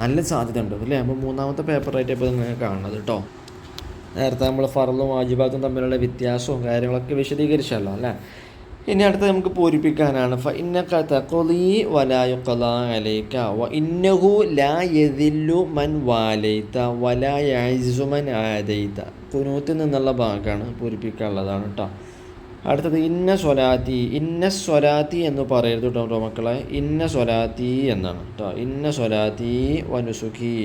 നല്ല സാധ്യത ഉണ്ട് അല്ലേ. അപ്പോൾ 3-ാമത്തെ പേപ്പറായിട്ട് ഇപ്പോൾ നിങ്ങൾ കാണുന്നത് കേട്ടോ. നേരത്തെ നമ്മൾ ഫറലും വാജിബാത്തും തമ്മിലുള്ള വ്യത്യാസവും കാര്യങ്ങളൊക്കെ വിശദീകരിച്ചല്ലോ അല്ലേ. ഇനി അടുത്ത് നമുക്ക് പൂരിപ്പിക്കാനാണ്. ഫഇന്നക തഖ്ളീ വലാ യുഖ്ളാ അലൈക വഇന്നഹു ലാ യദില്ലു മൻ വാലൈത വലാ യഅ്സു മൻ ആദൈത. ഖുനൂത്തിൽ നിന്നുള്ള ഭാഗമാണ്, പൂരിപ്പിക്കാനുള്ളതാണ് കേട്ടോ. അടുത്തത് ഇന്ന സ്വലാത്തി എന്ന് പറയരുത് കേട്ടോ മക്കളെ. ഇന്ന സ്വലാത്തി എന്നാണ് കേട്ടോ. ഇന്ന സ്വലാത്തി വനുസുഖി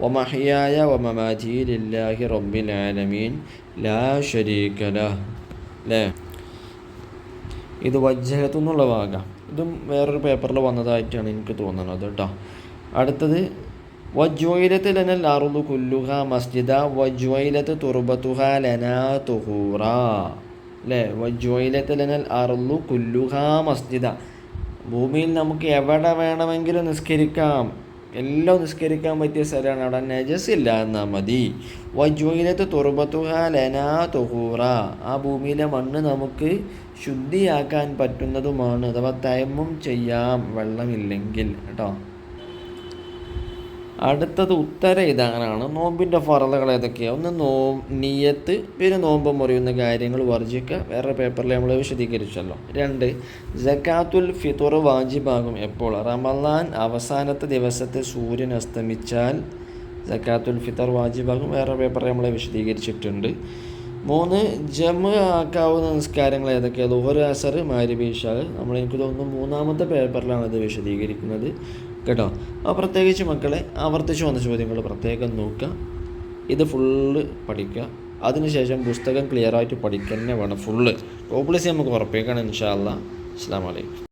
വമഹ്യായ വമമാതി ലില്ലാഹി റബ്ബിൽ ആലമീൻ ലാ ശരീക ലഹ് അല്ലേ. ഇത് വജ്ജഹത്ത് എന്നുള്ള ഭാഗം, ഇതും വേറൊരു പേപ്പറിൽ വന്നതായിട്ടാണ് എനിക്ക് തോന്നുന്നത് കേട്ടോ. അടുത്തത് വജ്വയിലത്ത് ലനൽ അറുദു കുല്ലുഹ മസ്ജിദ വജ്വയിലത്ത് തുർബത്തുഹ ലനാ തുഹൂറ. അല്ലേ? വജ്വയിലത്ത് ലനൽ അറുദു കുല്ലുഹ മസ്ജിദ. ഭൂമിയിൽ നമുക്ക് എവിടെ വേണമെങ്കിലും നിസ്കരിക്കാം, എല്ലാം നിസ്കരിക്കാൻ പറ്റിയ സ്ഥലമാണ്. അവിടെ നജസില്ല എന്നാൽ മതി. വജ്വയിലത്ത് തുർബത്തുഹ ലനാ തുഹൂറ. ആ ഭൂമിയിലെ മണ്ണ് നമുക്ക് ശുദ്ധിയാക്കാൻ പറ്റുന്നതുമാണ്. അഥവാ തയമ്മും ചെയ്യാം വെള്ളമില്ലെങ്കിൽ കേട്ടോ. അടുത്തത് ഉത്തരം ഇതാണാണ്. നോമ്പിൻ്റെ ഫറളുകൾ ഏതൊക്കെയാണ്? ഒന്ന് നിയ്യത്ത്, പിന്നെ നോമ്പ് മുറിയുന്ന കാര്യങ്ങൾ വർജിക്കുക, വേറെ പേപ്പറിൽ നമ്മൾ വിശദീകരിച്ചല്ലോ. 2 സക്കാത്തുൽ ഫിത്ർ വാജിബാകും എപ്പോൾ? റമളാൻ അവസാനത്തെ ദിവസത്തെ സൂര്യൻ അസ്തമിച്ചാൽ സക്കാത്തുൽ ഫിത്ർ വാജിബാകും, വേറെ പേപ്പറിൽ നമ്മൾ വിശദീകരിച്ചിട്ടുണ്ട്. 3 ജമ ആക്കാവുന്ന നിസ്കാരങ്ങൾ ഏതൊക്കെയാണ്? ളുഹർ, അസർ, മഗ്രിബ്, ഇശാ. എനിക്ക് തോന്നുന്നു 3-ാമത്തെ പേപ്പറിലാണ് ഇത് വിശദീകരിക്കുന്നത് കേട്ടോ. അപ്പോൾ പ്രത്യേകിച്ച് മക്കളെ ആവർത്തിച്ച് വന്ന ചോദ്യങ്ങൾ പ്രത്യേകം നോക്കുക, ഇത് ഫുള്ള് പഠിക്കുക. അതിനുശേഷം പുസ്തകം ക്ലിയറായിട്ട് പഠിക്കുക തന്നെ വേണം ഫുള്ള്. ടോപ്പ്ലെസ് നമുക്ക് ഉറപ്പിക്കണം ഇൻഷാ അല്ലാഹ്. അസ്സലാമു അലൈക്കും.